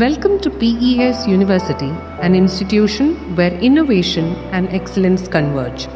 Welcome to PES University, an institution where innovation and excellence converge.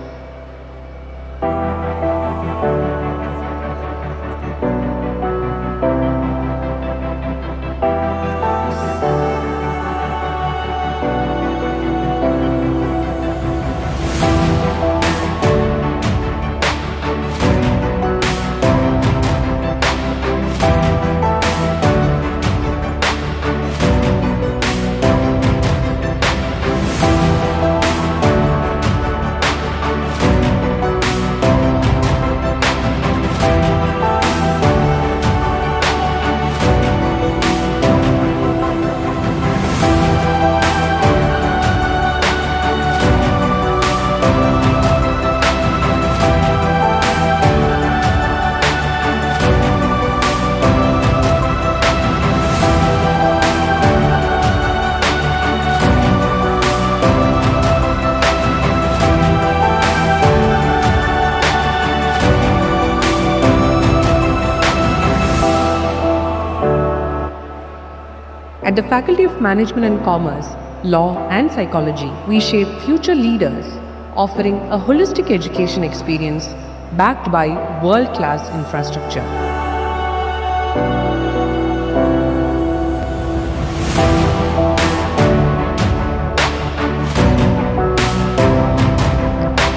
At the Faculty of Management and Commerce, Law and Psychology, we shape future leaders, offering a holistic education experience backed by world-class infrastructure.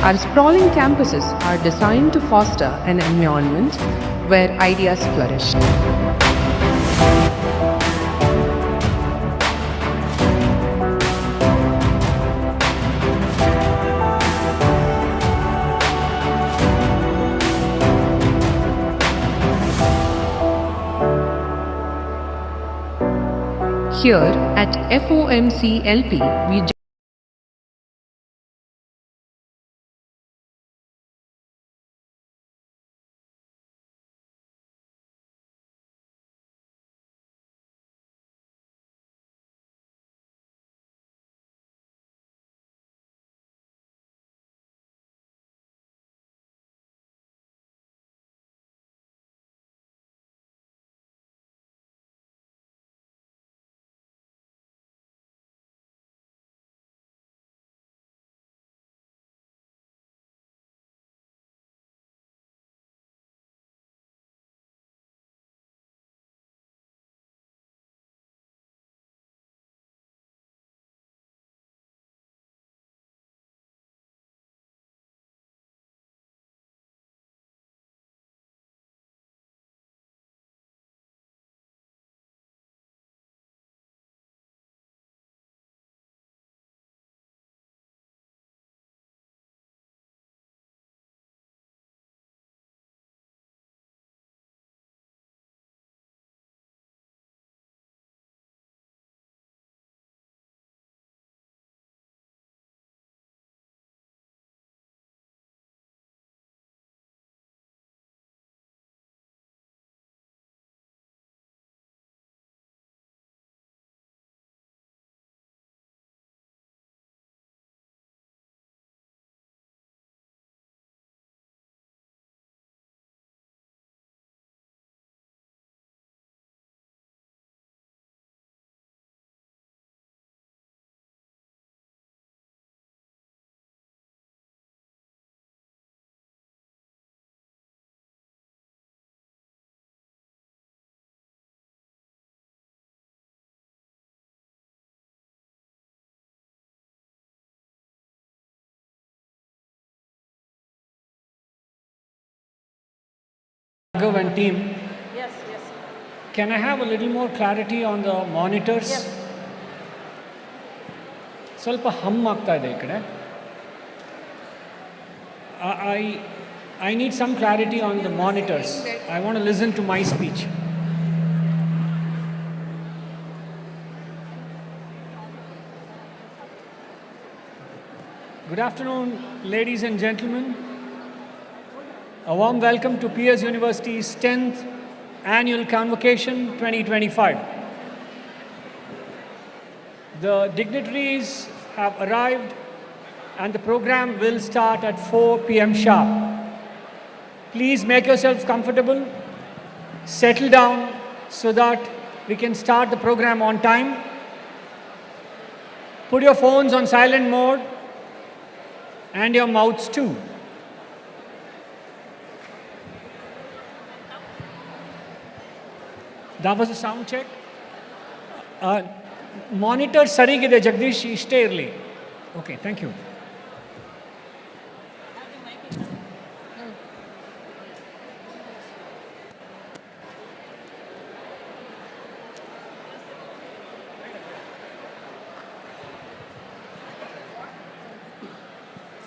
Our sprawling campuses are designed to foster an environment where ideas flourish. Here at FOMCLP, we and team. Yes. Can I have a little more clarity on the monitors? Yes. ಸ್ವಲ್ಪ ಹಮ್ ಆಗ್ತಾ ಇದೆ ಈ ಕಡೆ. I need some clarity on the monitors. I want to listen to my speech. Good afternoon, ladies and gentlemen. A warm welcome to PES University's 10th Annual Convocation 2025. The dignitaries have arrived and the program will start at 4 p.m. sharp. Please make yourselves comfortable, settle down so that we can start the program on time Put your phones on silent mode and your mouths too. That was a sound check. Monitor sarigide Jagdish Ishterli. Okay, thank you.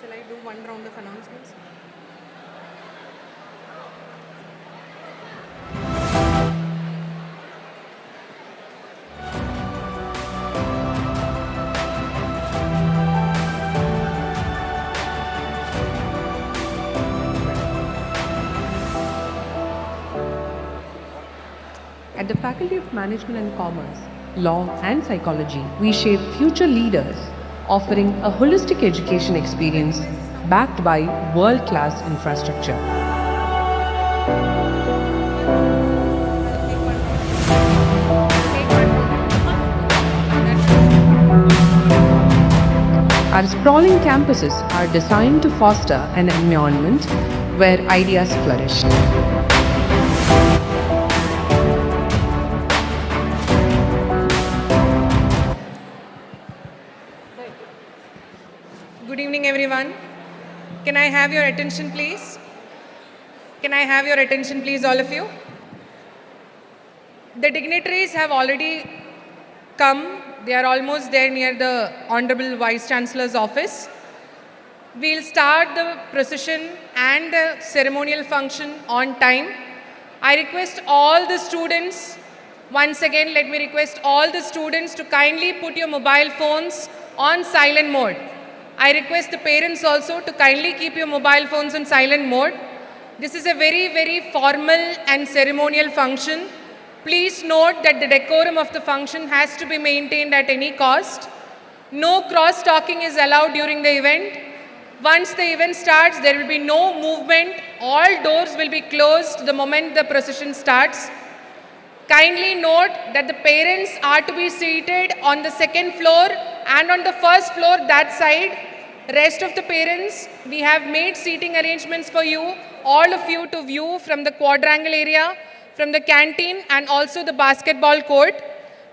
Shall I do one round of announcements? At the Faculty of Management and Commerce, Law and Psychology, we shape future leaders, offering a holistic education experience backed by world-class infrastructure. Our sprawling campuses are designed to foster an environment where ideas flourish. Good evening, everyone. Can I have your attention, please? Can I have your attention, please, all of you? The dignitaries have already come. They are almost there near the Honorable Vice Chancellor's office. We'll start the procession and the ceremonial function on time. I request all the students, once again, let me request all the students to kindly put your mobile phones on silent mode. I request the parents also to kindly keep your mobile phones on silent mode. This is a very, very formal and ceremonial function. Please note that the decorum of the function has to be maintained at any cost. No cross-talking is allowed during the event. Once the event starts, there will be no movement. All doors will be closed the moment the procession starts. Kindly note that the parents are to be seated on the second floor and on the first floor that side. Rest of the parents, we have made seating arrangements for you, all of you to view from the quadrangle area, from the canteen and also the basketball court.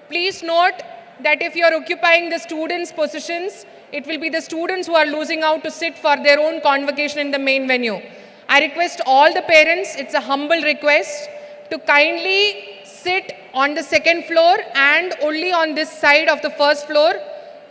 Please note that if you are occupying the students' positions, it will be the students who are losing out to sit for their own convocation in the main venue. I request all the parents, it's a humble request, to kindly sit on the second floor and only on this side of the first floor,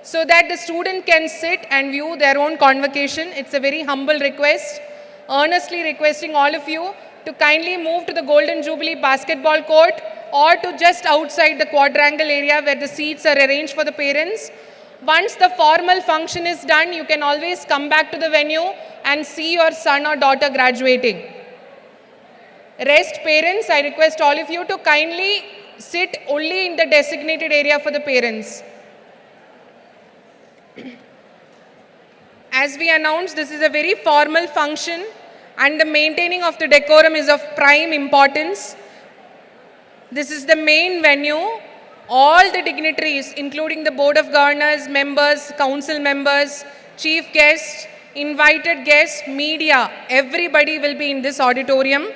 so that the student can sit and view their own convocation. It's a very humble request. Earnestly requesting all of you to kindly move to the Golden Jubilee basketball court or to just outside the quadrangle area where the seats are arranged for the parents. Once the formal function is done, you can always come back to the venue and see your son or daughter graduating. Rest parents, I request all of you to kindly sit only in the designated area for the parents. As we announced, this is a very formal function and the maintaining of the decorum is of prime importance. This is the main venue. All the dignitaries, including the Board of Governors, members, council members, chief guests, invited guests, media, everybody will be in this auditorium.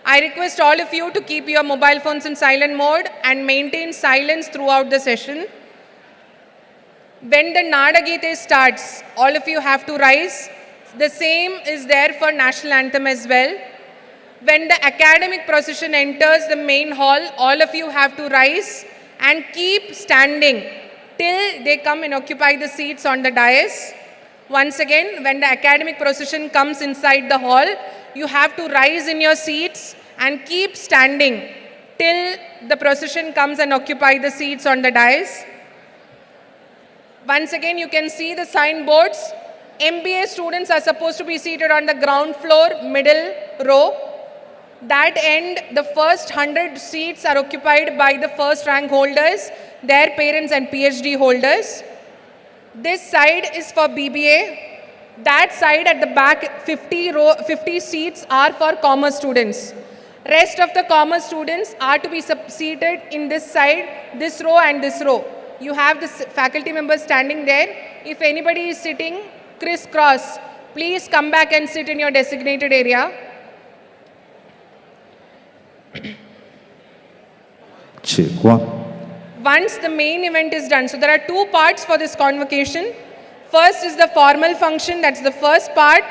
I request all of you to keep your mobile phones in silent mode and maintain silence throughout the session. When the Nadagite starts, all of you have to rise. The same is there for national anthem as well. When the academic procession enters the main hall, all of you have to rise and keep standing till they come and occupy the seats on the dais. Once again, when the academic procession comes inside the hall, you have to rise in your seats and keep standing till the procession comes and occupy the seats on the dais. Once again, you can see the signboards. MBA students are supposed to be seated on the ground floor, middle row. That end, the first 100 seats are occupied by the first rank holders, their parents and PhD holders. This side is for BBA. That side at the back, 50 seats are for commerce students. Rest of the commerce students are to be seated in this side, this row and this row. you have the faculty members standing there. If anybody is sitting crisscross, please come back and sit in your designated area. Once the main event is done, so there are two parts for this convocation. First is the formal function, that's the first part.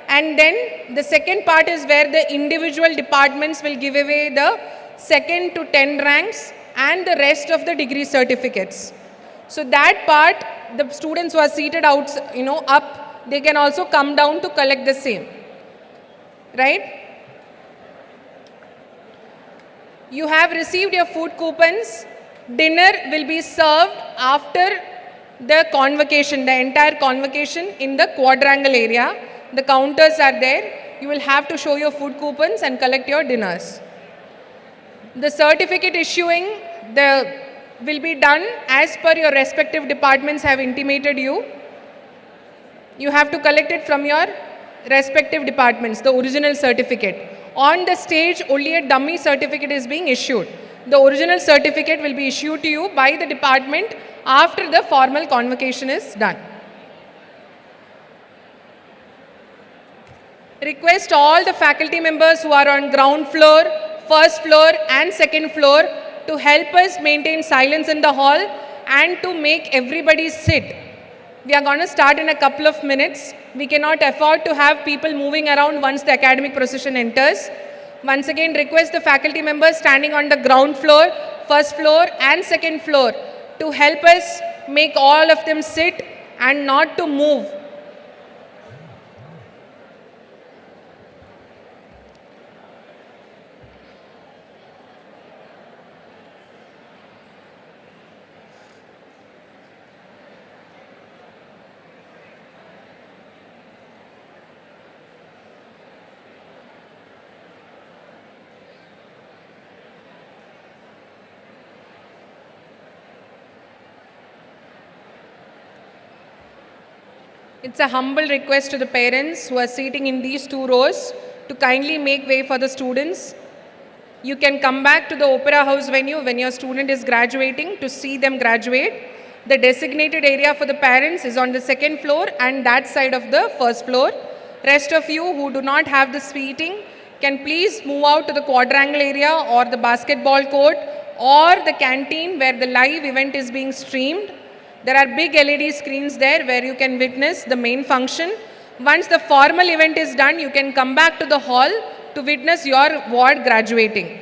And then the second part is where the individual departments will give away the 2nd to 10 ranks and the rest of the degree certificates. So that part, the students who are seated out, up, they can also come down to collect the same. Right? You have received your food coupons. Dinner will be served after the convocation, the entire convocation in the quadrangle area. The counters are there. You will have to show your food coupons and collect your dinners. The certificate issuing will be done as per your respective departments have intimated you. You have to collect it from your respective departments, the original certificate. On the stage, only a dummy certificate is being issued. The original certificate will be issued to you by the department after the formal convocation is done. Request all the faculty members who are on ground floor, first floor and second floor to help us maintain silence in the hall and to make everybody sit. We are going to start in a couple of minutes. We cannot afford to have people moving around once the academic procession enters. Once again, request the faculty members standing on the ground floor, first floor and second floor to help us make all of them sit and not to move. It's a humble request to the parents who are sitting in these 2 rows to kindly make way for the students. You can come back to the Opera House venue when your student is graduating to see them graduate. The designated area for the parents is on the 2nd floor and that side of the 1st floor. Rest of you who do not have the seating can please move out to the quadrangle area or the basketball court or the canteen where the live event is being streamed. There are big LED screens there where you can witness the main function. Once the formal event is done, you can come back to the hall to witness your ward graduating.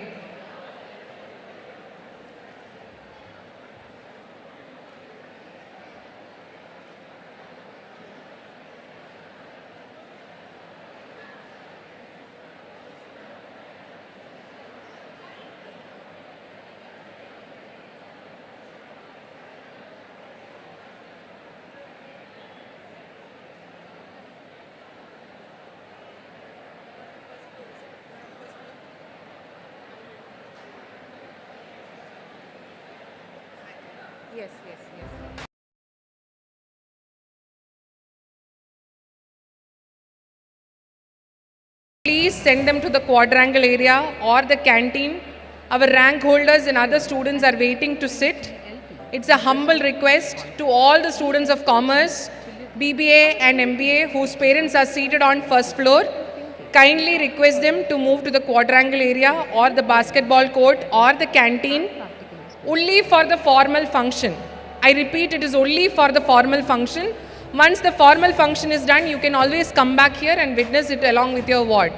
Yes. Please send them to the quadrangle area or the canteen. Our rank holders and other students are waiting to sit. It's a humble request to all the students of commerce, BBA and MBA whose parents are seated on first floor. Kindly request them to move to the quadrangle area or the basketball court or the canteen only for the formal function. I repeat, it is only for the formal function. Once the formal function is done, you can always come back here and witness it along with your ward.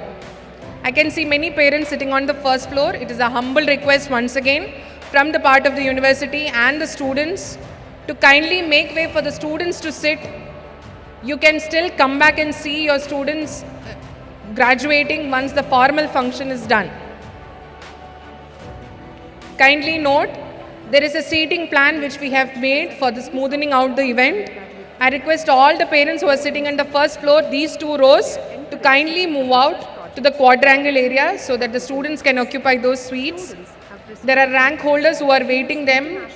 I can see many parents sitting on the first floor. It is a humble request once again from the part of the university and the students to kindly make way for the students to sit. You can still come back and see your students graduating once the formal function is done. Kindly note, there is a seating plan which we have made for the smoothing out the event. I request all the parents who are sitting on the first floor, these 2 rows, to kindly move out to the quadrangle area so that the students can occupy those seats. There are rank holders who are waiting them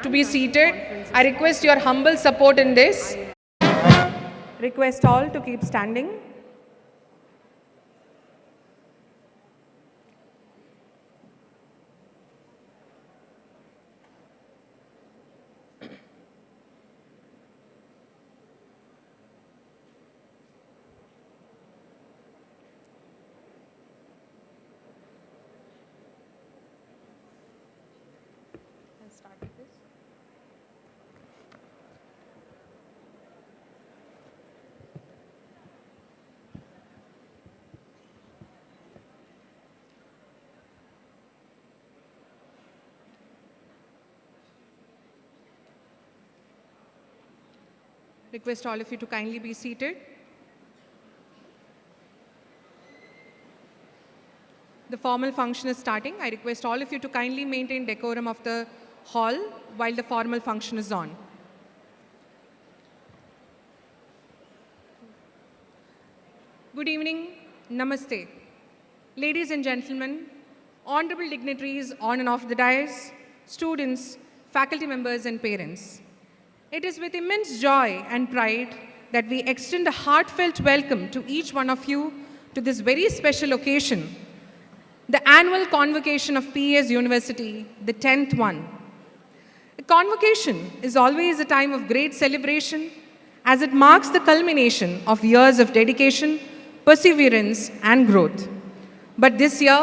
to be seated. I request your humble support in this. Request all to keep standing. Request all of you to kindly be seated. The formal function is starting. I request all of you to kindly maintain decorum of the hall while the formal function is on. Good evening, namaste. Ladies and gentlemen, honorable dignitaries on and off the dais, students, faculty members and parents. It is with immense joy and pride that we extend a heartfelt welcome to each one of you to this very special occasion, the annual convocation of PES University, the 10th one. A convocation is always a time of great celebration as it marks the culmination of years of dedication, perseverance, and growth. But this year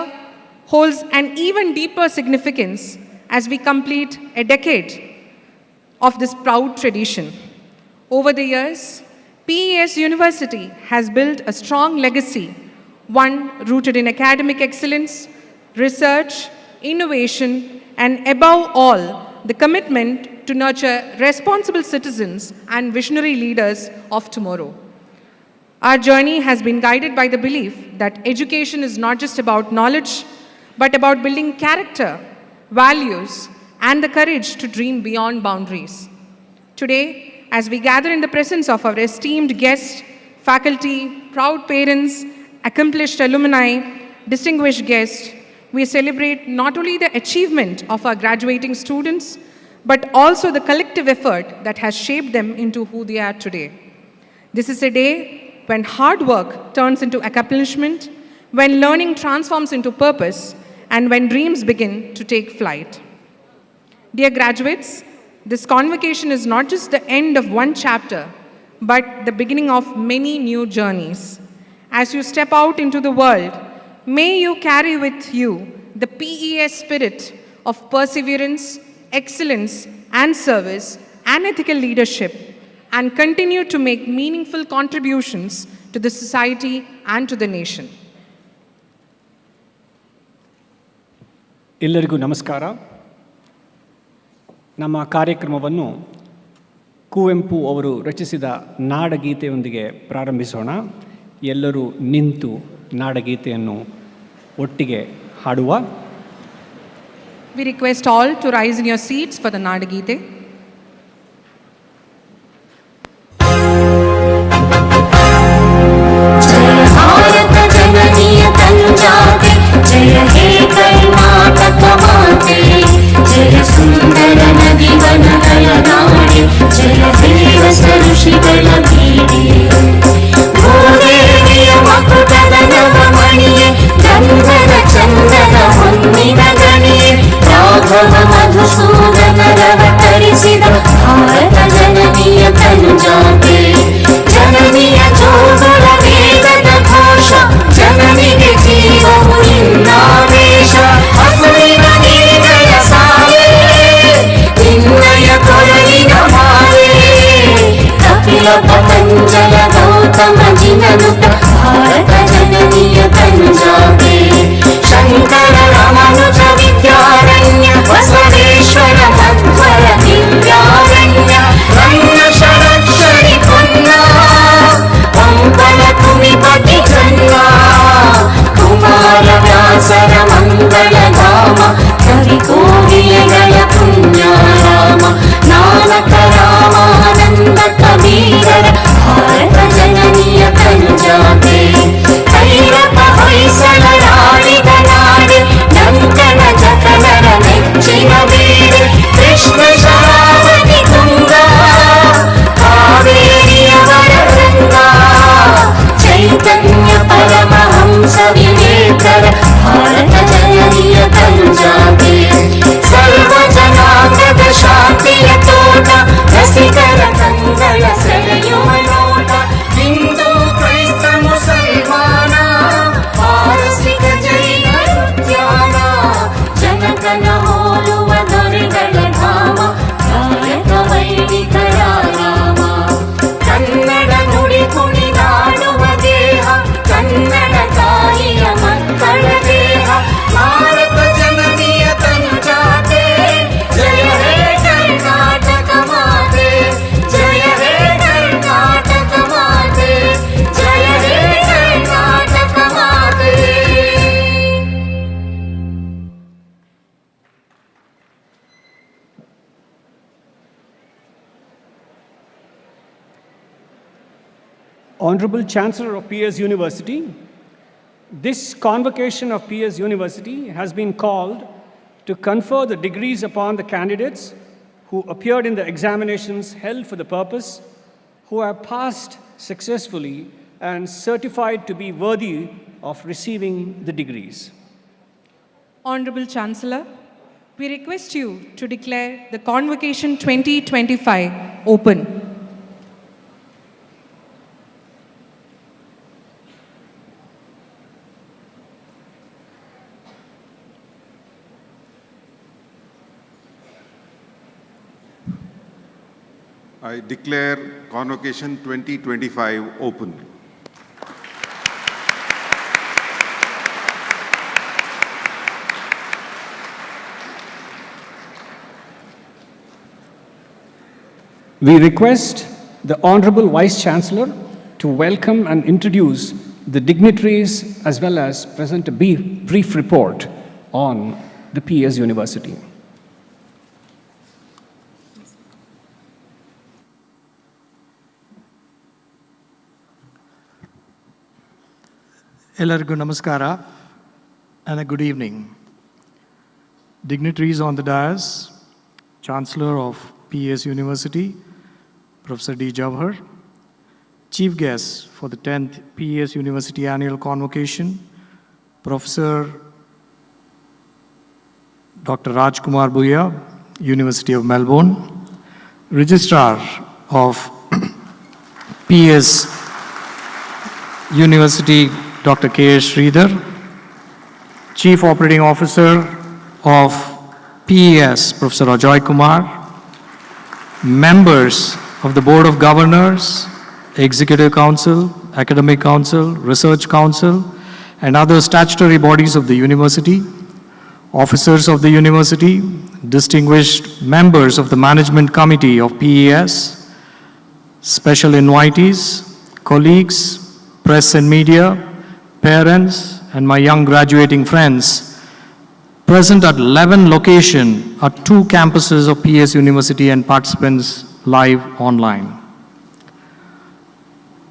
holds an even deeper significance as we complete a decade of this proud tradition. Over the years, PES University has built a strong legacy, one rooted in academic excellence, research, innovation, and above all, the commitment to nurture responsible citizens and visionary leaders of tomorrow. Our journey has been guided by the belief that education is not just about knowledge, but about building character, values, and the courage to dream beyond boundaries. Today, as we gather in the presence of our esteemed guests, faculty, proud parents, accomplished alumni, distinguished guests, we celebrate not only the achievement of our graduating students, but also the collective effort that has shaped them into who they are today. This is a day when hard work turns into accomplishment, when learning transforms into purpose, and when dreams begin to take flight. Dear graduates, this convocation is not just the end of one chapter, but the beginning of many new journeys. As you step out into the world, may you carry with you the PES spirit of perseverance, excellence, and service, and ethical leadership, and continue to make meaningful contributions to the society and to the nation. ಎಲ್ಲರಿಗೂ ನಮಸ್ಕಾರ. ನಮ್ಮ ಕಾರ್ಯಕ್ರಮವನ್ನು ಕುವೆಂಪು ಅವರು ರಚಿಸಿದ ನಾಡಗೀತೆಯೊಂದಿಗೆ ಪ್ರಾರಂಭಿಸೋಣ. ಎಲ್ಲರೂ ನಿಂತು ನಾಡಗೀತೆಯನ್ನು ಒಟ್ಟಿಗೆ ಹಾಡುವ. We request all to rise in your seats for the Nadagite. जय हे कर्नाटक माते, जय सुंदर नदी वन नाडे, जय देव ऋषिಗಳ ಬೀಡೆ. ಭೂದೇವಿಯ ಮಕುಟದ ನವಮಣಿಯೇ, ಗಂಧದ ಚಂದದ ಹೊನ್ನಿನ ಗಣಿಯೇ, ರಾಘವ ಮಧುಸೂದನ ರವ ತರಿ Honorable Chancellor of PES University, this convocation of PES University has been called to confer the degrees upon the candidates who appeared in the examinations held for the purpose, who have passed successfully and certified to be worthy of receiving the degrees. Honorable Chancellor, we request you to declare the Convocation 2025 open. I declare Convocation 2025 open. We request the Honorable Vice Chancellor to welcome and introduce the dignitaries as well as present a brief report on the PES University. Ellargu namaskara and a good evening. Dignitaries on the dais, Chancellor of PES University, Professor D. Jawahar, Chief Guests for the 10th PES University Annual Convocation, Professor Dr. Rajkumar Buyya, University of Melbourne, Registrar of PES University, Dr. K. S. Sridhar, Chief Operating Officer of PES, Professor Rajkumar, members of the Board of Governors, Executive Council, Academic Council, Research Council, and other statutory bodies of the university, officers of the university, distinguished members of the Management Committee of PES, special invitees, colleagues, press and media, parents, and my young graduating friends, present at 11 locations at 2 campuses of PES University and participants live online.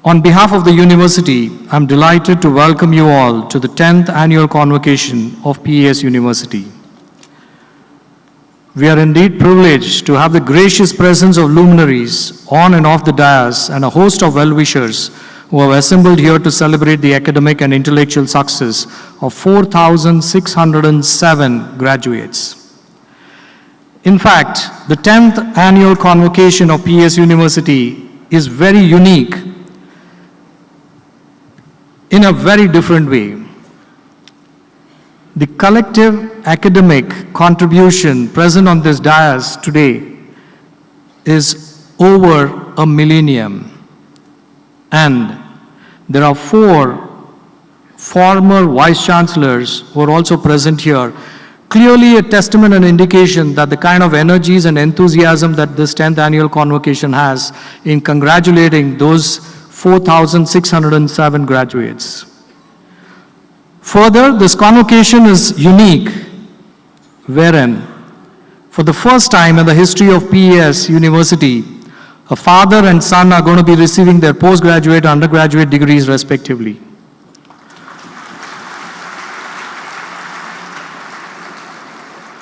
On behalf of the university, I'm delighted to welcome you all to the 10th annual convocation of PES University. We are indeed privileged to have the gracious presence of luminaries on and off the dais and a host of well-wishers who have assembled here to celebrate the academic and intellectual success of 4,607 graduates. In fact, the 10th annual convocation of PES University is very unique in a very different way. The collective academic contribution present on this dais today is over a millennium. And there are 4 former vice-chancellors who are also present here. Clearly a testament and indication that the kind of energies and enthusiasm that this 10th annual convocation has in congratulating those 4,607 graduates. Further, this convocation is unique, wherein for the first time in the history of PES University, a father and son are going to be receiving their postgraduate and undergraduate degrees respectively.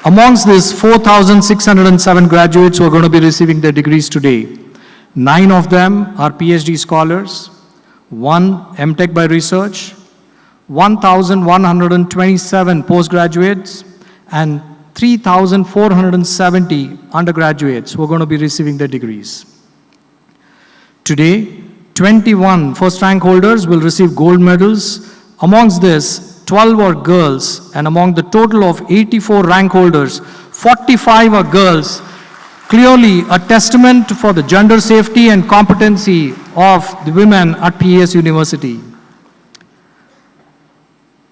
Amongst these 4,607 graduates who are going to be receiving their degrees today, 9 of them are PhD scholars, 1 MTech by research, 1,127 postgraduates, and 3,470 undergraduates who are going to be receiving their degrees. Today, 21 first-rank holders will receive gold medals. Amongst this, 12 are girls, and among the total of 84 rank holders, 45 are girls. Clearly a testament for the gender safety and competency of the women at PES University.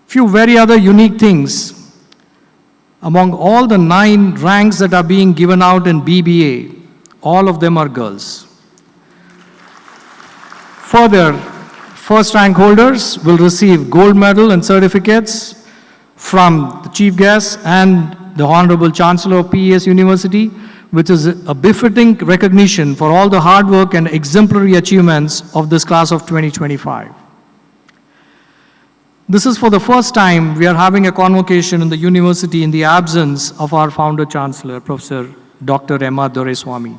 Few very other unique things. Among all the 9 ranks that are being given out in BBA, all of them are girls. Further, first rank holders will receive gold medal and certificates from the chief guest and the Honorable Chancellor of PES University, which is a befitting recognition for all the hard work and exemplary achievements of this class of 2025. This is for the first time we are having a convocation in the university in the absence of our founder chancellor, Professor Dr. Emma Doreswamy,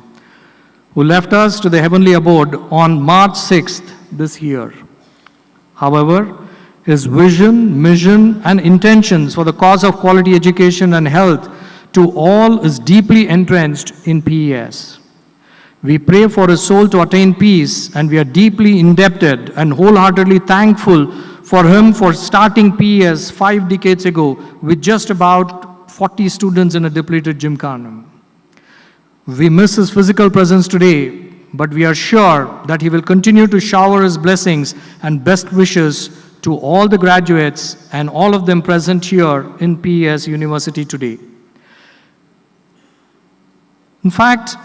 who left us to the heavenly abode on March 6th this year. However, his vision, mission, and intentions for the cause of quality education and health to all is deeply entrenched in PES. We pray for his soul to attain peace, and we are deeply indebted and wholeheartedly thankful for him for starting PES 5 decades ago with just about 40 students in a depleted gymkhana. We miss his physical presence today, but we are sure that he will continue to shower his blessings and best wishes to all the graduates and all of them present here in PES University today. In fact,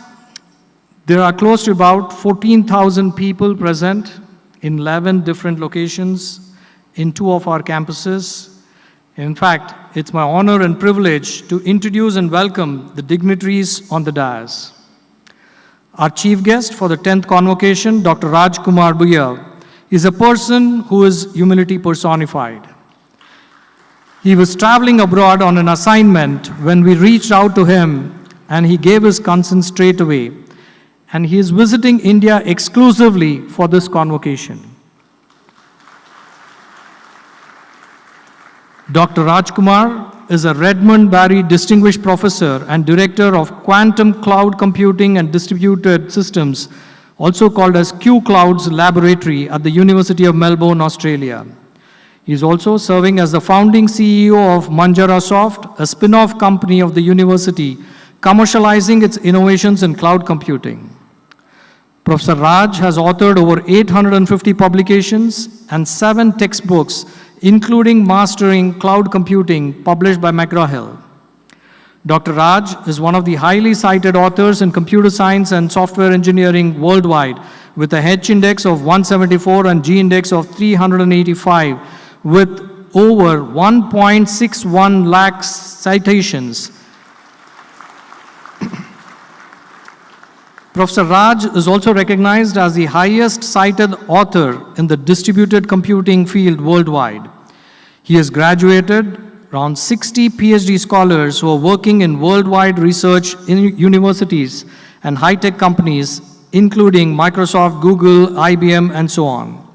there are close to about 14,000 people present in 11 different locations in 2 of our campuses. In fact, it's my honor and privilege to introduce and welcome the dignitaries on the dais. Our chief guest for the 10th convocation, Dr. Rajkumar Buyya, is a person who is humility personified. He was traveling abroad on an assignment when we reached out to him, and he gave his consent straight away. And he is visiting India exclusively for this convocation. Dr. Rajkumar is a Redmond Barry Distinguished Professor and Director of Quantum Cloud Computing and Distributed Systems, also called as Q Clouds Laboratory at the University of Melbourne, Australia. He is also serving as the founding CEO of Manjarasoft, a spin-off company of the university, commercializing its innovations in cloud computing. Professor Raj has authored over 850 publications and 7 textbooks, including Mastering Cloud Computing, published by McGraw-Hill. Dr. Raj is one of the highly cited authors in computer science and software engineering worldwide, with a H index of 174 and G index of 385, with over 1.61 lakh citations. Professor Raj is also recognized as the highest cited author in the distributed computing field worldwide. He has graduated around 60 PhD scholars who are working in worldwide research in universities and high-tech companies, including Microsoft, Google, IBM, and so on.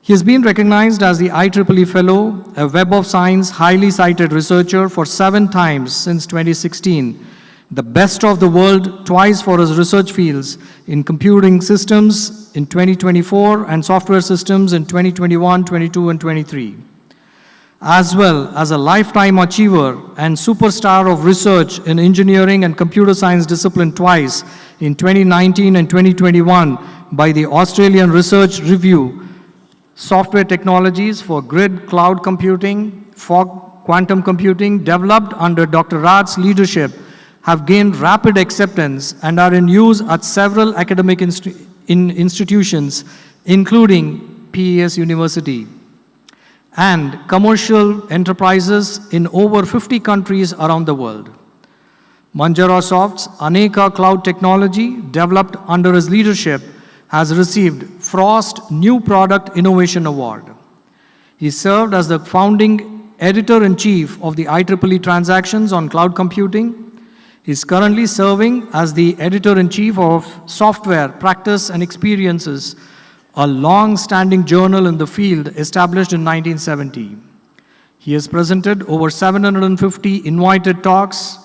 He has been recognized as the IEEE Fellow, a Web of Science highly cited researcher for 7 times since 2016, the best of the world twice for his research fields in computing systems in 2024 and software systems in 2021, 22, and 23. As well as a lifetime achiever and superstar of research in engineering and computer science discipline twice in 2019 and 2021 by the Australian Research Review, software technologies for grid cloud computing, fog quantum computing developed under Dr. Raj's leadership have gained rapid acceptance and are in use at several academic institutions, including PES University, and commercial enterprises in over 50 countries around the world. Manjarasoft's Aneka cloud technology, developed under his leadership, has received Frost New Product Innovation Award. He served as the founding editor-in-chief of the IEEE Transactions on Cloud Computing. He is currently serving as the editor-in-chief of Software, Practice and Experiences, a long-standing journal in the field established in 1970. He has presented over 750 invited talks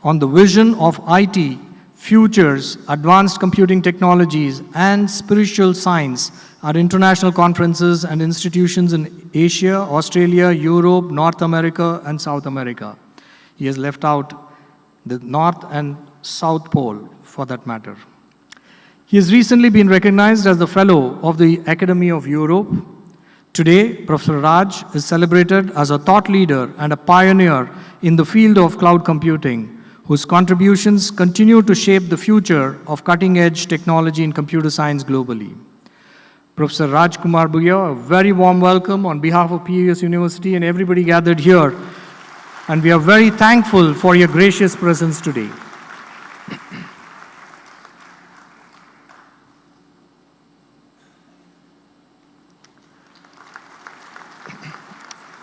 on the vision of IT, futures, advanced computing technologies, and spiritual science at international conferences and institutions in Asia, Australia, Europe, North America, and South America. He has left out the North and South Pole, for that matter. He has recently been recognized as the Fellow of the Academy of Europe. Today, Professor Raj is celebrated as a thought leader and a pioneer in the field of cloud computing, whose contributions continue to shape the future of cutting-edge technology in computer science globally. Professor Rajkumar Buyya, a very warm welcome on behalf of PES University and everybody gathered here, and we are very thankful for your gracious presence today.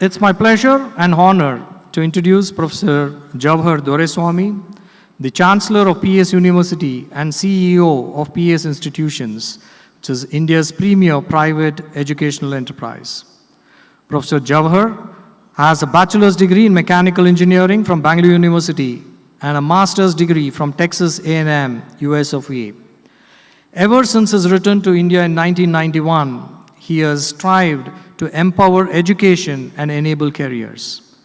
It's my pleasure and honor to introduce Professor Jawahar Doreswamy, the Chancellor of PES University and CEO of PES Institutions, which is India's premier private educational enterprise. Professor Jawahar has a bachelor's degree in mechanical engineering from Bangalore University and a master's degree from Texas A&M, US of A. Ever since his return to India in 1991, he has strived to empower education and enable careers.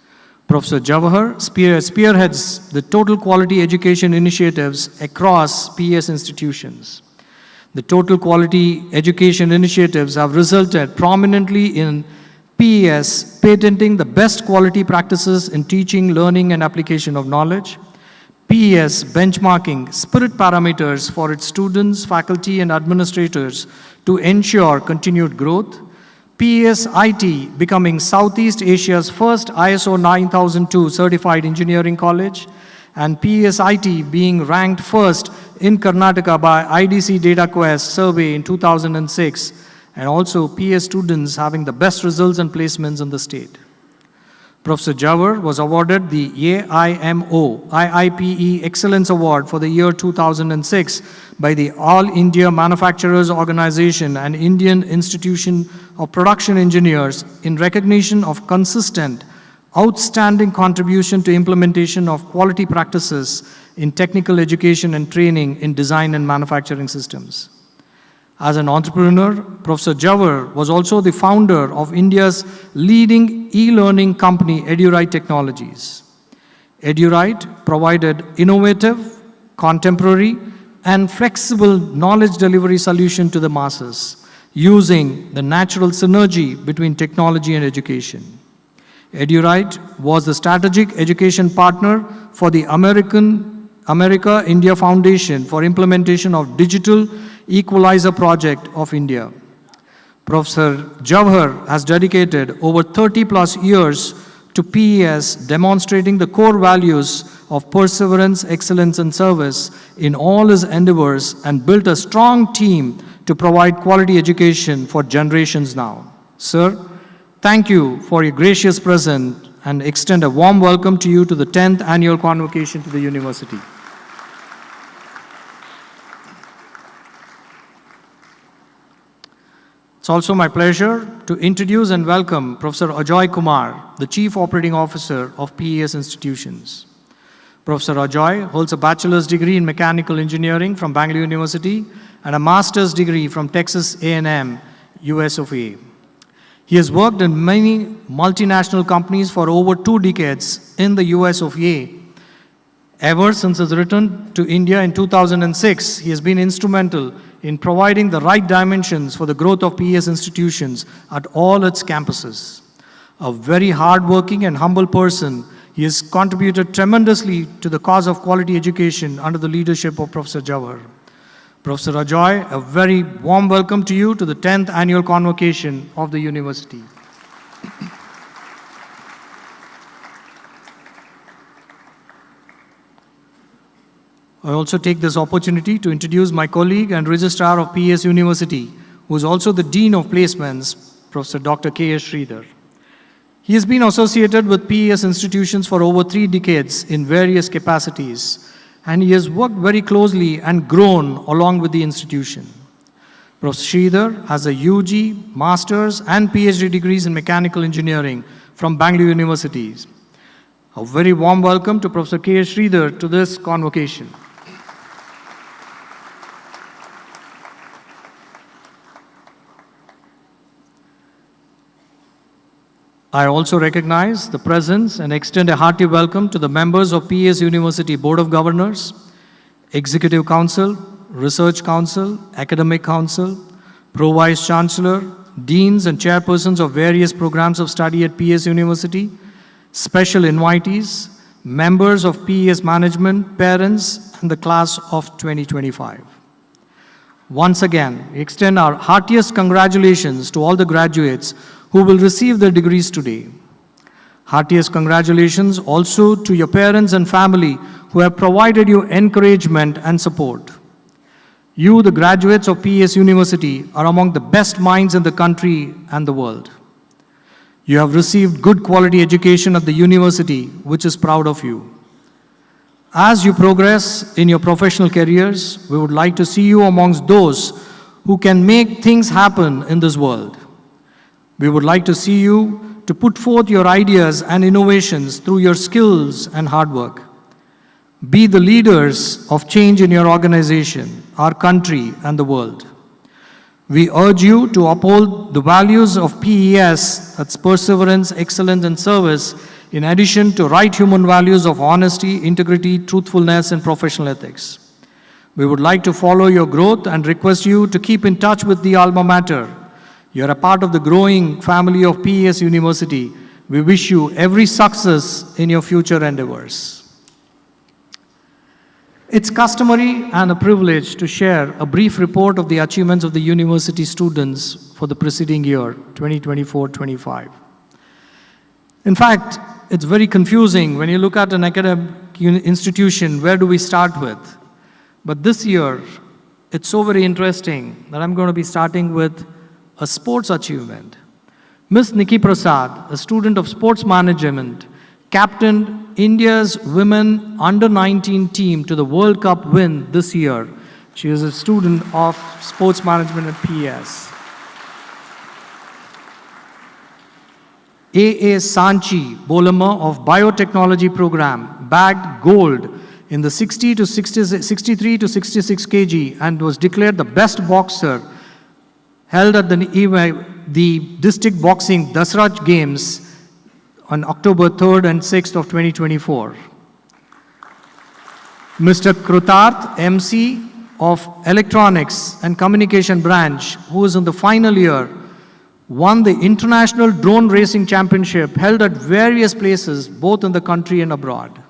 Professor Jawahar spearheads the total quality education initiatives across PES institutions. The total quality education initiatives have resulted prominently in PES patenting the best quality practices in teaching, learning, and application of knowledge, PES benchmarking spirit parameters for its students, faculty, and administrators to ensure continued growth, PES IT becoming Southeast Asia's first ISO 9002 certified engineering college, and PES IT being ranked first in Karnataka by IDC DataQuest survey in 2006, and also PES students having the best results and placements in the state. Professor Jawahar was awarded the AIMO IIPE Excellence Award for the year 2006 by the All India Manufacturers Organization and Indian Institution of Production Engineers in recognition of consistent, outstanding contribution to implementation of quality practices in technical education and training in design and manufacturing systems. As an entrepreneur, Professor Jawahar was also the founder of India's leading e-learning company, EduRite Technologies. EduRite provided innovative, contemporary, and flexible knowledge delivery solution to the masses, using the natural synergy between technology and education. EduRite was the strategic education partner for the America-India Foundation for implementation of Digital Equalizer Project of India. Professor Jawahar has dedicated over 30 plus years to PES, demonstrating the core values of perseverance, excellence, and service in all his endeavors, and built a strong team to provide quality education for generations now. Sir, thank you for your gracious presence and extend a warm welcome to you to the 10th annual convocation to the university. It's also my pleasure to introduce and welcome Professor Ajoy Kumar, the Chief Operating Officer of PES Institutions. Professor Ajoy holds a bachelor's degree in mechanical engineering from Bangalore University and a master's degree from Texas A&M, US of A. He has worked in many multinational companies for over 2 decades in the US of A. Ever since his return to India in 2006, he has been instrumental in providing the right dimensions for the growth of PES institutions at all its campuses. A very hardworking and humble person, he has contributed tremendously to the cause of quality education under the leadership of Professor Jawahar. Professor Ajoy, a very warm welcome to you to the 10th annual convocation of the university. I also take this opportunity to introduce my colleague and registrar of PES University, who is also the Dean of Placements, Professor Dr. K.S. Sridhar. He has been associated with PES institutions for over 3 decades in various capacities, and he has worked very closely and grown along with the institution. Professor Sridhar has a UG, Master's, and PhD degrees in mechanical engineering from Bangalore University. A very warm welcome to Professor K.S. Sridhar to this convocation. I also recognize the presence and extend a hearty welcome to the members of PES University Board of Governors, Executive Council, Research Council, Academic Council, Pro-Vice Chancellor, Deans and Chairpersons of various programs of study at PES University, special invitees, members of PES management, parents, and the class of 2025. Once again, we extend our heartiest congratulations to all the graduates who will receive their degrees today. Heartiest congratulations also to your parents and family who have provided you encouragement and support. You, the graduates of PES University, are among the best minds in the country and the world. You have received good quality education at the university, which is proud of you. As you progress in your professional careers, we would like to see you amongst those who can make things happen in this world. We would like to see you to put forth your ideas and innovations through your skills and hard work. Be the leaders of change in your organization, our country, and the world. We urge you to uphold the values of PES, that's perseverance, excellence, and service, in addition to right human values of honesty, integrity, truthfulness, and professional ethics. We would like to follow your growth and request you to keep in touch with the alma mater. You are a part of the growing family of PES University. We wish you every success in your future endeavors. It's customary and a privilege to share a brief report of the achievements of the university students for the preceding year, 2024-25. In fact, it's very confusing when you look at an academic institution, where do we start with? But this year, it's so very interesting that I'm going to be starting with a sports achievement. Ms. Nikki Prasad, a student of sports management, captained India's women under-19 team to the World Cup win this year. She is a student of sports management at PES. A.A. Sanchi Bolama of biotechnology program bagged gold in the 63 to 66 kg and was declared the best boxer held at the district boxing Dasraj Games on October 3rd and 6th of 2024. Mr. Krutarth MC of Electronics and Communication branch, who is in the final year, won the International Drone Racing Championship held at various places, both in the country and abroad.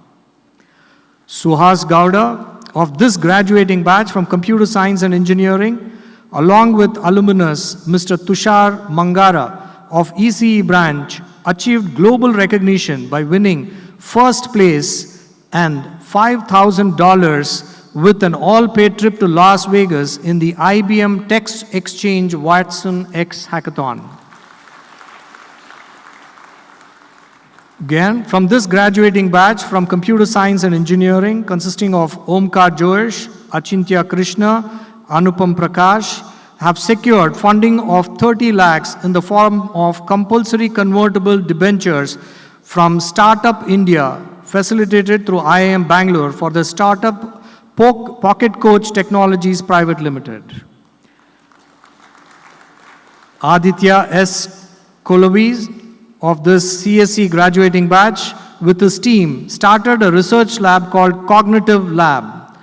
Suhas Gowda of this graduating batch from Computer Science and Engineering, along with alumnus Mr. Tushar Mangara of ECE branch, achieved global recognition by winning first place and $5,000 with an all-paid trip to Las Vegas in the IBM Text Exchange Watson X Hackathon. Again, from this graduating batch from Computer Science and Engineering, consisting of Omkar Joesh, Achintya Krishna, Anupam Prakash, have secured funding of 30 lakhs in the form of compulsory convertible debentures from Startup India, facilitated through IIM Bangalore for the startup Pocket Coach Technologies Private Limited. Aditya S. Kolovis of this CSE graduating batch with his team started a research lab called Cognitive Lab.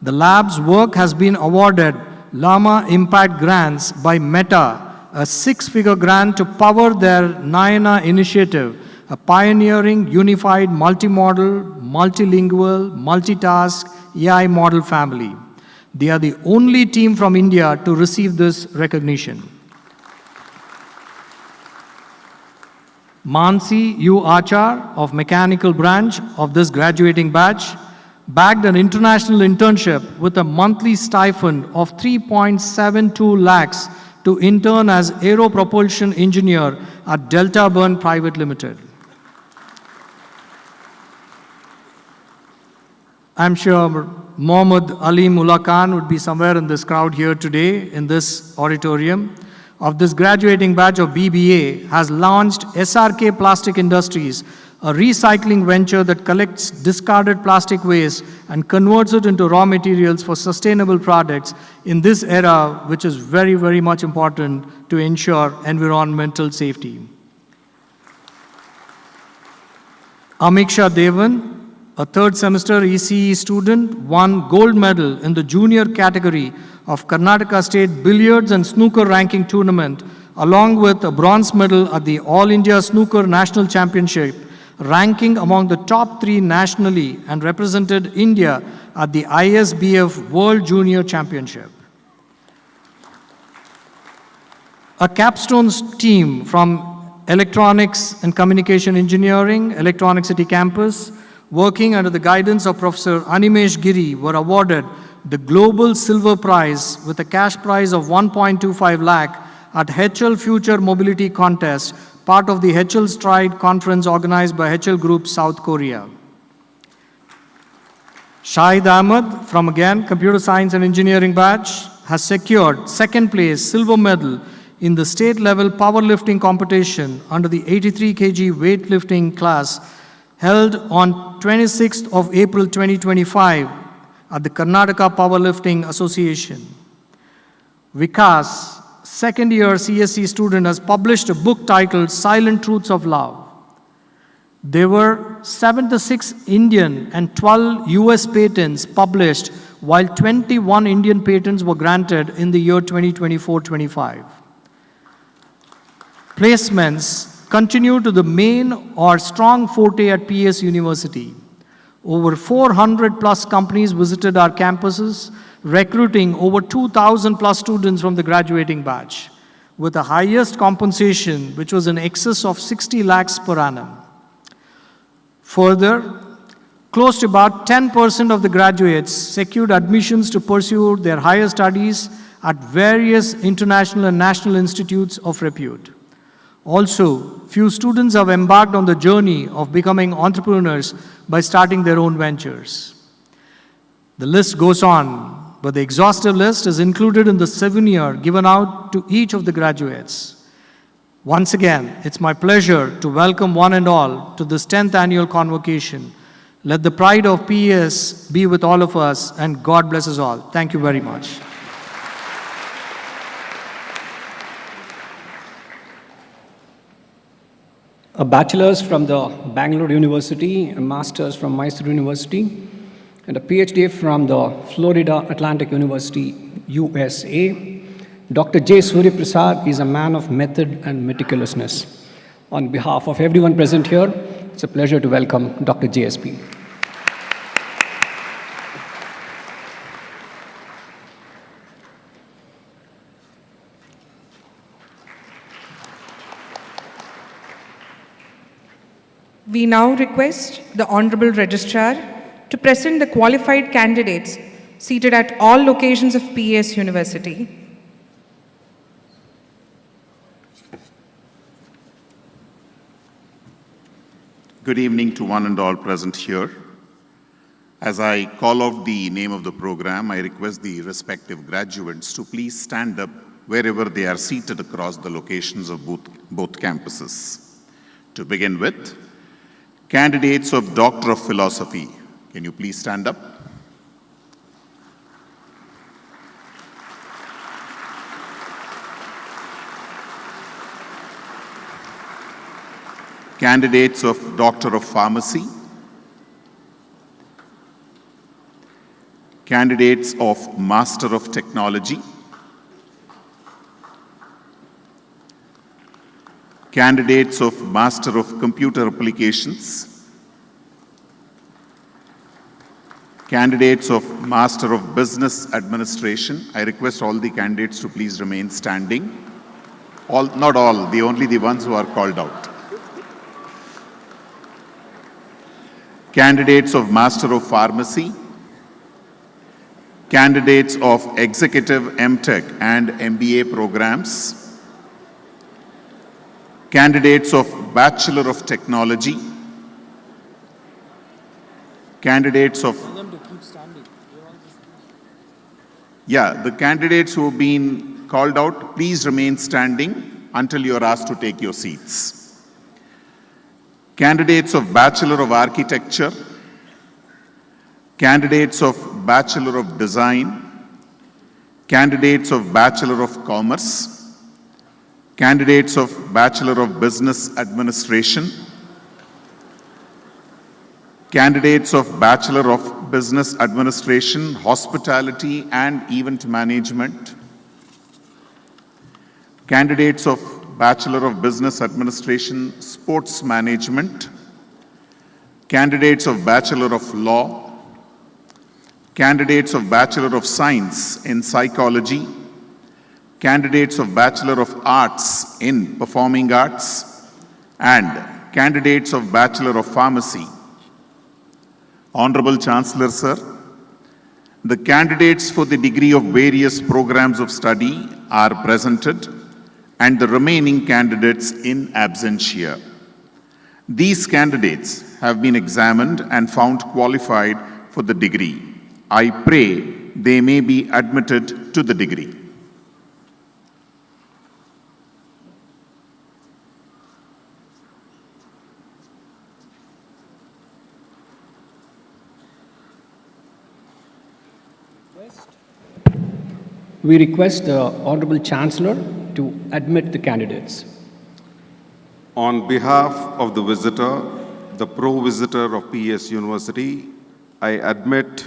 The lab's work has been awarded Lama Impact Grants by Meta, a 6-figure grant to power their Nayana initiative, a pioneering unified multimodal, multilingual, multitask AI model family. They are the only team from India to receive this recognition. Mansi U. Achar of Mechanical Branch of this graduating batch bagged an international internship with a monthly stipend of 3.72 lakhs to intern as aero propulsion engineer at Delta Burn Private Limited. I'm sure Mohammad Ali Mullah Khan would be somewhere in this crowd here today in this auditorium. Of this graduating batch of BBA has launched SRK Plastic Industries, a recycling venture that collects discarded plastic waste and converts it into raw materials for sustainable products in this era, which is very, very much important to ensure environmental safety. Amiksha Devan, a third semester ECE student, won gold medal in the junior category of Karnataka State Billiards and Snooker Ranking Tournament, along with a bronze medal at the All India Snooker National Championship, ranking among the top 3 nationally, and represented India at the ISBF World Junior Championship. A capstone team from Electronics and Communication Engineering, Electronic City Campus, working under the guidance of Professor Animesh Giri, were awarded the Global Silver Prize with a cash prize of 1.25 lakh at HL Future Mobility Contest part of the HL Stride conference organized by HL Group South Korea. Shahid Ahmed from again Computer Science and Engineering batch has secured second place silver medal in the state level powerlifting competition under the 83 kg weightlifting class held on 26th of April 2025 at the Karnataka Powerlifting Association. Vikas, second year CSC student, has published a book titled Silent Truths of Love. There were 76 Indian and 12 US patents published, while 21 Indian patents were granted in the year 2024-25. Placements continue to the main or strong forte at PES University. Over 400 plus companies visited our campuses, recruiting over 2,000 plus students from the graduating batch, with the highest compensation, which was in excess of 60 lakhs per annum. Further, close to about 10% of the graduates secured admissions to pursue their higher studies at various international and national institutes of repute. Also, few students have embarked on the journey of becoming entrepreneurs by starting their own ventures. The list goes on, but the exhaustive list is included in the souvenir given out to each of the graduates. Once again, it's my pleasure to welcome one and all to this 10th annual convocation. Let the pride of PES be with all of us, and God bless us all. Thank you very much. A bachelor's from the Bangalore University, a master's from Mysore University, and a PhD from the Florida Atlantic University, USA. Dr. J. Suryaprasad is a man of method and meticulousness. On behalf of everyone present here, it's a pleasure to welcome Dr. JSP. We now request the Honorable Registrar to present the qualified candidates seated at all locations of PES University. Good evening to one and all present here. As I call out the name of the program, I request the respective graduates to please stand up wherever they are seated across the locations of both campuses. To begin with, candidates of Doctor of Philosophy, can you please stand up? Candidates of Doctor of Pharmacy, candidates of Master of Technology, candidates of Master of Computer Applications, candidates of Master of Business Administration. I request all the candidates to please remain standing. Not all, only the ones who are called out. Candidates of Master of Pharmacy, candidates of Executive MTech and MBA programs, candidates of Bachelor of Technology, candidates of... the candidates who have been called out, please remain standing until you are asked to take your seats. Candidates of Bachelor of Architecture, candidates of Bachelor of Design, candidates of Bachelor of Commerce, candidates of Bachelor of Business Administration, candidates of Bachelor of Business Administration, Hospitality and Event Management, candidates of Bachelor of Business Administration, Sports Management, candidates of Bachelor of Law, candidates of Bachelor of Science in Psychology, candidates of Bachelor of Arts in Performing Arts, and candidates of Bachelor of Pharmacy. Hon'ble Chancellor, Sir, the candidates for the degree of various programs of study are presented, and the remaining candidates in absentia. These candidates have been examined and found qualified for the degree. I pray they may be admitted to the degree. We request the Honorable Chancellor to admit the candidates. On behalf of the visitor, the pro-visitor of PES University, I admit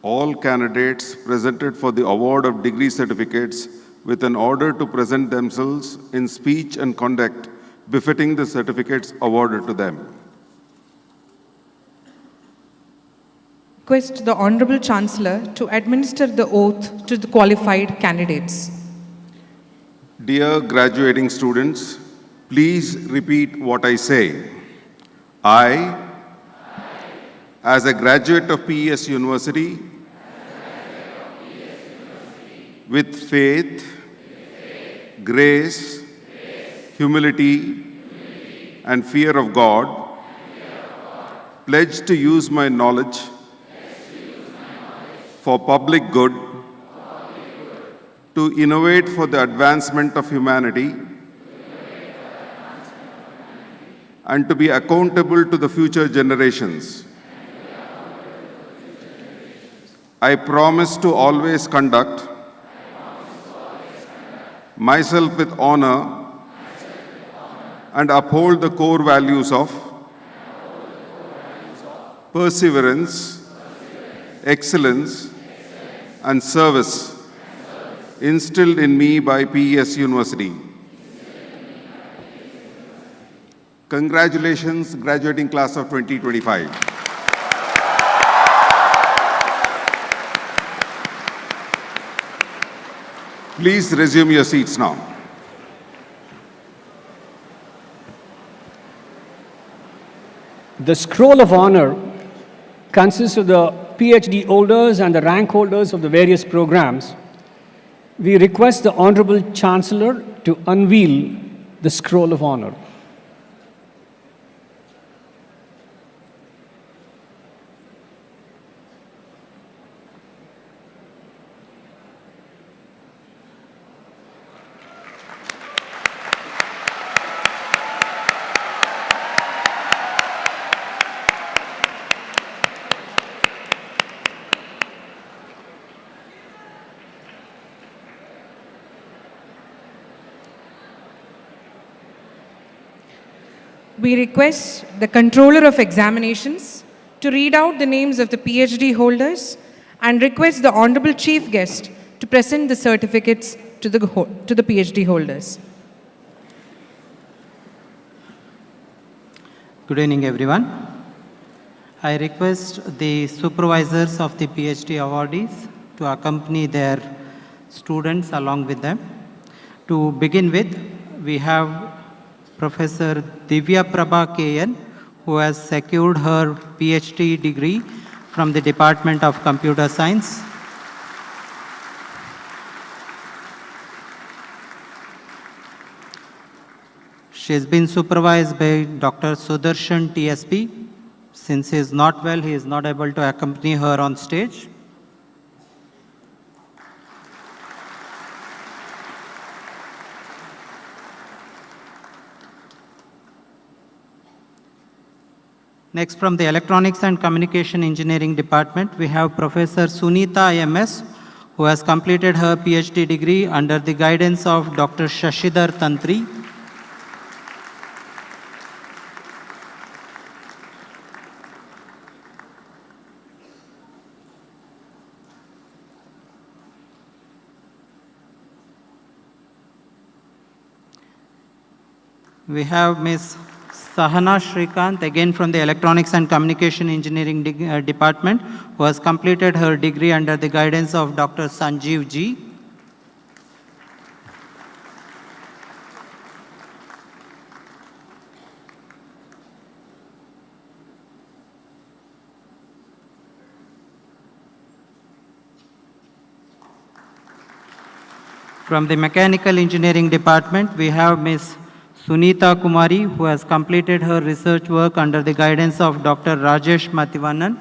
all candidates presented for the award of degree certificates with an order to present themselves in speech and conduct befitting the certificates awarded to them. Request the Honorable Chancellor to administer the oath to the qualified candidates. Dear graduating students, please repeat what I say. I, as a graduate of PES University, with faith, grace, humility, and fear of God, pledge to use my knowledge for public good, to innovate for the advancement of humanity, and to be accountable to the future generations. I promise to always conduct myself with honor and uphold the core values of perseverance, excellence, and service instilled in me by PES University. Congratulations, graduating class of 2025. Please resume your seats now. The scroll of honor consists of the PhD holders and the rank holders of the various programs. We request the Honorable Chancellor to unveil the scroll of honor. We request the Controller of Examinations to read out the names of the PhD holders and request the Honorable Chief Guest to present the certificates to the PhD holders. Good evening, everyone. I request the supervisors of the PhD awardees to accompany their students along with them. To begin with, we have Professor Divya Prabha KN, who has secured her PhD degree from the Department of Computer Science. She has been supervised by Dr. Sudarshan TSP. Since he is not well, he is not able to accompany her on stage. Next, from the Electronics and Communication Engineering Department, we have Professor Sunita MS, who has completed her PhD degree under the guidance of Dr. Shashidhar Tantri. We have Ms. Sahana Shrikant, again from the Electronics and Communication Engineering Department, who has completed her degree under the guidance of Dr. Sanjeev G. From the Mechanical Engineering Department, we have Ms. Sunita Kumari, who has completed her research work under the guidance of Dr. Rajesh Mathivanan.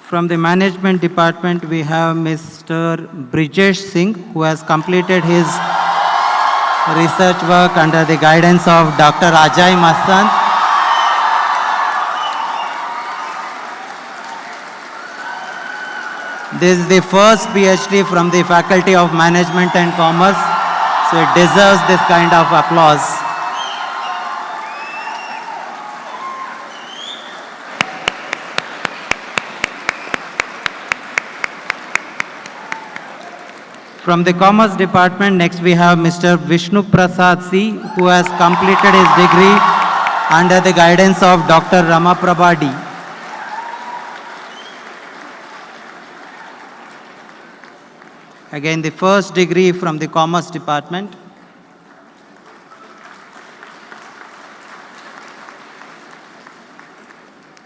From the Management Department, we have Mr. Brijesh Singh, who has completed his research work under the guidance of Dr. Ajay Mastan. This is the first PhD from the Faculty of Management and Commerce, so it deserves this kind of applause. From the Commerce Department, next we have Mr. Suryaprasad C, who has completed his degree under the guidance of Dr. Ramaprabha D. Again, the first degree from the Commerce Department.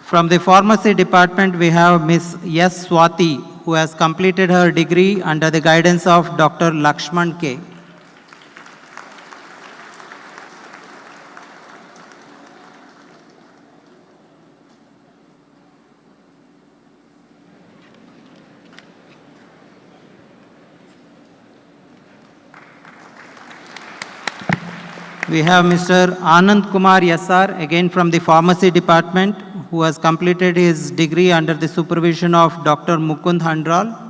From the Pharmacy Department, we have Ms. S. Swati, who has completed her degree under the guidance of Dr. Lakshman K. We have Mr. Anand Kumar Yasar, again from the Pharmacy Department, who has completed his degree under the supervision of Dr. Mukund Handral.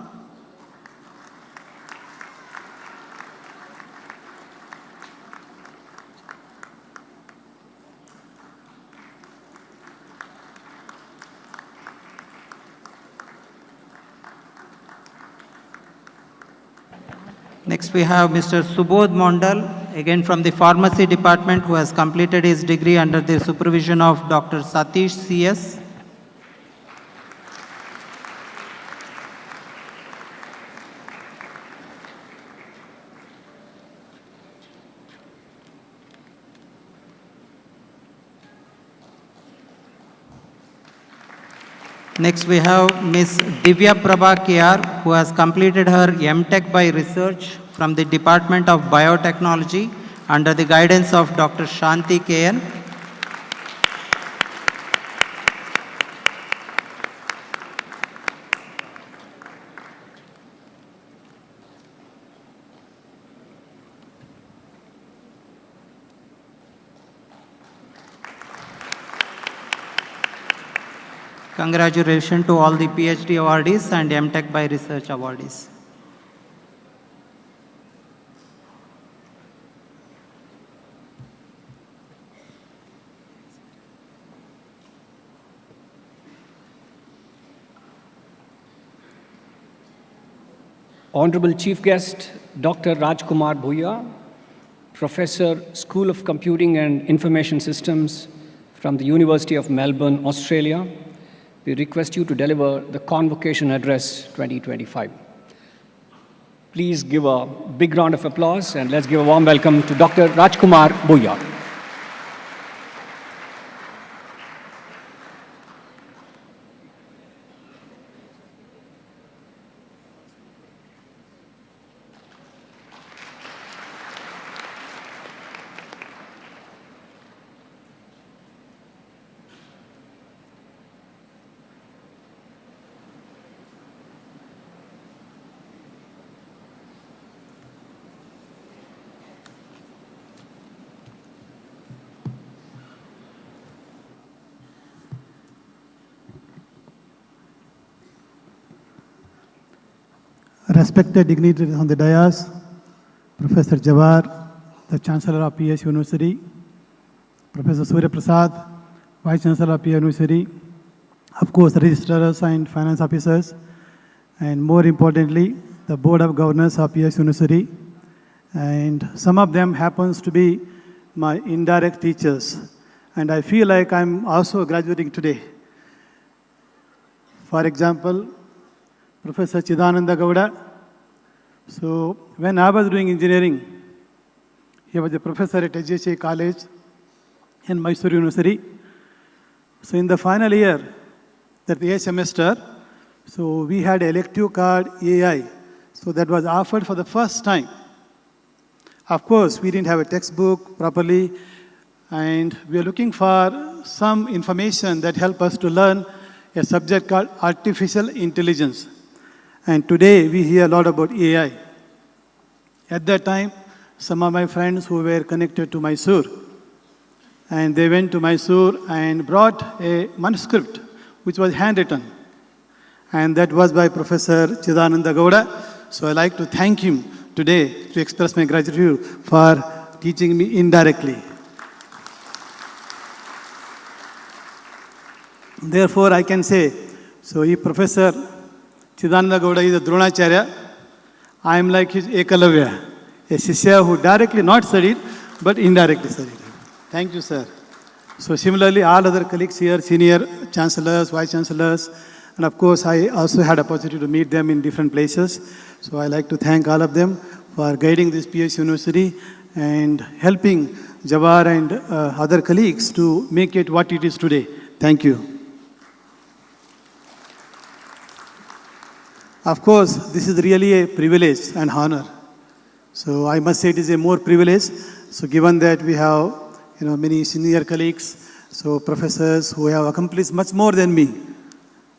Next we have Mr. Subodh Mondal, again from the Pharmacy Department, who has completed his degree under the supervision of Dr. Satish C.S. Next we have Ms. Divya Prabha KR, who has completed her M.Tech by Research from the Department of Biotechnology under the guidance of Dr. Shanti KN. Congratulations to all the PhD awardees and M.Tech by Research awardees. Honorable Chief Guest, Dr. Rajkumar Buyya, Professor, School of Computing and Information Systems from the University of Melbourne, Australia, we request you to deliver the Convocation Address 2025. Please give a big round of applause and let's give a warm welcome to Dr. Rajkumar Buyya. Respected dignitaries on the dais, Professor Jawahar, the Chancellor of PES University, Professor Suryaprasad, Vice Chancellor of PES University, of course, registrars and finance officers, and more importantly, the Board of Governors of PES University, and some of them happens to be my indirect teachers, and I feel like I'm also graduating today. For example, Professor Chidananda Gowda, So when I was doing engineering, he was a professor at HSA College in Mysore University. So in the final year, that A semester, so we had elective card AI. So that was offered for the first time. Of course, we didn't have a textbook properly, and we are looking for some information that help us to learn a subject called artificial intelligence. And today we hear a lot about AI. At that time, some of my friends who were connected to Mysore, and they went to Mysore and brought a manuscript which was handwritten. And that was by Professor Chidananda Gowda. So I like to thank him today to express my gratitude for teaching me indirectly. Therefore, I can say, so if Professor Chidananda Gowda is a Dronacharya, I am like his Ekalavya, a Shishya who directly not studied, but indirectly studied. Thank you, sir. So similarly, all other colleagues here, senior chancellors, vice chancellors, and of course, I also had opportunity to meet them in different places. So I like to thank all of them for guiding this PES University and helping Jawahar and other colleagues to make it what it is today. Thank you. Of course, this is really a privilege and honor. So I must say it is a more privilege. So given that we have many senior colleagues, so professors who have accomplished much more than me.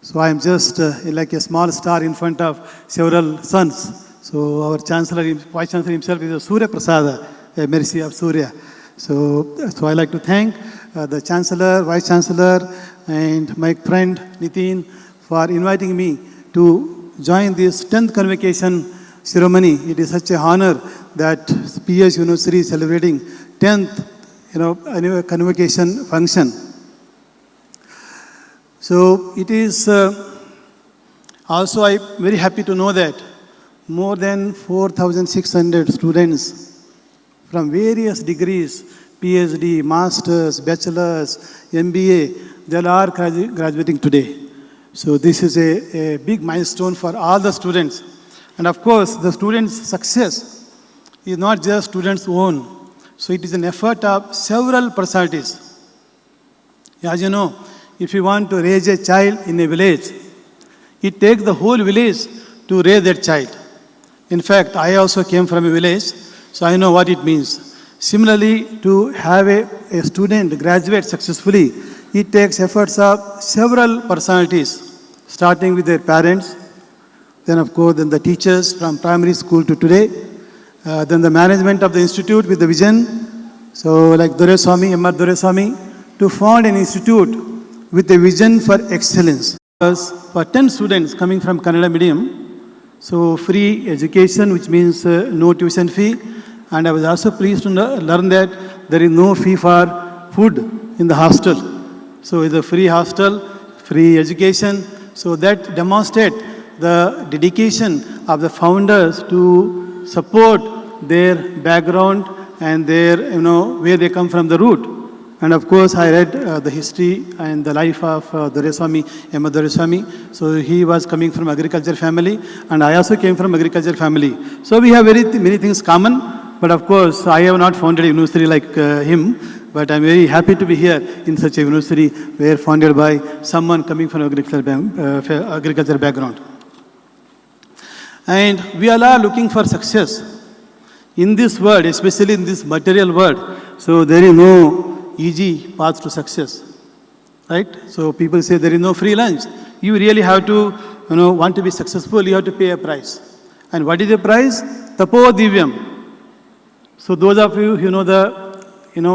So I am just like a small star in front of several suns. So our Chancellor, Vice Chancellor himself is a Suryaprasad, a mercy of Surya. So I like to thank the Chancellor, Vice Chancellor, and my friend Nitin for inviting me to join this 10th Convocation ceremony. It is such a honor that PES University is celebrating 10th Convocation function. So it is also I'm very happy to know that more than 4,600 students from various degrees, PhD, Masters, Bachelors, MBA, they are graduating today. So this is a big milestone for all the students. And of course, the students' success is not just students' own. So it is an effort of several personalities. As you know, if you want to raise a child in a village, it takes the whole village to raise that child. In fact, I also came from a village, so I know what it means. Similarly, to have a student graduate successfully, it takes efforts of several personalities, starting with their parents, then of course, then the teachers from primary school to today, then the management of the institute with the vision, so like Doreswamy, M.R. Doreswamy, to found an institute with a vision for excellence. For 10 students coming from Kannada medium, so free education, which means no tuition fee, and I was also pleased to learn that there is no fee for food in the hostel. So it's a free hostel, free education, so that demonstrates the dedication of the founders to support their background and their, where they come from, the root. And of course, I read the history and the life of Doreswamy, M. Doreswamy. So he was coming from agriculture family, and I also came from agriculture family. So we have many things common, but of course, I have not founded a university like him, but I'm very happy to be here in such a university where founded by someone coming from agriculture background. And we all are looking for success. In this world, especially in this material world, so there is no easy path to success, right? So people say there is no free lunch. You really have to, want to be successful, you have to pay a price. And what is the price? Tapo Divyam. So those of you who know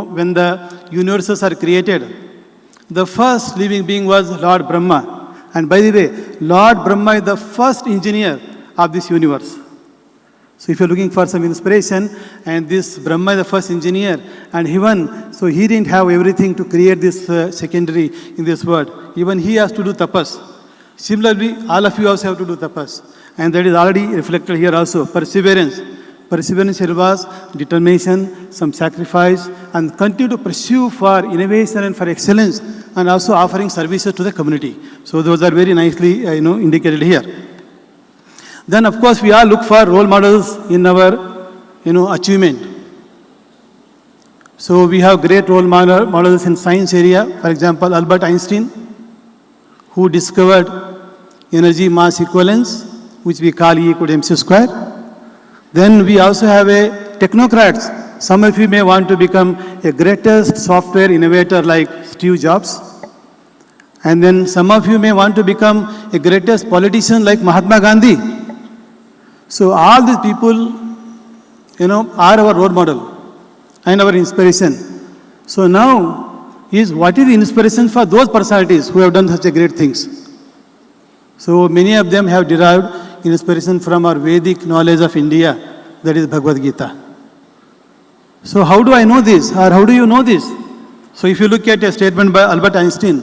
when the universes are created, the first living being was Lord Brahma. And by the way, Lord Brahma is the first engineer of this universe. So if you're looking for some inspiration, and this Brahma is the first engineer, and even, so he didn't have everything to create this secondary in this world. Even he has to do tapas. Similarly, all of you also have to do tapas. And that is already reflected here also, perseverance. Perseverance was determination, some sacrifice, and continue to pursue for innovation and for excellence, and also offering services to the community. So those are very nicely, indicated here. Then of course we all look for role models in our, achievement. So we have great role models in science area. For example, Albert Einstein, who discovered energy mass equivalence, which we call E equal to mc square. Then we also have a technocrats. Some of you may want to become a greatest software innovator like Steve Jobs. And then some of you may want to become a greatest politician like Mahatma Gandhi. So all these people, are our role model and our inspiration. So now what is the inspiration for those personalities who have done such a great things? So many of them have derived inspiration from our Vedic knowledge of India, that is Bhagavad Gita. So how do I know this, or how do you know this? So if you look at a statement by Albert Einstein,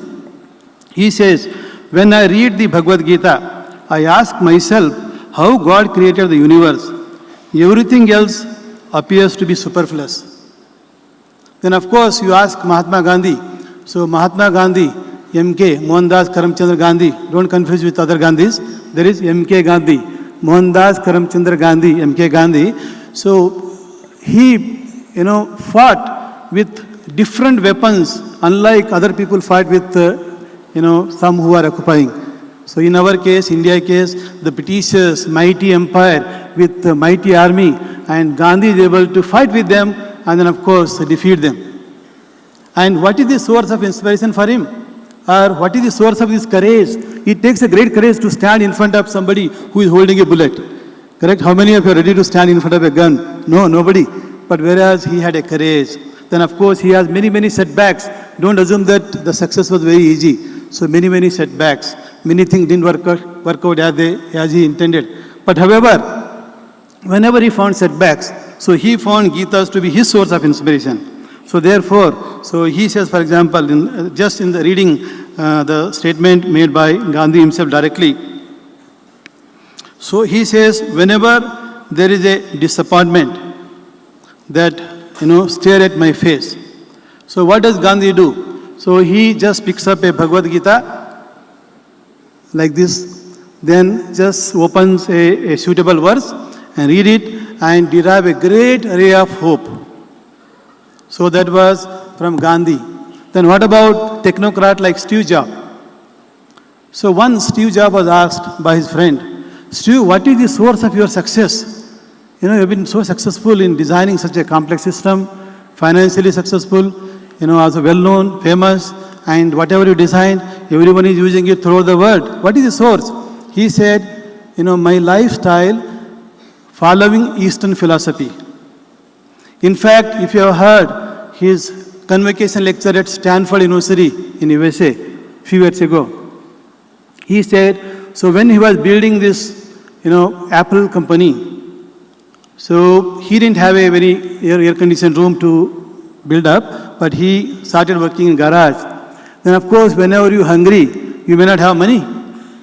he says, when I read the Bhagavad Gita, I ask myself how God created the universe. Everything else appears to be superfluous. Then of course you ask Mahatma Gandhi. So Mahatma Gandhi, MK, Mohandas Karamchandra Gandhi, don't confuse with other Gandhis. There is MK Gandhi, Mohandas Karamchandra Gandhi, MK Gandhi. So he, fought with different weapons, unlike other people fight with, some who are occupying. So in our case, India case, the Britishers, mighty empire with the mighty army, and Gandhi is able to fight with them and then of course defeat them. And what is the source of inspiration for him? Or what is the source of this courage? It takes a great courage to stand in front of somebody who is holding a bullet. Correct? How many of you are ready to stand in front of a gun? No, nobody. But whereas he had a courage, then of course he has many setbacks. Don't assume that the success was very easy. So many setbacks. Many things didn't work out as he intended. But however, whenever he found setbacks, so he found Gitas to be his source of inspiration. So therefore, so he says, for example, just in the reading the statement made by Gandhi himself directly. So he says, whenever there is a disappointment that, stare at my face. So what does Gandhi do? So he just picks up a Bhagavad Gita like this, then just opens a suitable verse and read it and derive a great ray of hope. So that was from Gandhi. Then what about technocrat like Steve Jobs? So once Steve Jobs was asked by his friend, Steve, what is the source of your success? You've been so successful in designing such a complex system, financially successful, also well-known, famous, and whatever you design, everyone is using it throughout the world. What is the source? He said, my lifestyle following Eastern philosophy. In fact, if you have heard his convocation lecture at Stanford University in USA a few years ago, he said, so when he was building this, Apple company, so he didn't have a very air-conditioned room to build up, but he started working in garage. Then of course, whenever you're hungry, you may not have money.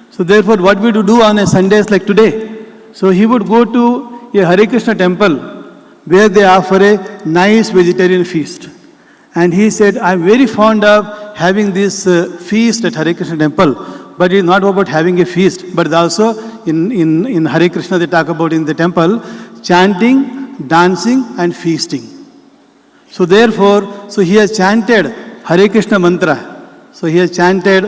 So therefore, what we do on a Sundays like today? So he would go to a Hare Krishna temple where they offer a nice vegetarian feast. And he said, I'm very fond of having this feast at Hare Krishna temple, but it's not about having a feast, but also in Hare Krishna they talk about in the temple, chanting, dancing and feasting. So therefore, so he has chanted Hare Krishna mantra. So he has chanted,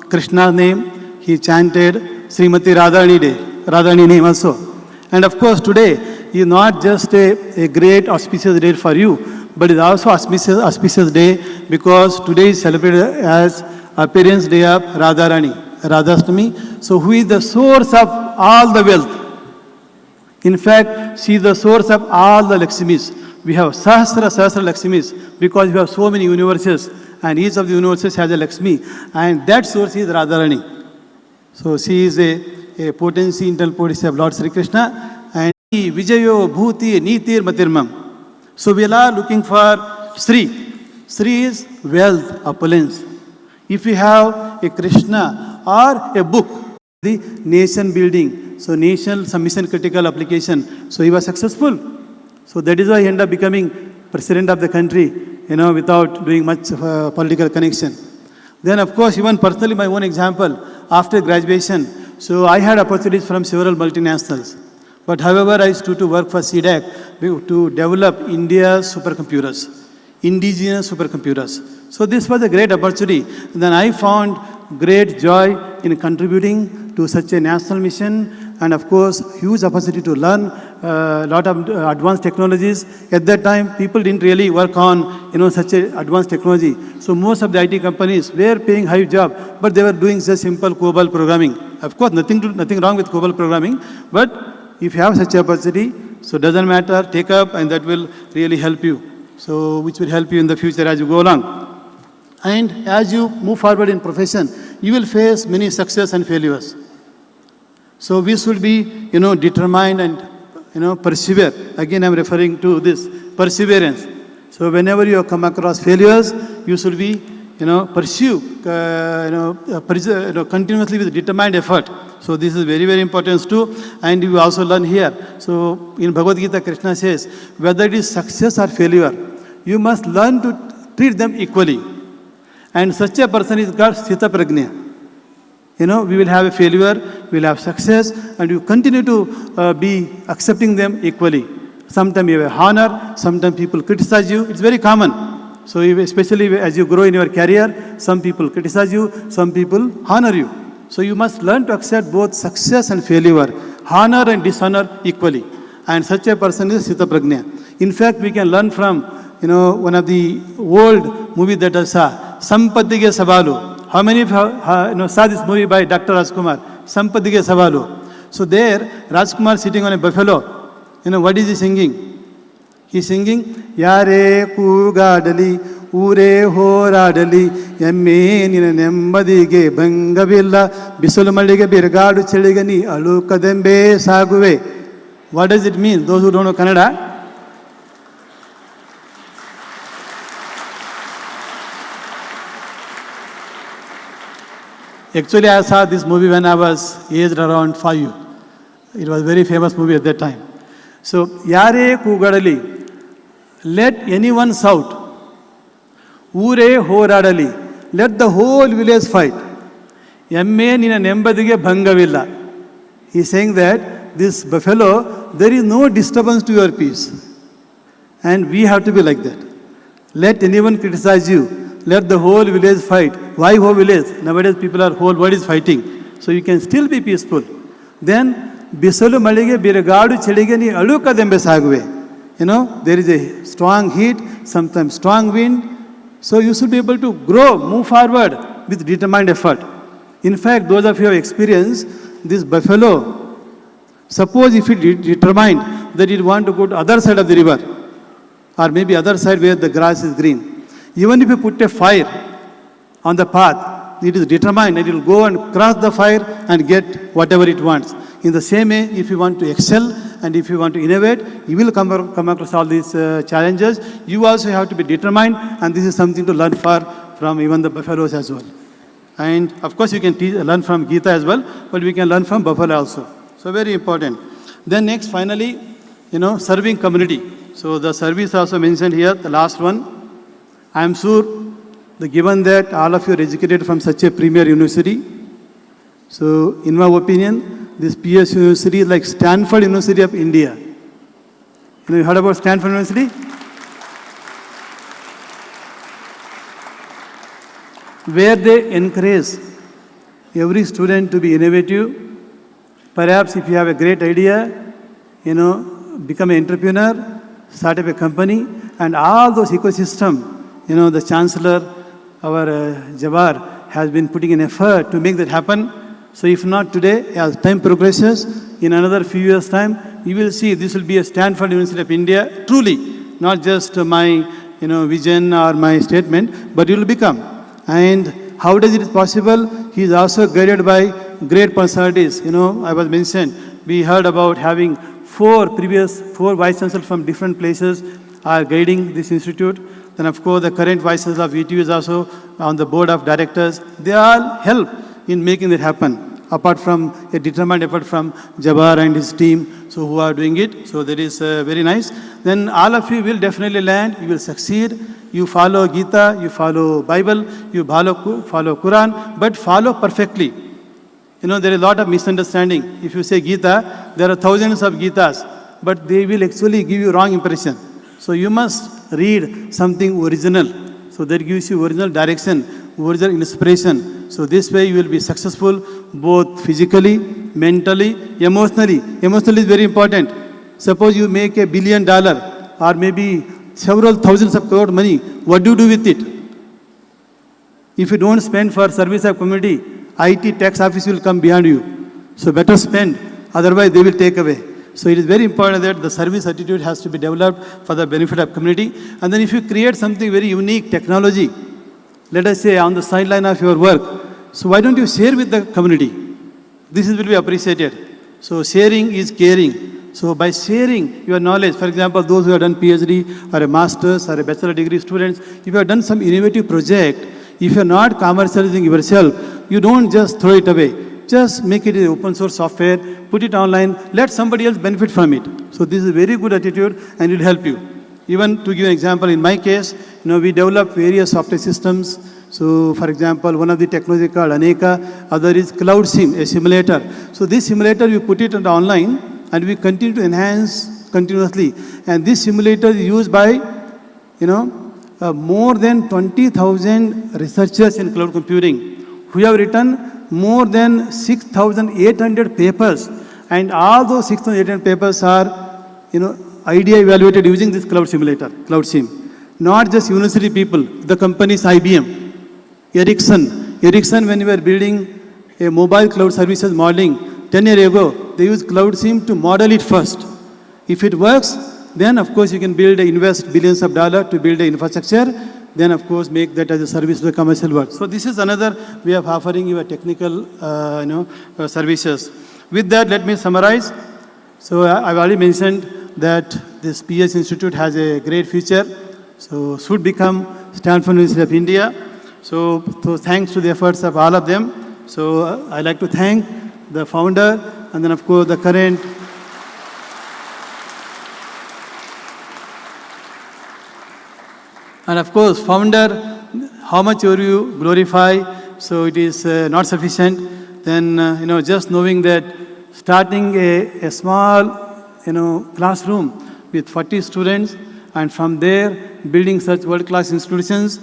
Krishna's name, he chanted Srimati Radharani name also. And of course today is not just a great auspicious day for you, but it's also auspicious day because today is celebrated as appearance day of Radharani, Radhastami. So who is the source of all the wealth? In fact, she is the source of all the Laksmis. We have Sahasra Laksmis because we have so many universes and each of the universes has a Lakshmi and that source is Radharani. So she is a potency, internal potency of Lord Sri Krishna and Vijayo Bhuti Nitir Matirmam. So we are looking for Sri. Sri is wealth, opulence. If we have a Krishna or a book, the nation building, so nation, some mission critical application, so he was successful. So that is why he ended up becoming president of the country, without doing much political connection. Then of course, even personally, my own example, after graduation, So I had opportunities from several multinationals. But however, I used to work for CDAC to develop India's supercomputers, indigenous supercomputers. So this was a great opportunity. Then I found great joy in contributing to such a national mission, and of course, huge opportunity to learn a lot of advanced technologies. At that time, people didn't really work on such a advanced technology. So most of the IT companies were paying high job, but they were doing just simple COBOL programming. Of course, nothing wrong with COBOL programming, but if you have such an opportunity, so it doesn't matter, take up, and that will really help you. So which will help you in the future as you go along. And as you move forward in profession, you will face many success and failures. So we should be, determined and, persevere. Again, I'm referring to this perseverance. So whenever you come across failures, you should be, pursue, continuously with determined effort. So this is very, very important too. And you also learn here. So in Bhagavad Gita, Krishna says, whether it is success or failure, you must learn to treat them equally. And such a person is called Sthita Prajna. We will have a failure, we will have success, and you continue to be accepting them equally. Sometimes you have honor, sometimes people criticize you. It's very common. So especially as you grow in your career, some people criticize you, some people honor you. So you must learn to accept both success and failure, honor and dishonor equally. And such a person is Sthita Prajna. In fact, we can learn from, one of the old movies that I saw, Sampati Ke Savalu. How many of you saw this movie by Dr. Rajkumar? Sampati Ke Savalu. So there, Rajkumar sitting on a buffalo. What is he singing? He's singing, Yare Kugadali, Ure Horadali, Yamme Nina Nembadige, Bangavilla, Bisulamalige Birgadu Cheligani, Alukadembe Saguve. What does it mean? Those who don't know Kannada? Actually, I saw this movie when I was aged around 5. It was a very famous movie at that time. So, Yare Kugadali, let anyone shout. Ure Horadali, let the whole village fight. Yamme Nina Nembadige Bhangavilla. He is saying that this buffalo, there is no disturbance to your peace. And we have to be like that. Let anyone criticize you. Let the whole village fight. Why whole village? Nowadays people are whole world is fighting. So you can still be peaceful. Then, Bisalu Malige Biragadu Cheligani Aluka Dembe Sagwe. There is a strong heat, sometimes strong wind. So you should be able to grow, move forward with determined effort. In fact, those of you who have experienced this buffalo, suppose if it determined that it want to go to other side of the river, or maybe other side where the grass is green. Even if you put a fire on the path, it is determined that it will go and cross the fire and get whatever it wants. In the same way, if you want to excel and if you want to innovate, you will come across all these challenges. You also have to be determined, and this is something to learn from even the buffaloes as well. And of course, you can learn from Gita as well, but we can learn from buffalo also. So very important. Then next, finally, serving community. So the service also mentioned here, the last one. I am sure given that all of you are educated from such a premier university, so in my opinion, this PES University is like Stanford University of India. You heard about Stanford University? Where they encourage every student to be innovative. Perhaps if you have a great idea, become an entrepreneur, start up a company, and all those ecosystem. The Chancellor, our Jawahar, has been putting an effort to make that happen. So if not today, as time progresses, in another few years' time, you will see this will be a Stanford University of India, truly, not just my vision or my statement, but it will become. And how does it is possible? He is also guided by great personalities. I was mentioned, we heard about having four vice chancellors from different places are guiding this institute. Then of course the current vice chancellor of VTU is also on the board of directors. They all help in making it happen, apart from a determined effort from Jawahar and his team, so who are doing it. So that is very nice. Then all of you will definitely land, you will succeed. You follow Gita, you follow Bible, you follow Quran, but follow perfectly. There is a lot of misunderstanding. If you say Gita, there are thousands of Gitas, but they will actually give you wrong impression. So you must read something original. So that gives you original direction, original inspiration. So this way you will be successful both physically, mentally, emotionally. Emotionally is very important. Suppose you make $1 billion or maybe several thousands of crore money. What do you do with it? If you don't spend for service of community, IT tax office will come behind you. So better spend, otherwise they will take away. So it is very important that the service attitude has to be developed for the benefit of community. And then if you create something very unique, technology, let us say on the sideline of your work, so why don't you share with the community? This will be appreciated. So sharing is caring. So by sharing your knowledge, for example, those who have done PhD or a master's or a bachelor degree students, if you have done some innovative project, if you are not commercializing yourself, you don't just throw it away. Just make it an open source software, put it online, let somebody else benefit from it. So this is a very good attitude and it will help you. Even to give an example, in my case, we develop various software systems. So for example, one of the technology called Aneka, other is Cloud Sim, a simulator. So this simulator, we put it online and we continue to enhance continuously. And this simulator is used by, more than 20,000 researchers in cloud computing who have written more than 6,800 papers, and all those 6,800 papers are, idea evaluated using this cloud simulator, Cloud Sim. Not just university people, the companies IBM, Ericsson, when we were building a mobile cloud services modeling 10 years ago, they used Cloud Sim to model it first. If it works, then of course you can invest billions of dollars to build the infrastructure, then of course make that as a service to the commercial world. So this is another way of offering you a technical services. With that, let me summarize. So I've already mentioned that this PES Institute has a great future. So should become Stanford University of India. So thanks to the efforts of all of them. So I'd like to thank the founder and then of course the current and of course, founder, how much you glorify, so it is not sufficient. Then, just knowing that starting a small, classroom with 40 students, and from there building such world-class institutions,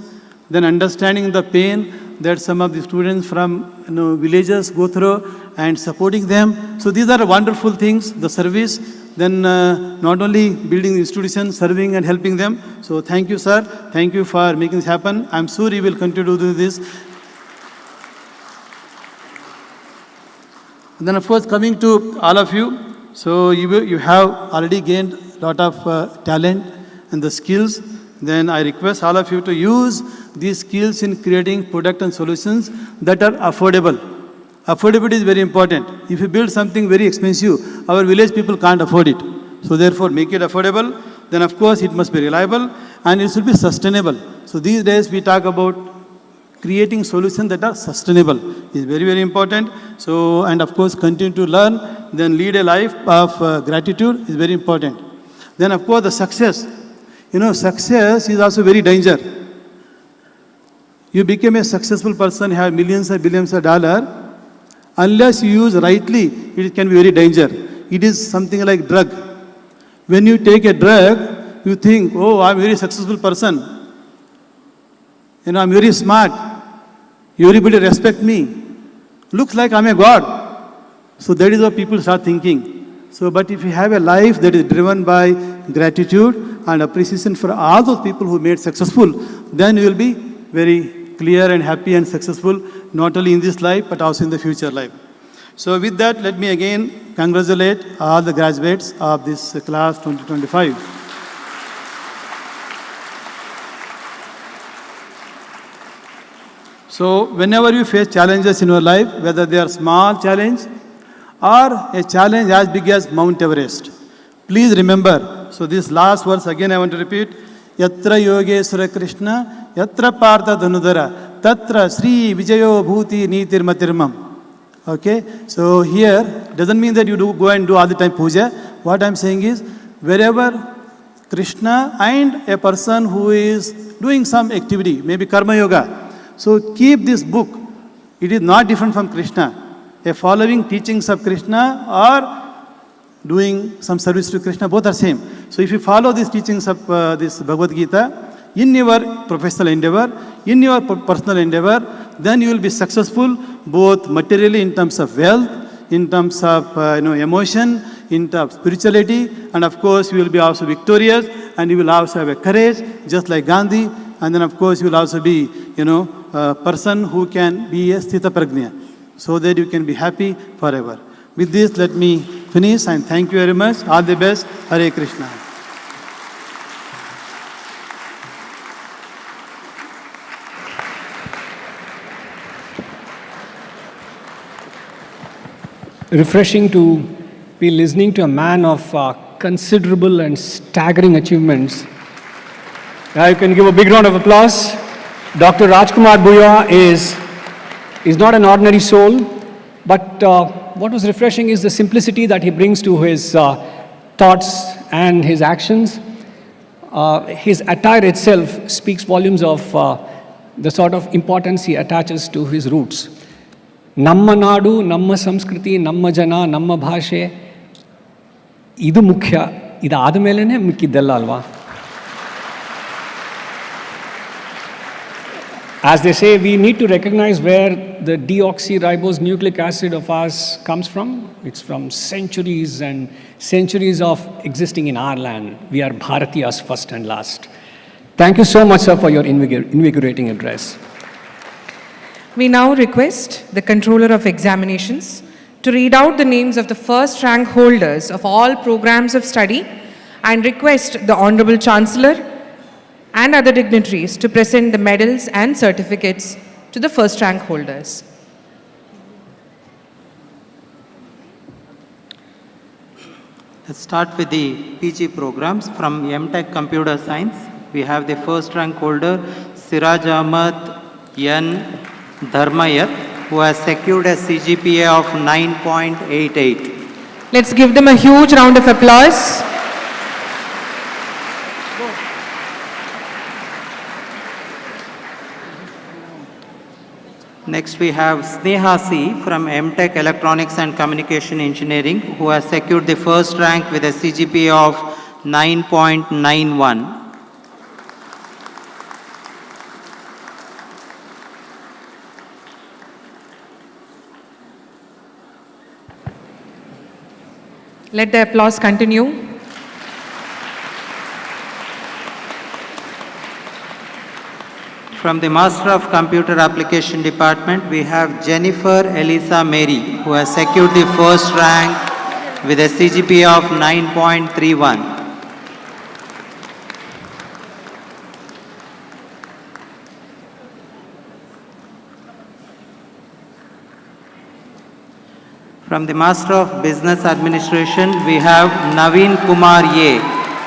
then understanding the pain that some of the students from villages go through and supporting them. So these are wonderful things, the service. Then not only building the institution, serving and helping them. So thank you, sir. Thank you for making this happen. I'm sure you will continue to do this. And then of course, coming to all of you, so you have already gained a lot of talent and the skills. Then I request all of you to use these skills in creating product and solutions that are affordable. Affordability is very important. If you build something very expensive, our village people can't afford it. So therefore, make it affordable. Then of course, it must be reliable and it should be sustainable. So these days, we talk about creating solutions that are sustainable. It's very, very important. So, and of course, continue to learn, then lead a life of gratitude is very important. Then of course, the success. Success is also very danger. You become a successful person, have millions and billions of dollars. Unless you use rightly, it can be very danger. It is something like drug. When you take a drug, you think, oh, I'm a very successful person. I'm very smart. Everybody respect me. Looks like I'm a god. So that is what people start thinking. So, but if you have a life that is driven by gratitude and appreciation for all those people who made successful, then you will be very clear and happy and successful, not only in this life, but also in the future life. So with that, let me again congratulate all the graduates of this class 2025. So whenever you face challenges in your life, whether they are small challenge or a challenge as big as Mount Everest, please remember, so this last verse again I want to repeat, Yatra Yogeswara Krishna, Yatra Partha Dhanudhara, Tatra Sri Vijayo Bhuti Nitir Matirmam. Okay, so here doesn't mean that you go and do all the time puja. What I'm saying is, wherever Krishna and a person who is doing some activity, maybe karma yoga, so keep this book. It is not different from Krishna. a following teachings of Krishna or doing some service to Krishna, both are same. So if you follow these teachings of this Bhagavad Gita in your professional endeavor, in your personal endeavor, then you will be successful both materially in terms of wealth, in terms of emotion, in terms of spirituality, and of course you will be also victorious, and you will also have a courage just like Gandhi, and then of course you will also be a person who can be a sthita prajna, so that you can be happy forever. With this, let me finish and thank you very much. All the best. Hare Krishna. Refreshing to be listening to a man of considerable and staggering achievements. Now you can give a big round of applause. Dr. Rajkumar Buyya is not an ordinary soul, but what was refreshing is the simplicity that he brings to his thoughts and his actions. His attire itself speaks volumes of the sort of importance he attaches to his roots. Namma nadu, namma samskriti, namma jana, namma bhashe, idu mukhya, idu adamelene mikkidella alva. As they say, we need to recognize where the deoxyribose nucleic acid of ours comes from. It's from centuries and centuries of existing in our land. We are Bharatiyas first and last. Thank you so much, sir, for your invigorating address. We now request the Controller of Examinations to read out the names of the first rank holders of all programs of study and request the Hon'ble Chancellor and other dignitaries to present the medals and certificates to the first rank holders. Let's start with the PG programs. From MTech Computer Science, we have the first rank holder, Siraj Ahmad Yan Dharmayat, who has secured a CGPA of 9.88. Let's give them a huge round of applause. Next we have Sneha C from MTech Electronics and Communication Engineering, who has secured the first rank with a CGPA of 9.91. Let the applause continue. From the Master of Computer Application Department, we have Jennifer Elisa Mary, who has secured the first rank with a CGPA of 9.31. From the Master of Business Administration, we have Naveen Kumar Ye,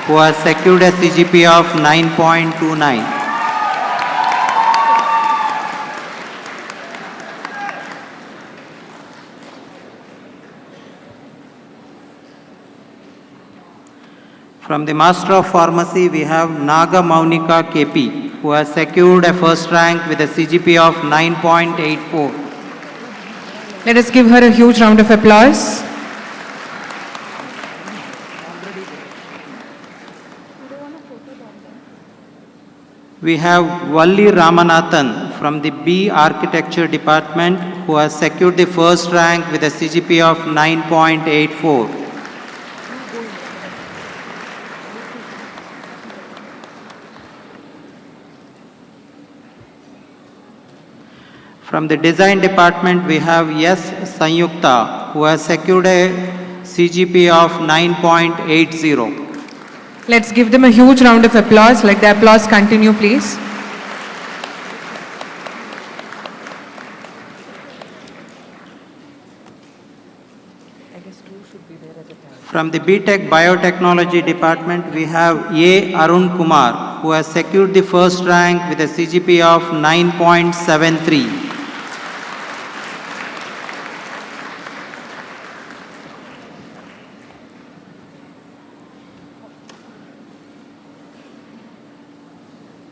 who has secured a CGPA of 9.29. From the Master of Pharmacy, we have Naga Maunika KP, who has secured a first rank with a CGPA of 9.84. Let us give her a huge round of applause. We have Valli Ramanathan from the B Architecture Department, who has secured the first rank with a CGPA of 9.84. From the Design Department, we have S. Sanyukta, who has secured a CGPA of 9.80. Let's give them a huge round of applause. Let the applause continue, please. From the BTech Biotechnology Department, we have A. Arun Kumar, who has secured the first rank with a CGPA of 9.73.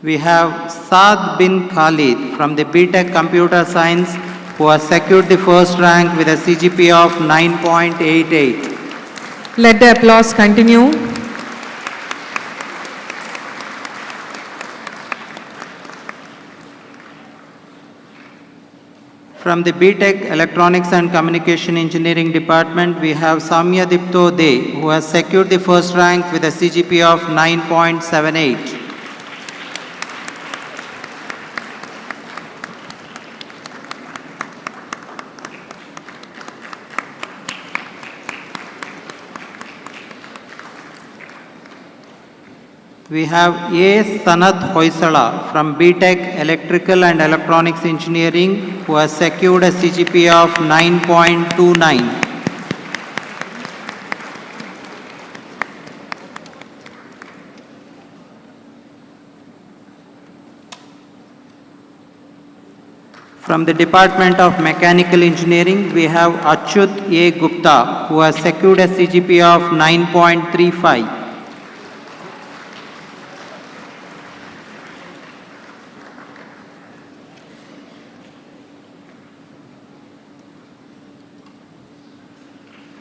We have Saad bin Khalid from the BTech Computer Science, who has secured the first rank with a CGPA of 9.88. Let the applause continue. From the BTech Electronics and Communication Engineering Department, we have Samya Dipto De, who has secured the first rank with a CGPA of 9.78. We have A. Sanath Hoysala from BTech Electrical and Electronics Engineering, who has secured a CGPA of 9.29. From the Department of Mechanical Engineering, we have Achyut A. Gupta, who has secured a CGPA of 9.35.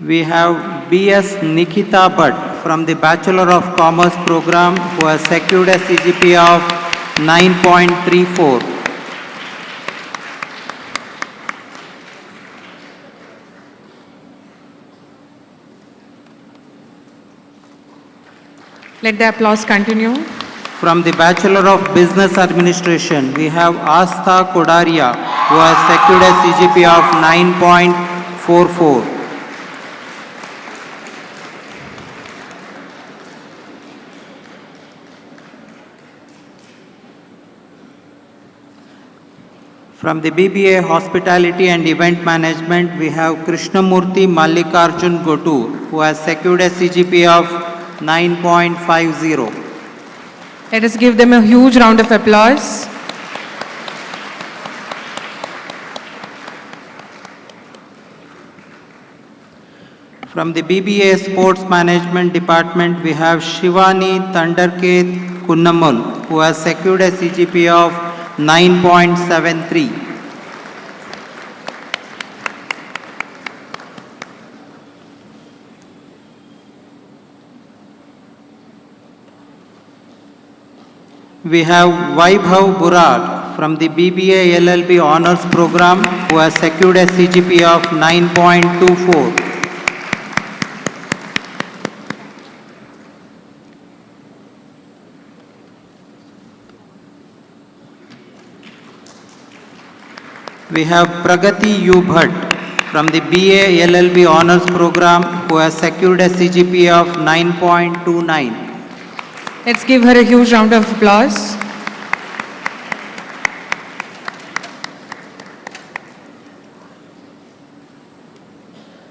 We have B.S. Nikita Bhatt from the Bachelor of Commerce program, who has secured a CGPA of 9.34. Let the applause continue. From the Bachelor of Business Administration, we have Astha Kodaria, who has secured a CGPA of 9.44. From the BBA Hospitality and Event Management, we have Krishnamurthy Mallikarjun Gotur, who has secured a CGPA of 9.50. Let us give them a huge round of applause. From the BBA Sports Management Department, we have Shivani Thandarket Kunnamal, who has secured a CGPA of 9.73. We have Vaibhav Burad from the BBA LLB Honours Program, who has secured a CGPA of 9.24. We have Pragati U. Bhatt from the BA LLB Honours Program, who has secured a CGPA of 9.29. Let's give her a huge round of applause.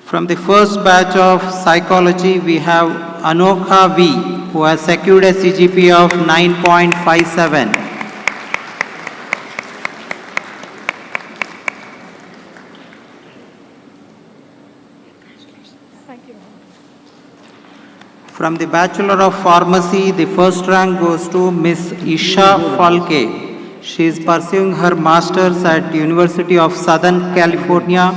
From the first batch of Psychology, we have Anokha V, who has secured a CGPA of 9.57. From the Bachelor of Pharmacy, the first rank goes to Miss Isha Falke. She is pursuing her Masters at University of Southern California.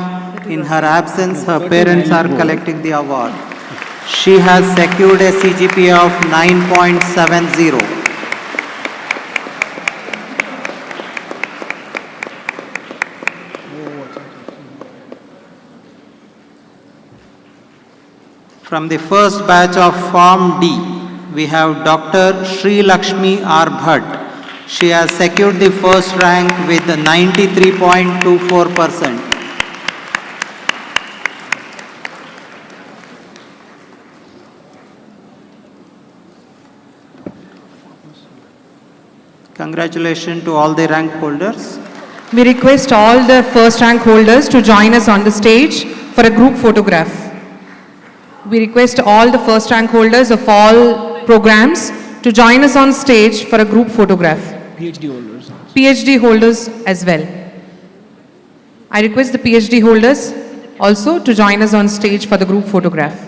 In her absence, her parents are collecting the award. She has secured a CGPA of 9.70. From the first batch of Form D, we have Dr. Sri Lakshmi R. Bhatt. She has secured the first rank with 93.24%. Congratulations to all the rank holders. We request all the first rank holders to join us on the stage for a group photograph. We request all the first rank holders of all programs to join us on stage for a group photograph. PhD holders. PhD holders as well. I request the PhD holders also to join us on stage for the group photograph.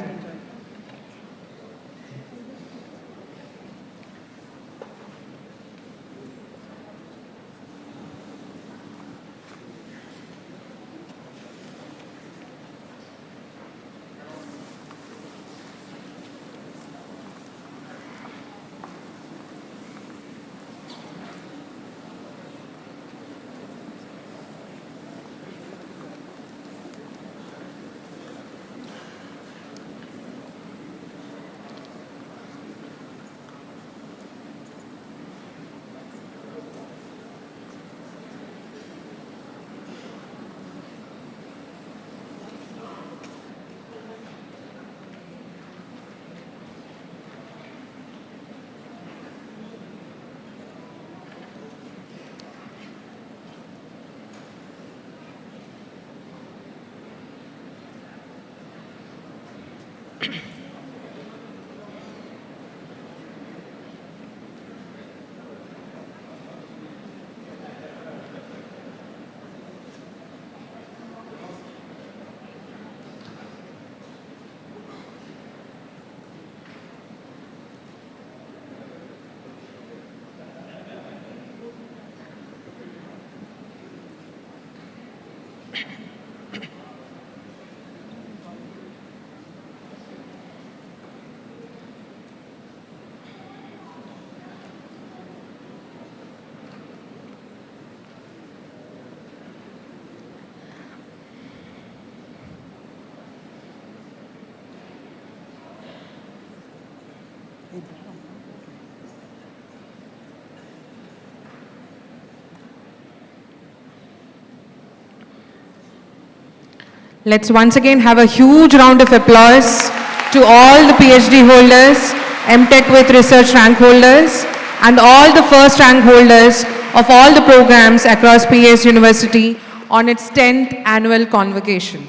Let's once again have a huge round of applause to all the PhD holders, MTech with research rank holders, and all the first rank holders of all the programs across PES University on its 10th annual convocation.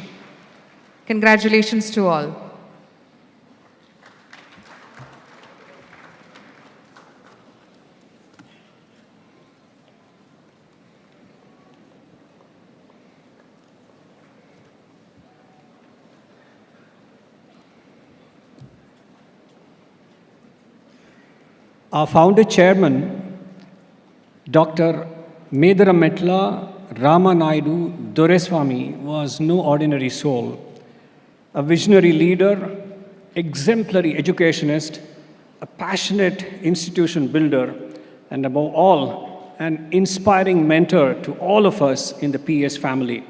Congratulations to all. Our founder chairman, Dr. Medarametla Ramanaidu Doreswamy, was no ordinary soul. A visionary leader, exemplary educationist, a passionate institution builder, and above all, an inspiring mentor to all of us in the PES family.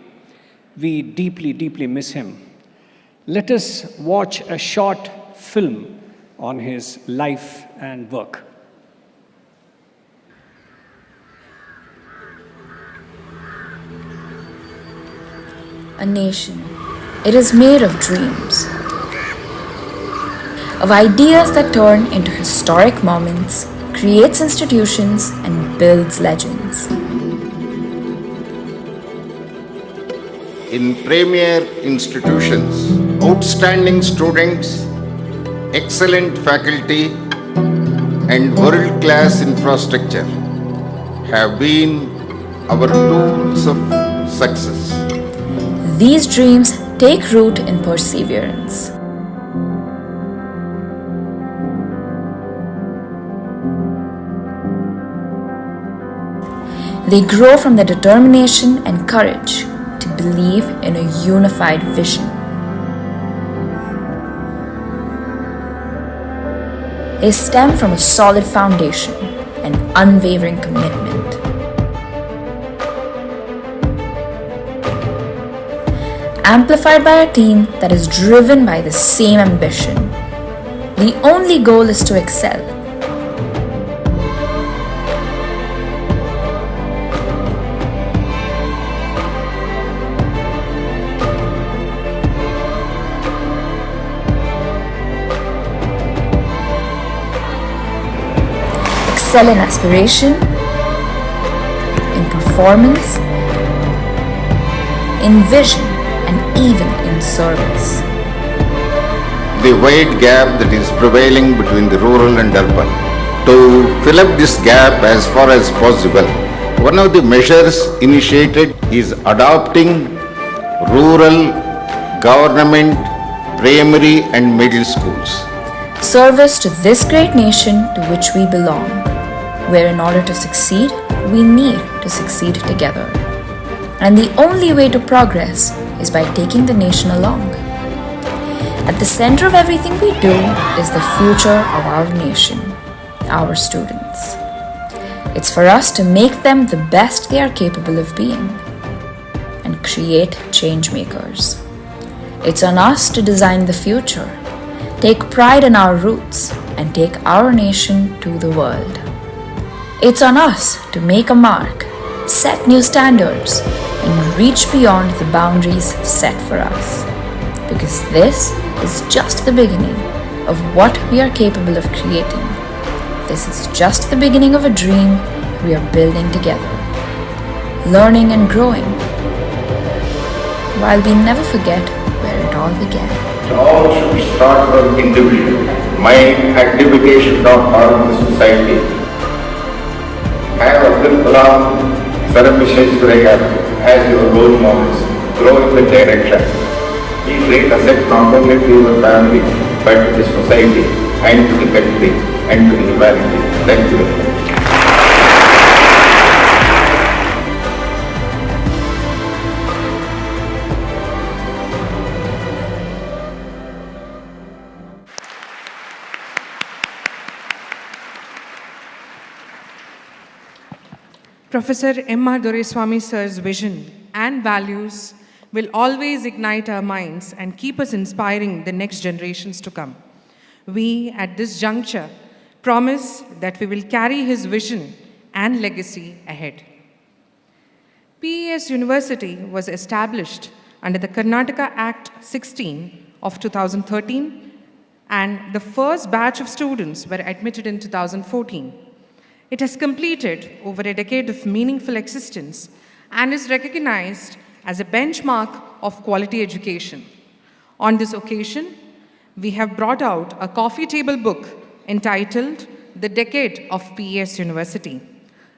We deeply, deeply miss him. Let us watch a short film on his life and work. A nation, it is made of dreams, of ideas that turn into historic moments, creates institutions, and builds legends. In premier institutions, outstanding students, excellent faculty, and world-class infrastructure have been our tools of success. These dreams take root in perseverance. They grow from the determination and courage to believe in a unified vision. They stem from a solid foundation and unwavering commitment. Amplified by a team that is driven by the same ambition. The only goal is to excel. Excel in aspiration, in performance, in vision, and even in service. The wide gap that is prevailing between the rural and urban. To fill up this gap as far as possible, one of the measures initiated is adopting rural government primary and middle schools. Service to this great nation to which we belong, where in order to succeed, we need to succeed together. And the only way to progress is by taking the nation along. At the center of everything we do is the future of our nation, our students. It's for us to make them the best they are capable of being and create change makers. It's on us to design the future, take pride in our roots, and take our nation to the world. It's on us to make a mark, set new standards, and reach beyond the boundaries set for us. Because this is just the beginning of what we are capable of creating. This is just the beginning of a dream we are building together, learning and growing, while we never forget where it all began. So all should start from individual. Mind activity should not harm the society. Have Abdul Kalam, Suryaprasad as your role models. Grow in the direction. Be great asset not only to your family, but to the society and to the country and to the humanity. Thank you very much. Professor M.R. Doreswamy sir's vision and values will always ignite our minds and keep us inspiring the next generations to come. We, at this juncture, promise that we will carry his vision and legacy ahead. PES University was established under the Karnataka Act 16 of 2013, and the first batch of students were admitted in 2014. It has completed over a decade of meaningful existence and is recognized as a benchmark of quality education. On this occasion, we have brought out a coffee table book entitled The Decade of PES University.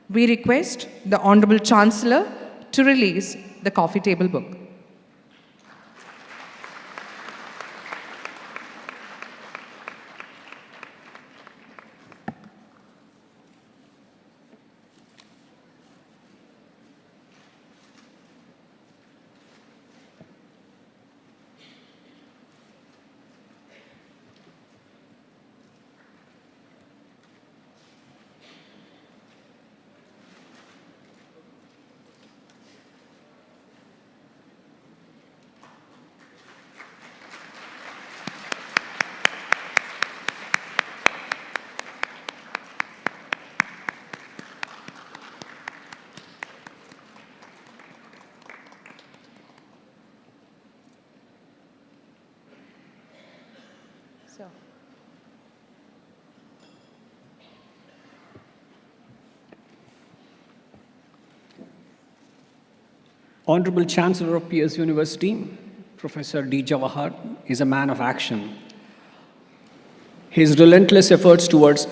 We request the Hon'ble Chancellor to release the coffee table book. Honorable Chancellor of PES University, Professor D. Jawahar, is a man of action. His relentless efforts towards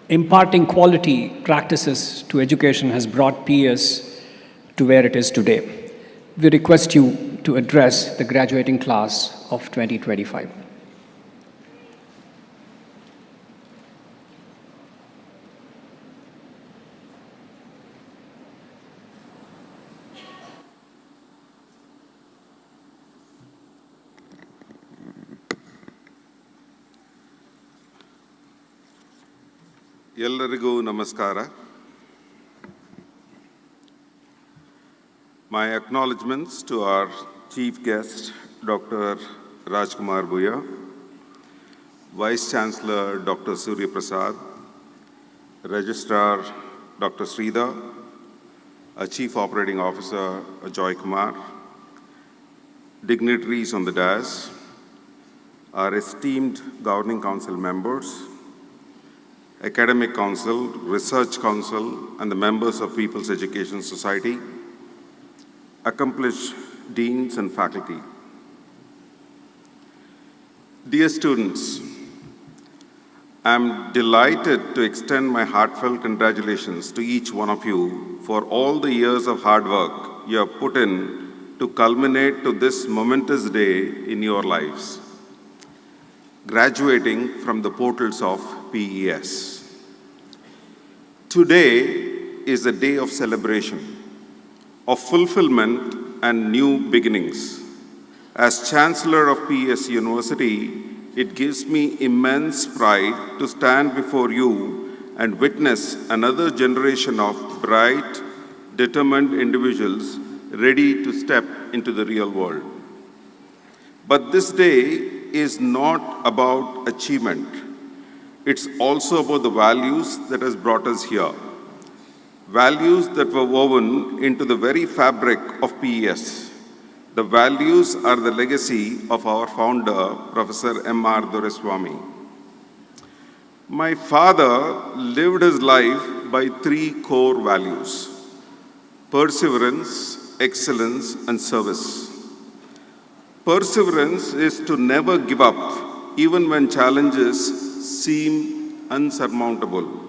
imparting quality practices to education has brought PES to where it is today. We request you to address the graduating class of 2025. ಎಲ್ಲರಿಗೂ ನಮಸ್ಕಾರ. My acknowledgements to our chief guest, Dr. Rajkumar Buyya, Vice Chancellor Dr. Suryaprasad, Registrar Dr. Sridhar, our Chief Operating Officer Jawahar, dignitaries on the dais, our esteemed Governing Council members, Academic Council, Research Council, and the members of People's Education Society, accomplished deans and faculty. Dear students, I am delighted to extend my heartfelt congratulations to each one of you for all the years of hard work you have put in to culminate to this momentous day in your lives, graduating from the portals of PES. Today is a day of celebration, of fulfillment and new beginnings. As Chancellor of PES University, it gives me immense pride to stand before you and witness another generation of bright, determined individuals ready to step into the real world. But this day is not about achievement. It's also about the values that has brought us here. Values that were woven into the very fabric of PES. The values are the legacy of our founder, Professor M.R. Doreswamy. My father lived his life by three core values: perseverance, excellence, and service. Perseverance is to never give up, even when challenges seem unsurmountable.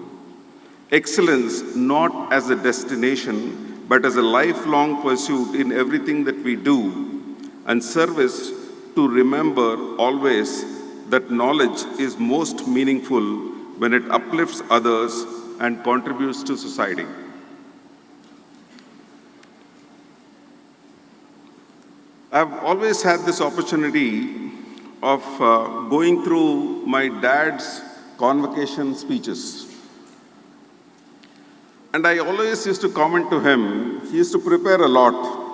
Excellence not as a destination, but as a lifelong pursuit in everything that we do, and service to remember always that knowledge is most meaningful when it uplifts others and contributes to society. I've always had this opportunity of going through my dad's convocation speeches. And I always used to comment to him, he used to prepare a lot.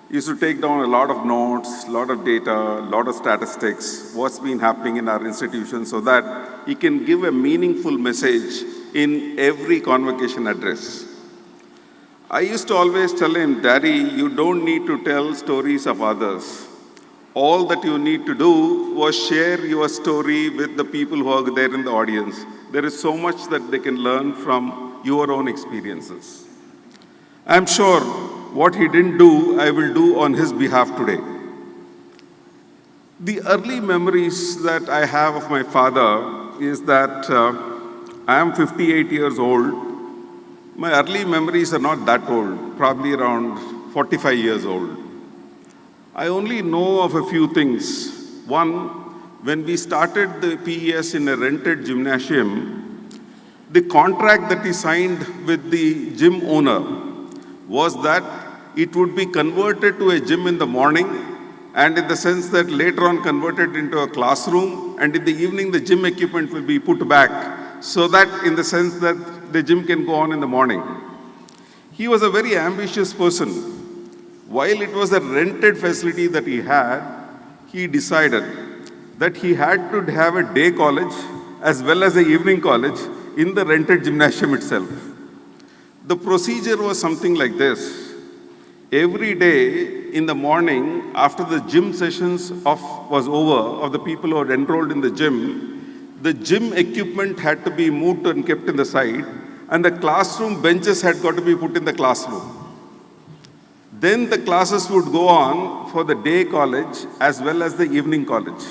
He used to take down a lot of notes, a lot of data, a lot of statistics, what's been happening in our institution, so that he can give a meaningful message in every convocation address. I used to always tell him, Daddy, you don't need to tell stories of others. All that you need to do was share your story with the people who are there in the audience. There is so much that they can learn from your own experiences. I'm sure what he didn't do, I will do on his behalf today. The early memories that I have of my father is that I am 58 years old. My early memories are not that old, probably around 45 years old. I only know of a few things. One, when we started the PES in a rented gymnasium, the contract that he signed with the gym owner was that it would be converted to a gym in the morning, and in the sense that later on converted into a classroom, and in the evening the gym equipment will be put back, so that in the sense that the gym can go on in the morning. He was a very ambitious person. While it was a rented facility that he had, he decided that he had to have a day college as well as an evening college in the rented gymnasium itself. The procedure was something like this. Every day in the morning, after the gym sessions was over, of the people who had enrolled in the gym equipment had to be moved and kept in the side, and the classroom benches had got to be put in the classroom. Then the classes would go on for the day college as well as the evening college.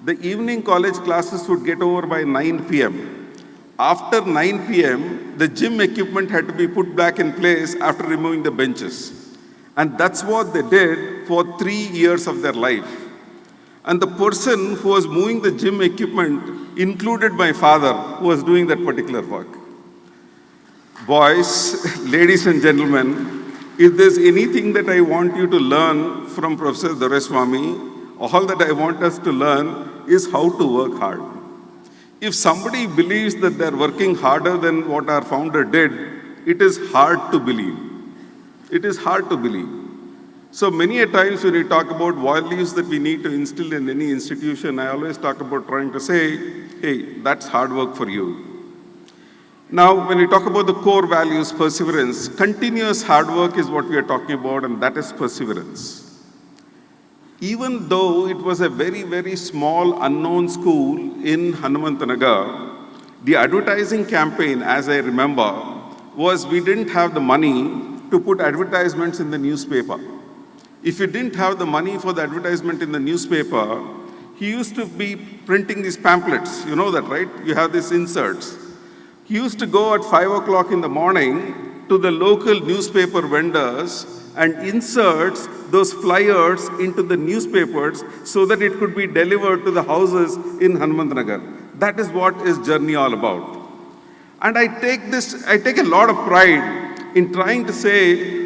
The evening college classes would get over by 9 p.m. After 9 p.m., the gym equipment had to be put back in place after removing the benches. And that's what they did for 3 years of their life. And the person who was moving the gym equipment included my father, who was doing that particular work. Boys, ladies and gentlemen, if there's anything that I want you to learn from Professor Doreswamy, all that I want us to learn is how to work hard. If somebody believes that they're working harder than what our founder did, it is hard to believe. It is hard to believe. So many a times when we talk about values that we need to instill in any institution, I always talk about trying to say, hey, that's hard work for you. Now, when we talk about the core values, perseverance, continuous hard work is what we are talking about, and that is perseverance. Even though it was a very, very small, unknown school in Hanumantanagar, the advertising campaign, as I remember, was we didn't have the money to put advertisements in the newspaper. If you didn't have the money for the advertisement in the newspaper, he used to be printing these pamphlets. You know that, right? You have these inserts. He used to go at 5 o'clock in the morning to the local newspaper vendors and inserts those flyers into the newspapers so that it could be delivered to the houses in Hanumantanagar. That is what his journey all about. And I take a lot of pride in trying to say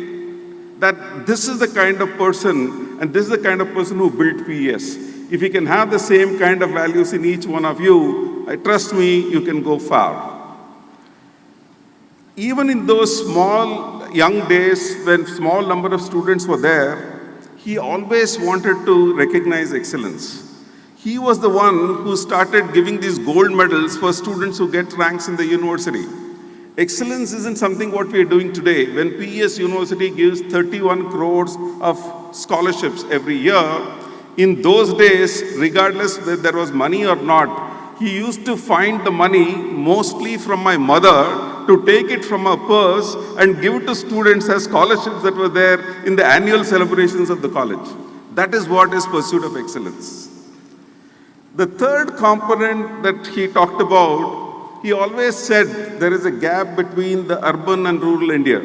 that this is the kind of person, and this is the kind of person who built PES. If you can have the same kind of values in each one of you, trust me, you can go far. Even in those small, young days, when small number of students were there, he always wanted to recognize excellence. He was the one who started giving these gold medals for students who get ranks in the university. Excellence isn't something what we are doing today. When PES University gives 31 crores of scholarships every year, in those days, regardless whether there was money or not, he used to find the money mostly from my mother to take it from her purse and give it to students as scholarships that were there in the annual celebrations of the college. That is what is pursuit of excellence. The third component that he talked about, he always said there is a gap between the urban and rural India.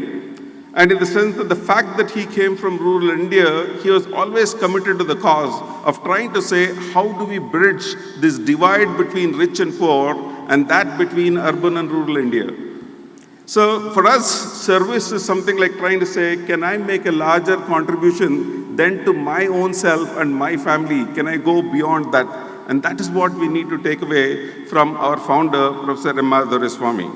And in the sense that the fact that he came from rural India, he was always committed to the cause of trying to say, how do we bridge this divide between rich and poor and that between urban and rural India? So for us, service is something like trying to say, can I make a larger contribution than to my own self and my family? Can I go beyond that? And that is what we need to take away from our founder, Professor Doreswamy.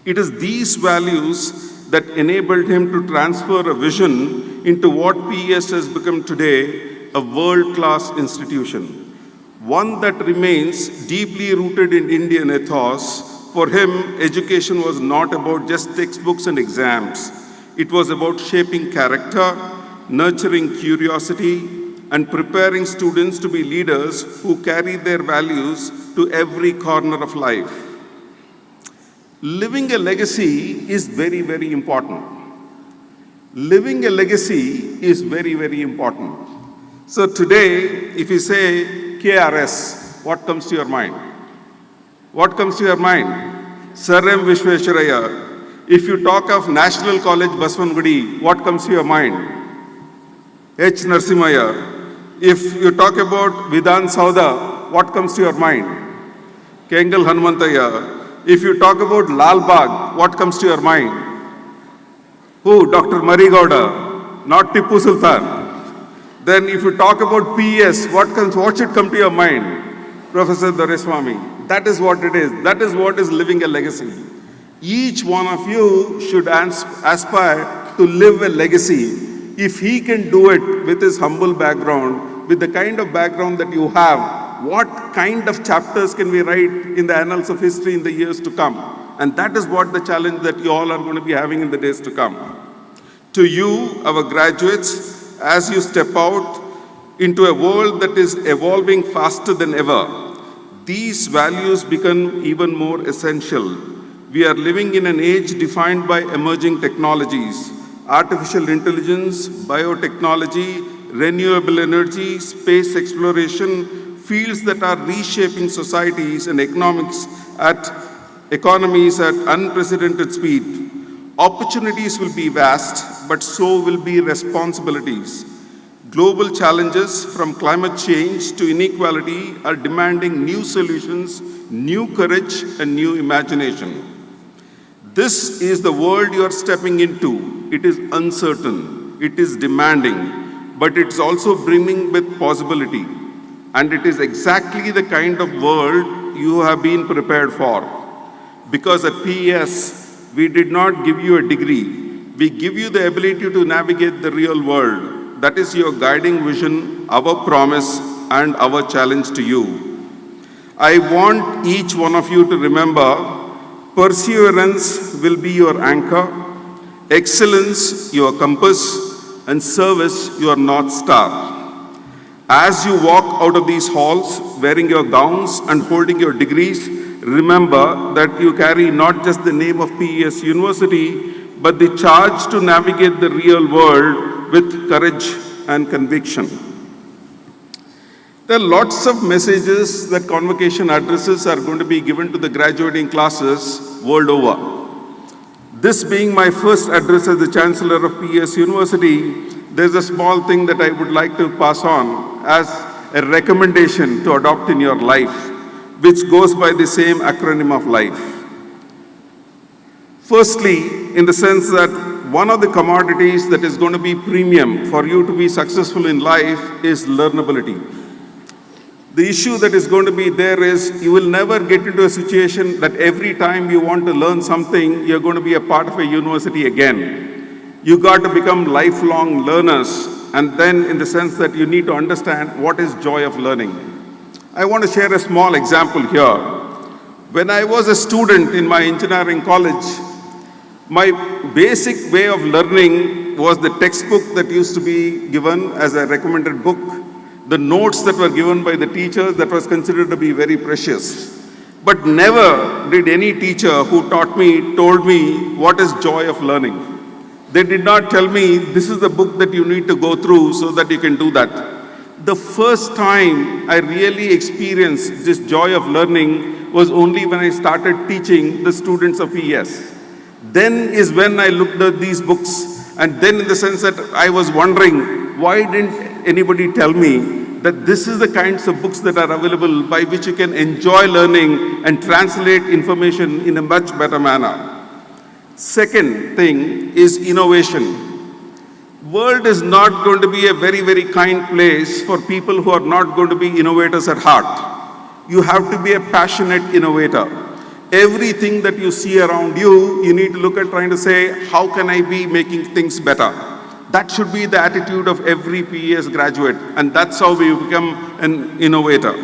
It is these values that enabled him to transfer a vision into what PES has become today, a world-class institution. One that remains deeply rooted in Indian ethos. For him, education was not about just textbooks and exams. It was about shaping character, nurturing curiosity, and preparing students to be leaders who carry their values to every corner of life. Living a legacy is very, very important. Living a legacy is very, very important. So today, if you say KRS, what comes to your mind? What comes to your mind? Sir M. Vishwesharaya. If you talk of National College Baswangudi, what comes to your mind? H. Narsimaya. If you talk about Vidhan Sauda, what comes to your mind? Kengal Hanumantaya. If you talk about Lal Bagh, what comes to your mind? Who? Dr. Marigowda, not Tipu Sultan. Then if you talk about PES, what should come to your mind? Professor Doreswamy. That is what it is. That is what is living a legacy. Each one of you should aspire to live a legacy. If he can do it with his humble background, with the kind of background that you have, what kind of chapters can we write in the annals of history in the years to come? And that is what the challenge that you all are going to be having in the days to come. To you, our graduates, as you step out into a world that is evolving faster than ever, these values become even more essential. We are living in an age defined by emerging technologies, artificial intelligence, biotechnology, renewable energy, space exploration, fields that are reshaping societies and economies at unprecedented speed. Opportunities will be vast, but so will be responsibilities. Global challenges from climate change to inequality are demanding new solutions, new courage, and new imagination. This is the world you are stepping into. It is uncertain, it is demanding, but it's also brimming with possibility. And it is exactly the kind of world you have been prepared for. Because at PES, we did not give you a degree. We give you the ability to navigate the real world. That is your guiding vision, our promise, and our challenge to you. I want each one of you to remember, perseverance will be your anchor, excellence your compass, and service your North Star. As you walk out of these halls, wearing your gowns and holding your degrees, remember that you carry not just the name of PES University, but the charge to navigate the real world with courage and conviction. There are lots of messages that Convocation addresses are going to be given to the graduating classes world over. This being my first address as the Chancellor of PES University, there's a small thing that I would like to pass on as a recommendation to adopt in your life, which goes by the same acronym of life. Firstly, in the sense that one of the commodities that is going to be premium for you to be successful in life is learnability. The issue that is going to be there is you will never get into a situation that every time you want to learn something, you're going to be a part of a university again. You got to become lifelong learners, and then in the sense that you need to understand what is joy of learning. I want to share a small example here. When I was a student in my engineering college, my basic way of learning was the textbook that used to be given as a recommended book, the notes that were given by the teachers that was considered to be very precious. But never did any teacher who taught me told me what is joy of learning. They did not tell me, this is the book that you need to go through so that you can do that. The first time I really experienced this joy of learning was only when I started teaching the students of PES. Then is when I looked at these books, and then in the sense that I was wondering, why didn't anybody tell me that this is the kinds of books that are available by which you can enjoy learning and translate information in a much better manner. Second thing is innovation. World is not going to be a very, very kind place for people who are not going to be innovators at heart. You have to be a passionate innovator. Everything that you see around you, you need to look at trying to say, how can I be making things better? That should be the attitude of every PES graduate, and that's how we become an innovator.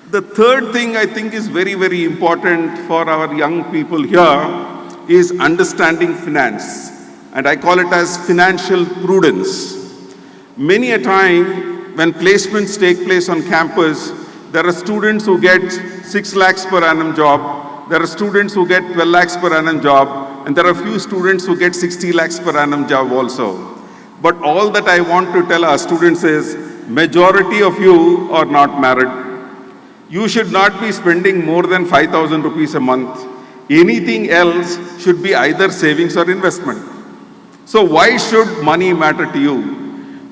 The third thing I think is very, very important for our young people here is understanding finance. And I call it as financial prudence. Many a time when placements take place on campus, there are students who get 6 lakhs per annum job, there are students who get 12 lakhs per annum job, and there are few students who get 60 lakhs per annum job also. But all that I want to tell our students is, majority of you are not married. You should not be spending more than 5,000 rupees a month. Anything else should be either savings or investment. So why should money matter to you?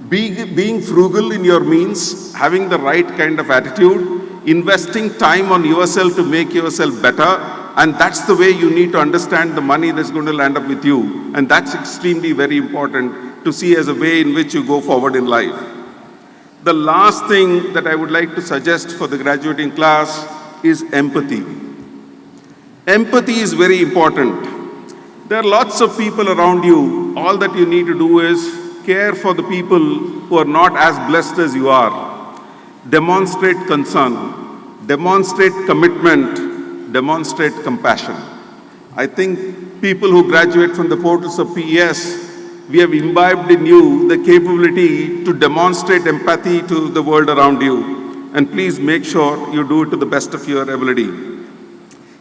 Being frugal in your means, having the right kind of attitude, investing time on yourself to make yourself better, and that's the way you need to understand the money that's going to land up with you. And that's extremely very important to see as a way in which you go forward in life. The last thing that I would like to suggest for the graduating class is empathy. Empathy is very important. There are lots of people around you. All that you need to do is care for the people who are not as blessed as you are. Demonstrate concern, demonstrate commitment, demonstrate compassion. I think people who graduate from the portals of PES, we have imbibed in you the capability to demonstrate empathy to the world around you. And please make sure you do it to the best of your ability.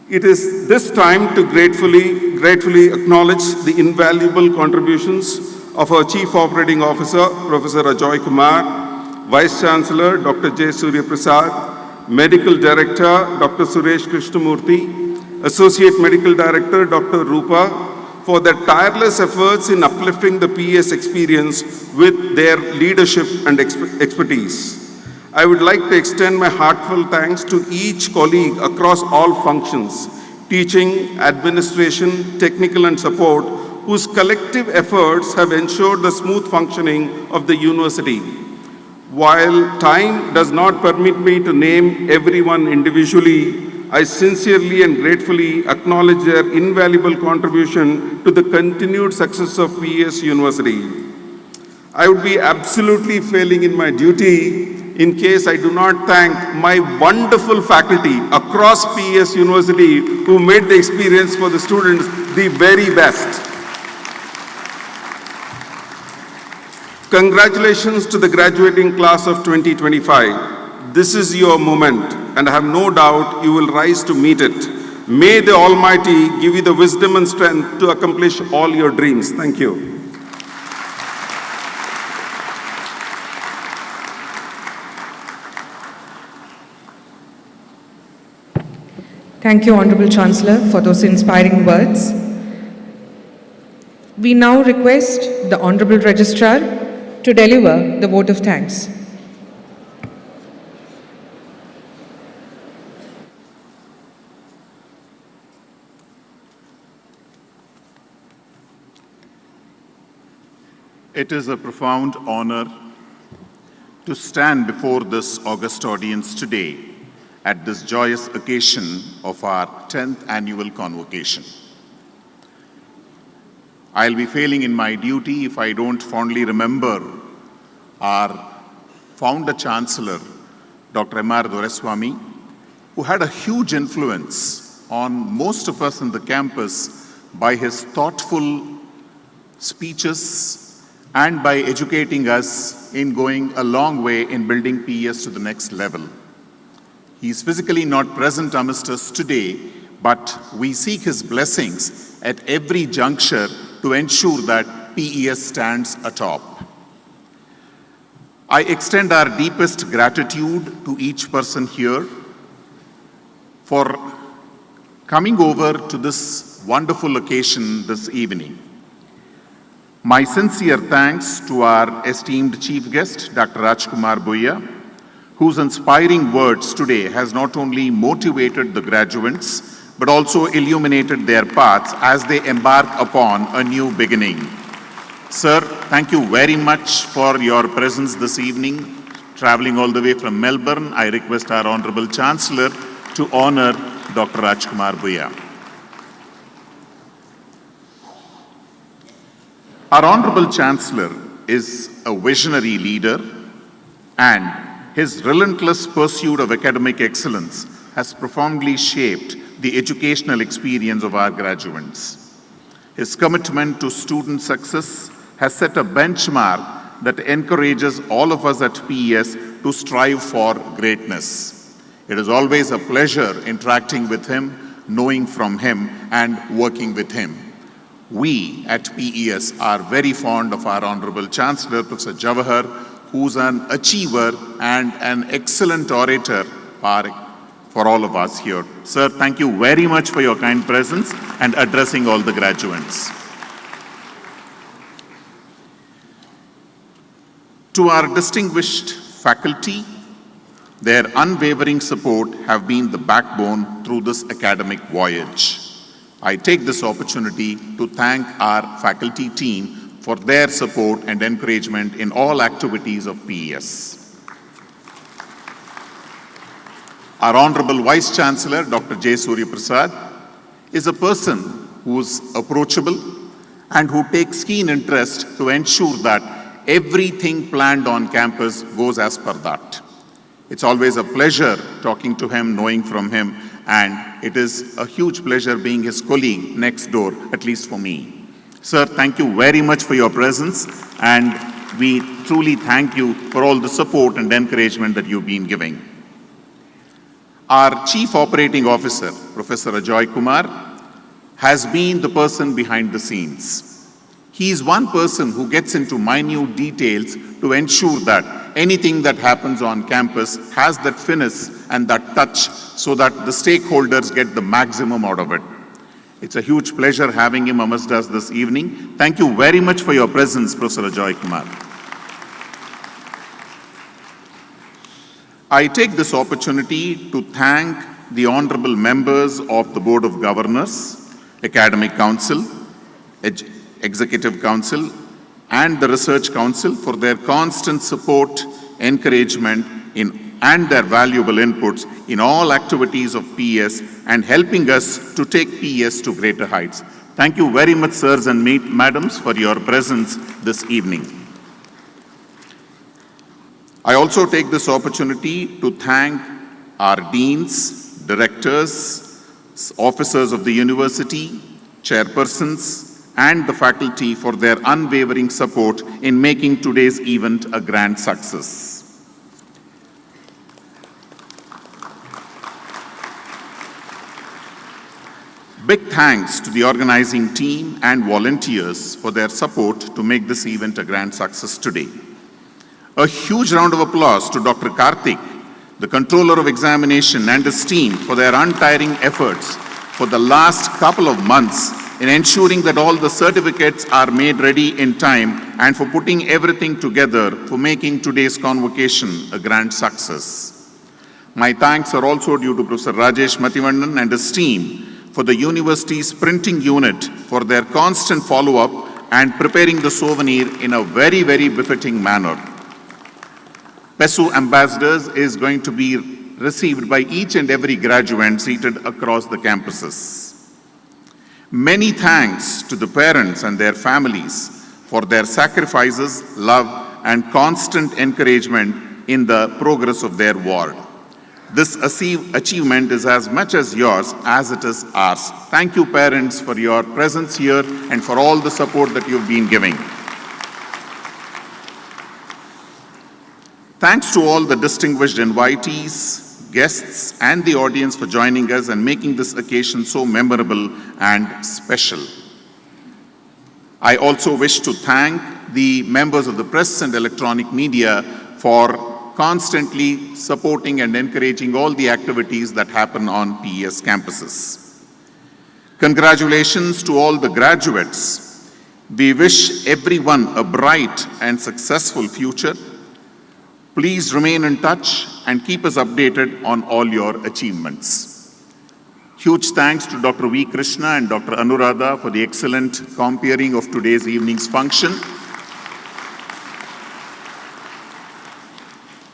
It is this time to gratefully acknowledge the invaluable contributions of our Chief Operating Officer, Professor Rajkumar, Vice Chancellor, Dr. J. Suryaprasad, Medical Director, Dr. Suresh Krishnamurthy, Associate Medical Director, Dr. Rupa, for their tireless efforts in uplifting the PES experience with their leadership and expertise. I would like to extend my heartfelt thanks to each colleague across all functions, teaching, administration, technical and support, whose collective efforts have ensured the smooth functioning of the university. While time does not permit me to name everyone individually, I sincerely and gratefully acknowledge their invaluable contribution to the continued success of PES University. I would be absolutely failing in my duty in case I do not thank my wonderful faculty across PES University who made the experience for the students the very best. Congratulations to the graduating class of 2025. This is your moment, and I have no doubt you will rise to meet it. May the Almighty give you the wisdom and strength to accomplish all your dreams. Thank you. Thank you, Honorable Chancellor, for those inspiring words. We now request the Honorable Registrar to deliver the vote of thanks. It is a profound honor to stand before this august audience today at this joyous occasion of our 10th annual convocation. I'll be failing in my duty if I don't fondly remember our founder chancellor, Dr. M.R. Doreswamy, who had a huge influence on most of us in the campus by his thoughtful speeches and by educating us in going a long way in building PES to the next level. He is physically not present amidst us today, but we seek his blessings at every juncture to ensure that PES stands atop. I extend our deepest gratitude to each person here for coming over to this wonderful occasion this evening. My sincere thanks to our esteemed chief guest, Dr. Rajkumar Buyya, whose inspiring words today has not only motivated the graduates, but also illuminated their paths as they embark upon a new beginning. Sir, thank you very much for your presence this evening. Traveling all the way from Melbourne, I request our Hon'ble Chancellor to honor Dr. Rajkumar Buyya. Our Hon'ble Chancellor is a visionary leader, and his relentless pursuit of academic excellence has profoundly shaped the educational experience of our graduates. His commitment to student success has set a benchmark that encourages all of us at PES to strive for greatness. It is always a pleasure interacting with him, knowing from him, and working with him. We at PES are very fond of our Honorable Chancellor, Professor Jawahar, who's an achiever and an excellent orator for all of us here. Sir, thank you very much for your kind presence and addressing all the graduates. To our distinguished faculty, their unwavering support have been the backbone through this academic voyage. I take this opportunity to thank our faculty team for their support and encouragement in all activities of PES. Our Honorable Vice Chancellor, Dr. J. Suryaprasad, is a person who is approachable and who takes keen interest to ensure that everything planned on campus goes as per that. It's always a pleasure talking to him, knowing from him, and it is a huge pleasure being his colleague next door, at least for me. Sir, thank you very much for your presence, and we truly thank you for all the support and encouragement that you've been giving. Our Chief Operating Officer, Professor Rajkumar, has been the person behind the scenes. He is one person who gets into minute details to ensure that anything that happens on campus has that finesse and that touch so that the stakeholders get the maximum out of it. It's a huge pleasure having him amongst us this evening. Thank you very much for your presence, Professor Rajkumar. I take this opportunity to thank the honorable members of the Board of Governors, Academic Council, Executive Council, and the Research Council for their constant support, encouragement, and their valuable inputs in all activities of PES and helping us to take PES to greater heights. Thank you very much, sirs and madams, for your presence this evening. I also take this opportunity to thank our deans, directors, officers of the university, chairpersons, and the faculty for their unwavering support in making today's event a grand success. Big thanks to the organizing team and volunteers for their support to make this event a grand success today. A huge round of applause to Dr. Karthik, the Controller of Examination, and his team for their untiring efforts for the last couple of months in ensuring that all the certificates are made ready in time and for putting everything together for making today's convocation a grand success. My thanks are also due to Professor Rajesh Mathivannan and his team for the university's printing unit for their constant follow-up and preparing the souvenir in a very, very befitting manner. PESU ambassadors is going to be received by each and every graduate seated across the campuses. Many thanks to the parents and their families for their sacrifices, love, and constant encouragement in the progress of their ward. This achievement is as much as yours as it is ours. Thank you, parents, for your presence here and for all the support that you've been giving. Thanks to all the distinguished invitees, guests, and the audience for joining us and making this occasion so memorable and special. I also wish to thank the members of the press and electronic media for constantly supporting and encouraging all the activities that happen on PES campuses. Congratulations to all the graduates. We wish everyone a bright and successful future. Please remain in touch and keep us updated on all your achievements. Huge thanks to Dr. V. Krishna and Dr. Anuradha for the excellent comparing of today's evening's function.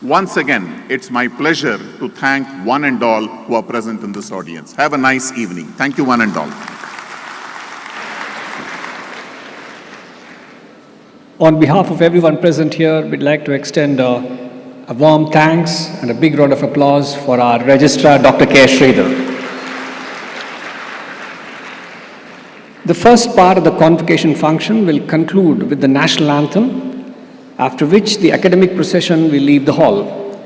Once again, it's my pleasure to thank one and all who are present in this audience. Have a nice evening. Thank you, one and all. On behalf of everyone present here, we'd like to extend a warm thanks and a big round of applause for our Registrar, Dr. K. Sridhar. The first part of the convocation function will conclude with the national anthem, after which the academic procession will leave the hall.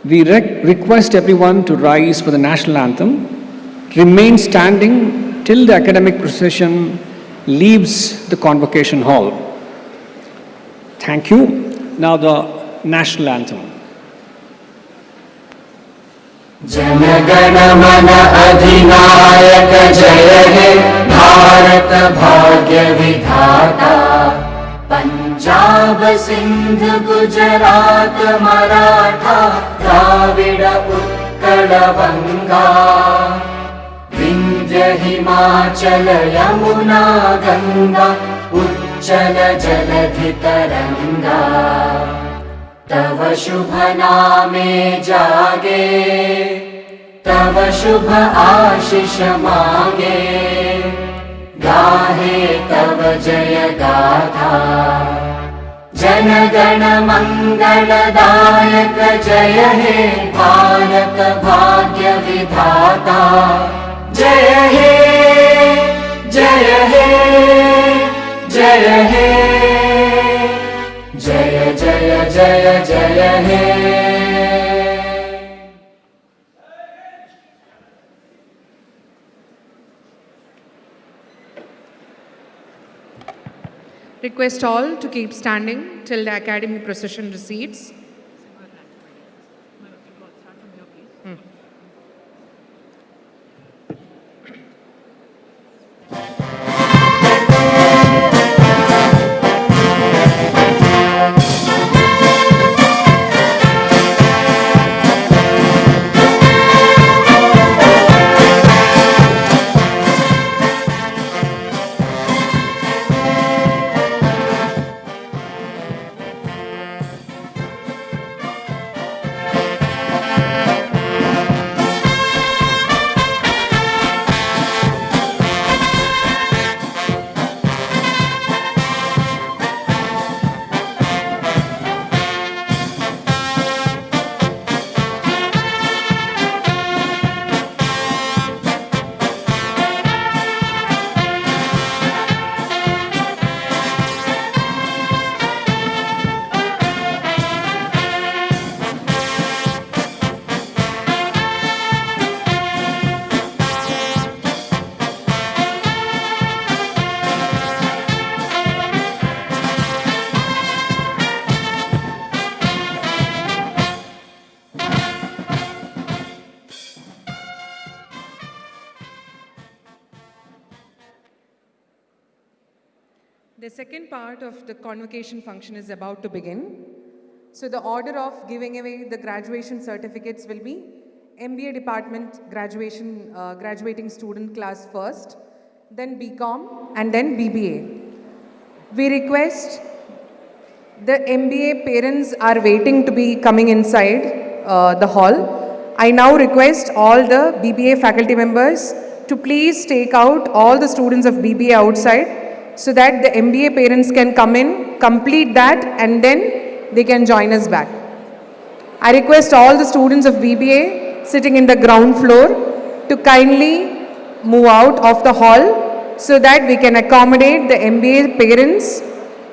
We request everyone to rise for the national anthem, remain standing till the academic procession leaves the convocation hall. Thank you. Now the national anthem. जनगण मन अधिनायक जय हे भारत भाग्य विधाता पंजाब सिंध गुजरात मराठा द्राविड़ उत्कल बंगा विंध्य हिमाचल यमुना गंगा उच्चल जलधि तरंगा तव शुभ नामे जागे तव शुभ आशीष मांगे गाहे तव जय गाथा जन गण मंगलदायक जय हे भारत भाग्य विधाता जय हे जय हे जय हे जय जय जय जय हे Request all to keep standing till the academic procession recedes. The second part of the convocation function is about to begin. So the order of giving away the graduation certificates will be MBA department graduating student class first, then BCom and then BBA. We request the MBA parents are waiting to be coming inside the hall. I now request all the BBA faculty members to please take out all the students of BBA outside so that the MBA parents can come in, complete that and then they can join us back. I request all the students of BBA sitting in the ground floor to kindly move out of the hall so that we can accommodate the MBA parents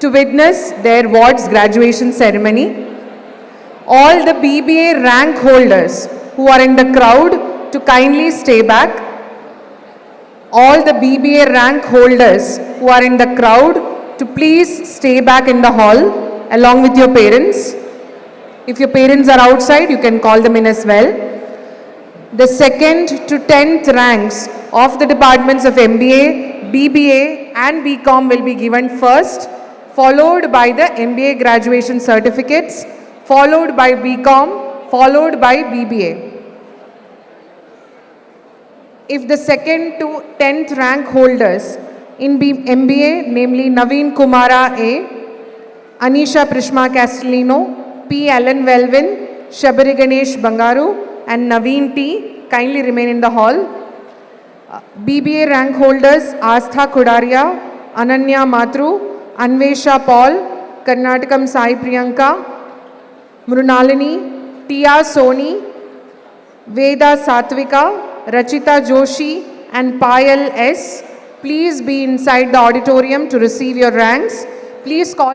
to witness their ward's graduation ceremony. All the BBA rank holders who are in the crowd to kindly stay back. All the BBA rank holders who are in the crowd to please stay back in the hall along with your parents. If your parents are outside, you can call them in as well. The 2nd to 10th ranks of the departments of MBA, BBA and BCom will be given first, followed by the MBA graduation certificates, followed by BCom, followed by BBA. If the 2nd to 10th rank holders in MBA, namely Naveen Kumara A, Anisha Prishma Castellino, P. Alan Velvin, Shabari Ganesh Bangaru and Naveen T, kindly remain in the hall. BBA rank holders Astha Kudaria, Ananya Matru, Anvesha Paul, Karnatakam Sai Priyanka, Mrunalini, Tia Soni, Veda Satvika, Rachita Joshi and Payal S. Please be inside the auditorium to receive your ranks. Please call.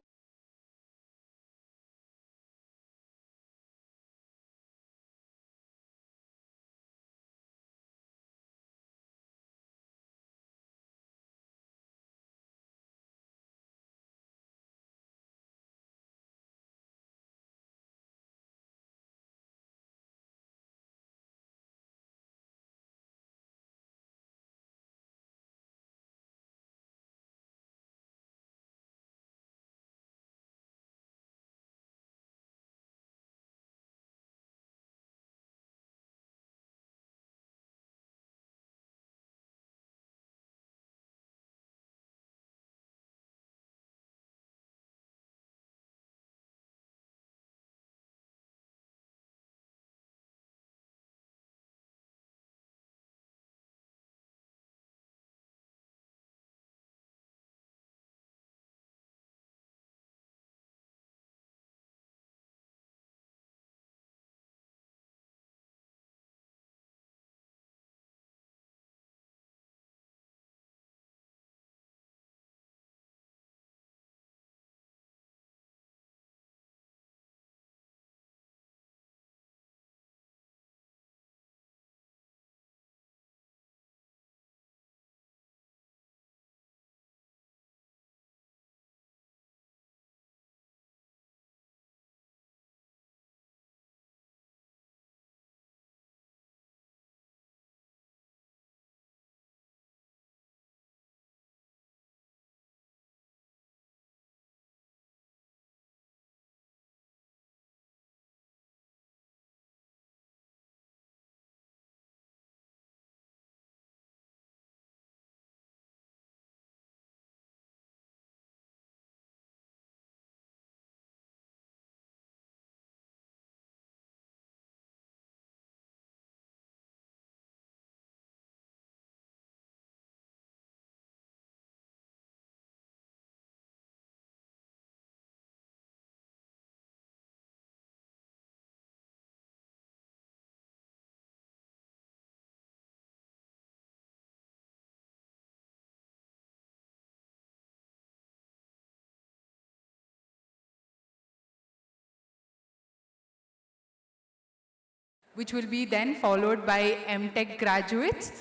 which will be then followed by MTech graduates,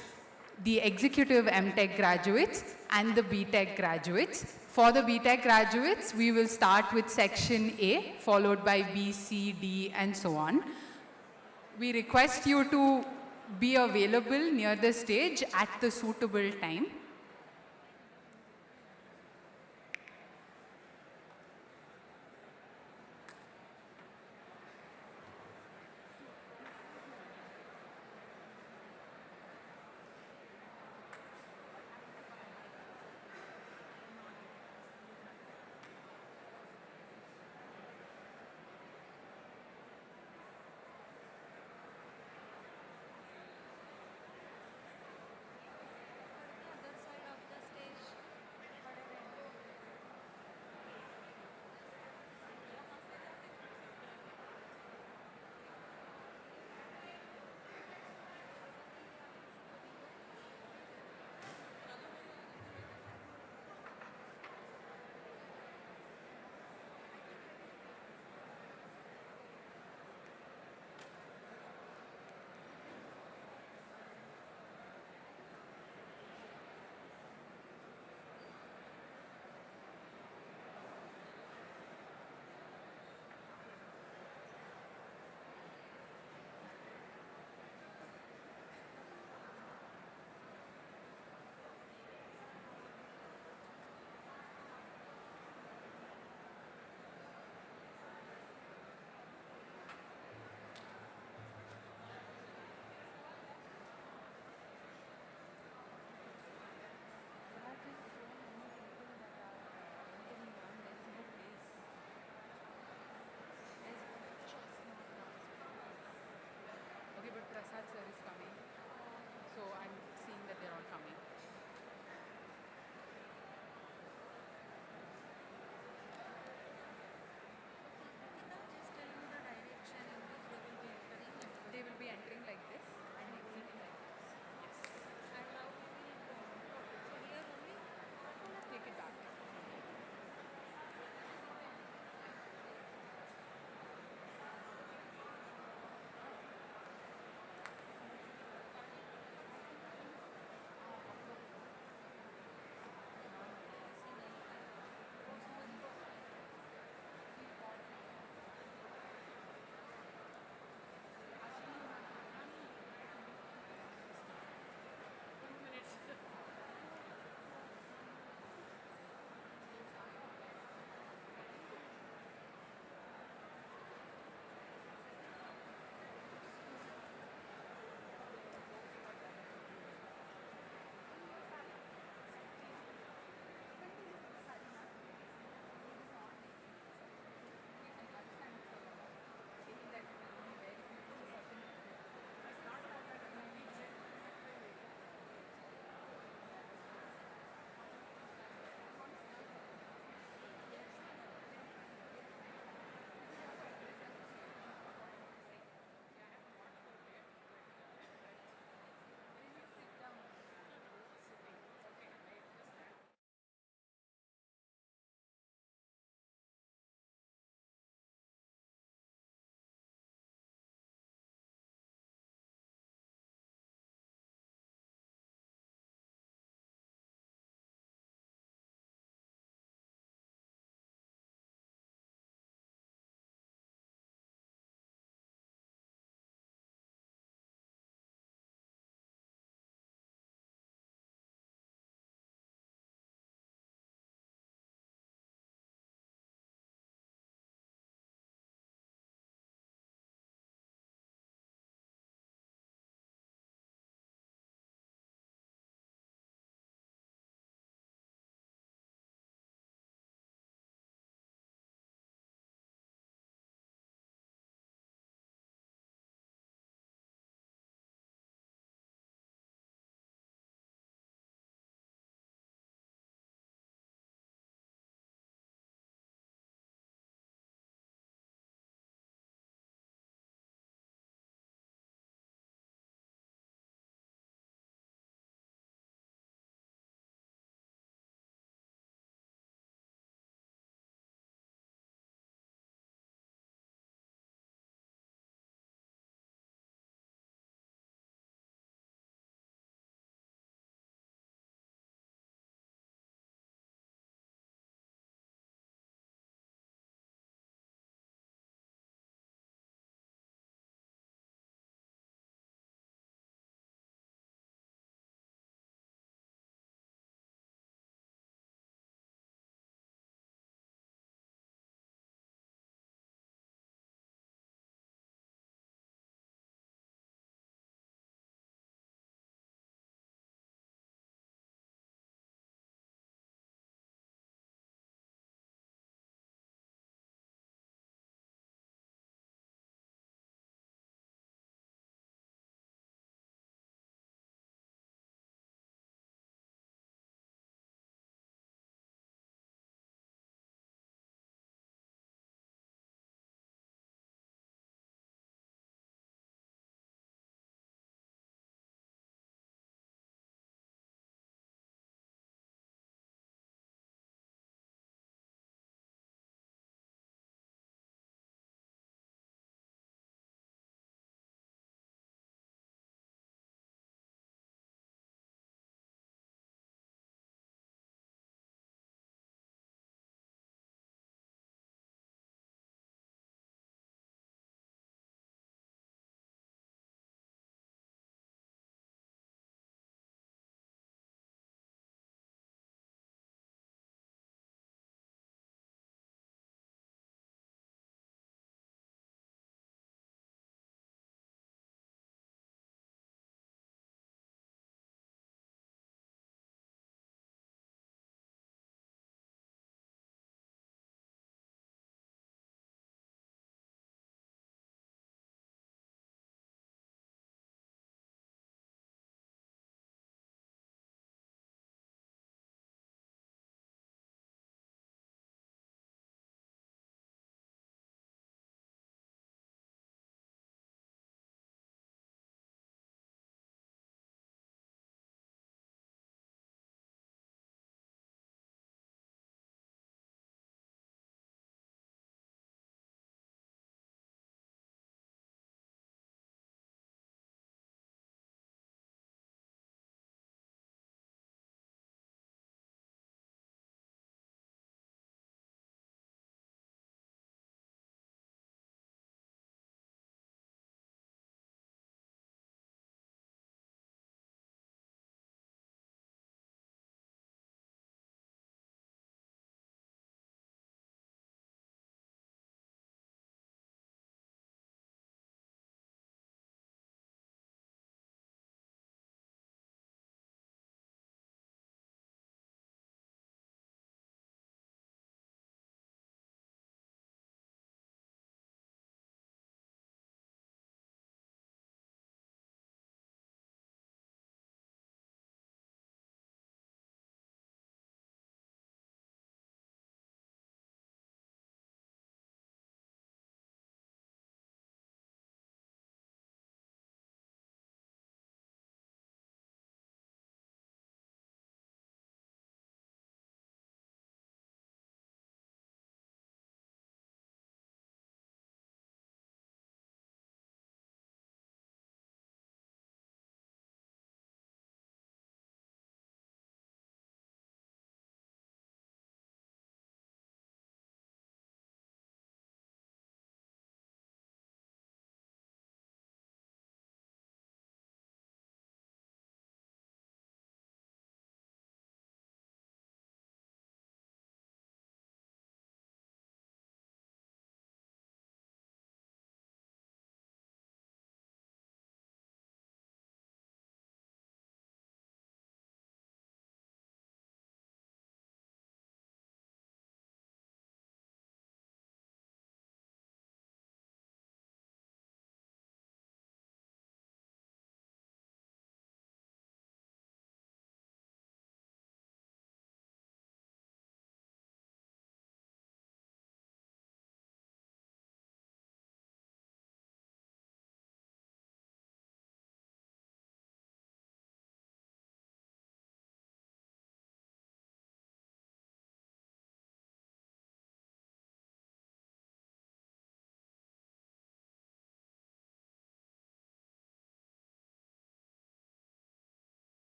the executive MTech graduates and the BTech graduates. For the BTech graduates, we will start with section A, followed by B, C, D and so on. We request you to be available near the stage at the suitable time.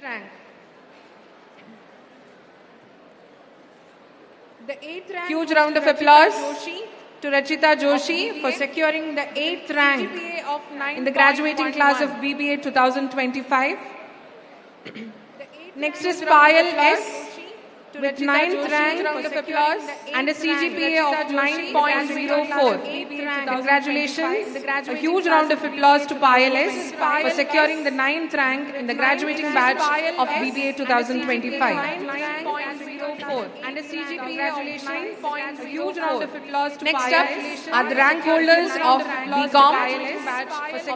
rank. The 8th rank. Huge round of applause to Rachita Joshi for securing the 8th rank in the graduating class of BBA 2025. Next is Payal S with 9th rank and a CGPA of 9.04. Congratulations. A huge round of applause to Payal S for securing the 9th rank in the graduating batch of BBA 2025. And a CGPA of 9.04. A huge round of applause to Next up are the rank holders of BCom,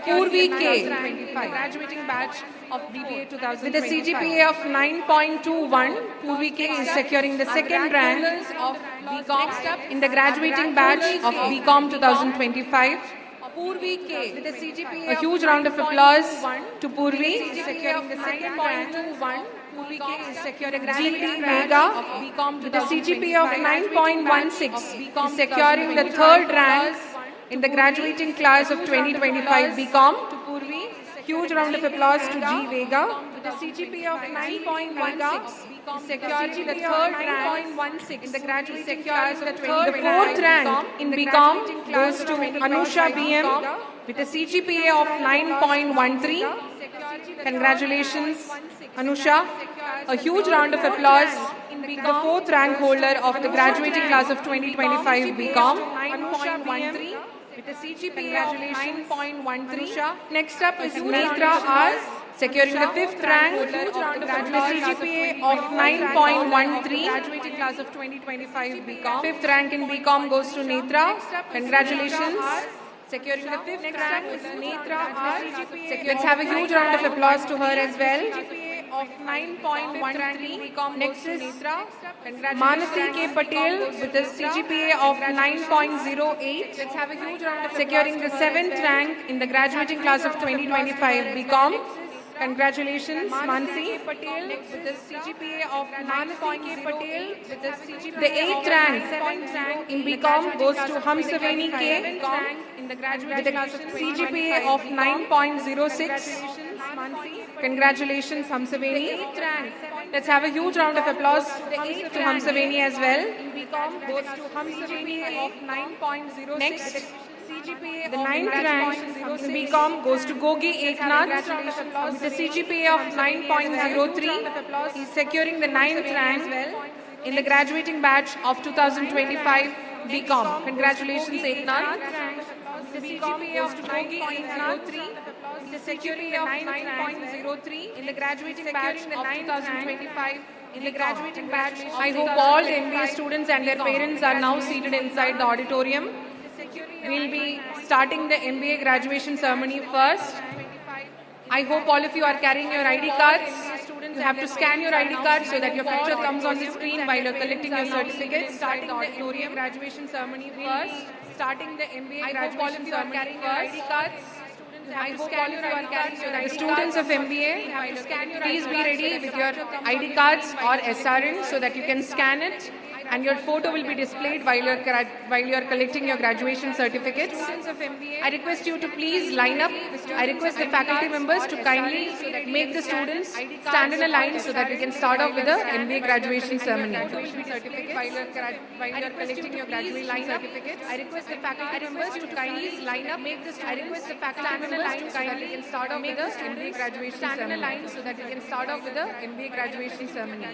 Purvi K, graduating batch of BBA 2025. With a CGPA of 9.21, Purvi K is securing the 2nd rank of BCom in the graduating batch of BCom 2025. Purvi K with a CGPA. A huge round of applause to Purvi, securing the 2nd rank. Purvi K is securing GP Mega with a CGPA of 9.16, is securing the 3rd rank in the graduating class of 2025 BCom. Huge round of applause to G Vega with a CGPA of 9.16, securing the 3rd rank in the graduating class of 2025. The 4th rank in BCom goes to Anusha BM with a CGPA of 9.13. Congratulations, Anusha. A huge round of applause to the 4th rank holder of the graduating class of 2025 BCom, 9.13. With a CGPA of 9.13. Next up is Netra R, securing the 5th rank with a CGPA of 9.13. Graduating class of 2025 BCom. 5th rank in BCom goes to Netra. Congratulations. Securing the 5th rank is Netra R. Let's have a huge round of applause to her as well. Of 9.13. Next is Manasi K. Patel with a CGPA of 9.08. Let's have a huge round of securing the 7th rank in the graduating class of 2025 BCom. Congratulations, Manasi Patel with a CGPA of 9.08. The 8th rank in BCom goes to Hamsaveni K with a CGPA of 9.06. Congratulations, Hamsaveni. Let's have a huge round of applause to Hamsaveni as well. Next, the 9th rank in BCom goes to Gogi Eknath with a CGPA of 9.03. He's securing the 9th rank in the graduating batch of 2025 BCom. Congratulations, Eknath. The CGPA of 9.03. The CGPA of 9.03 in the graduating batch of 2025. In the graduating batch, I hope all MBA students and their parents are now seated inside the auditorium. We'll be starting the MBA graduation ceremony first. I hope all of you are carrying your ID cards. You have to scan your ID card so that your picture comes on the screen while you're collecting your certificates. Starting the MBA graduation ceremony first. Starting the MBA graduation ceremony first. I hope all of you are carrying so that the students of MBA, please be ready with your ID cards or SRN so that you can scan it and your photo will be displayed while you're collecting your graduation certificates. I request you to please line up. I request the faculty members to kindly make the students stand in a line so that we can start off with the MBA graduation ceremony. While you're collecting your graduation certificates, I request the faculty members to kindly line up. I request the faculty members to kindly can start off with the MBA graduation ceremony. Stand in a line so that we can start off with the MBA graduation ceremony.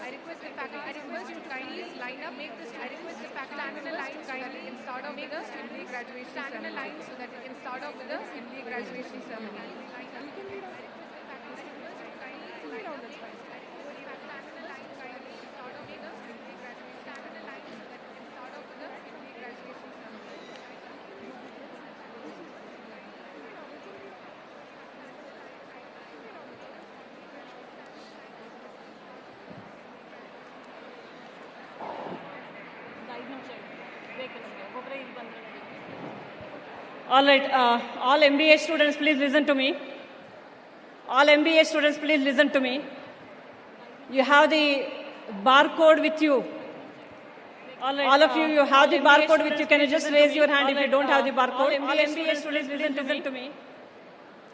I request the faculty members to kindly line up. I request the faculty members to kindly can start off with the MBA graduation ceremony. Stand in a line so that we can start off with the MBA graduation ceremony. All right, all MBA students, please listen to me. All MBA students, please listen to me. You have the barcode with you. All of you, you have the barcode with you. Can you just raise your hand if you don't have the barcode? All MBA students, please listen to me.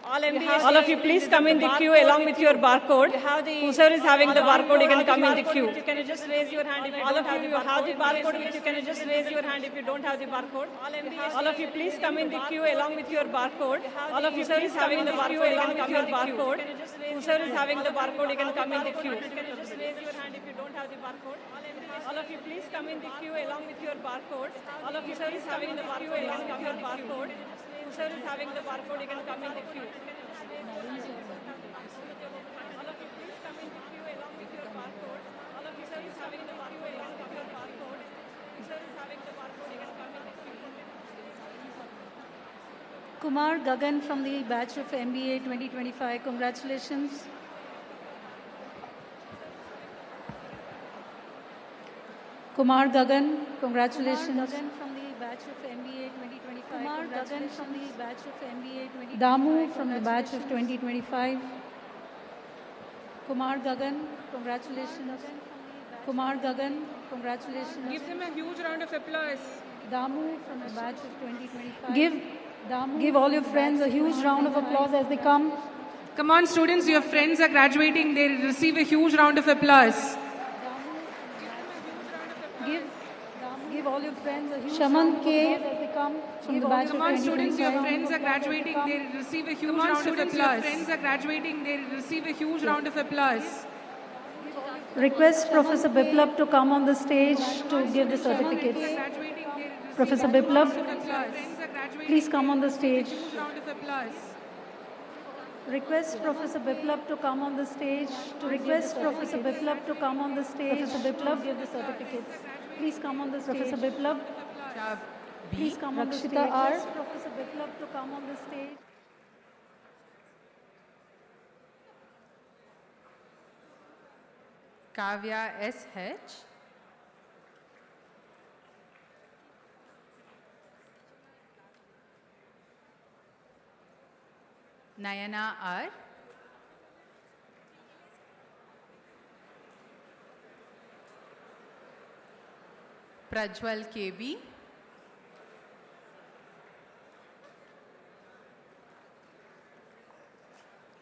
All of you, please come in the queue along with your barcode. Whoever is having the barcode, you can come in the queue. Can you just raise your hand if you don't have the barcode? All of you have the barcode with you. Can you just raise your hand if you don't have the barcode? All of you, please come in the queue along with your barcode. All of you, please having the barcode along with your barcode. Whoever is having the barcode, you can come in the queue. Can you just raise your hand if you don't have the barcode? All of you, please come in the queue along with your barcode. All of you, please having the barcode along with your barcode. Whoever is having the barcode, you can come in the queue. All of you, please come in the queue along with your barcode. All of you, please having the barcode along with your barcode. Whoever is having the barcode, you can come in the queue. Kumar Gagan from the batch of MBA 2025. Congratulations. Kumar Gagan, congratulations. Kumar Gagan from the batch of MBA 2025. Kumar Gagan from the batch of MBA 2025. Damu from the batch of 2025. Kumar Gagan, congratulations. Kumar Gagan, congratulations. Give them a huge round of applause. Damu from the batch of 2025. Give all your friends a huge round of applause as they come. Come on, students, your friends are graduating. They receive a huge round of applause. Give all your friends a huge round of applause as they come from the batch of 2025. Come on, students, your friends are graduating. They receive a huge round of applause. Your friends are graduating. They receive a huge round of applause. Request Professor Biplab to come on the stage to give the certificates. Professor Biplab, please come on the stage. Request Professor Biplab to come on the stage. Request Professor Biplab to come on the stage. Professor Biplab, give the certificates. Please come on the stage. Professor Biplab, please come on the stage. Request Professor Biplab to come on the stage. Kavya S.H. Nayana R. Prajwal KB.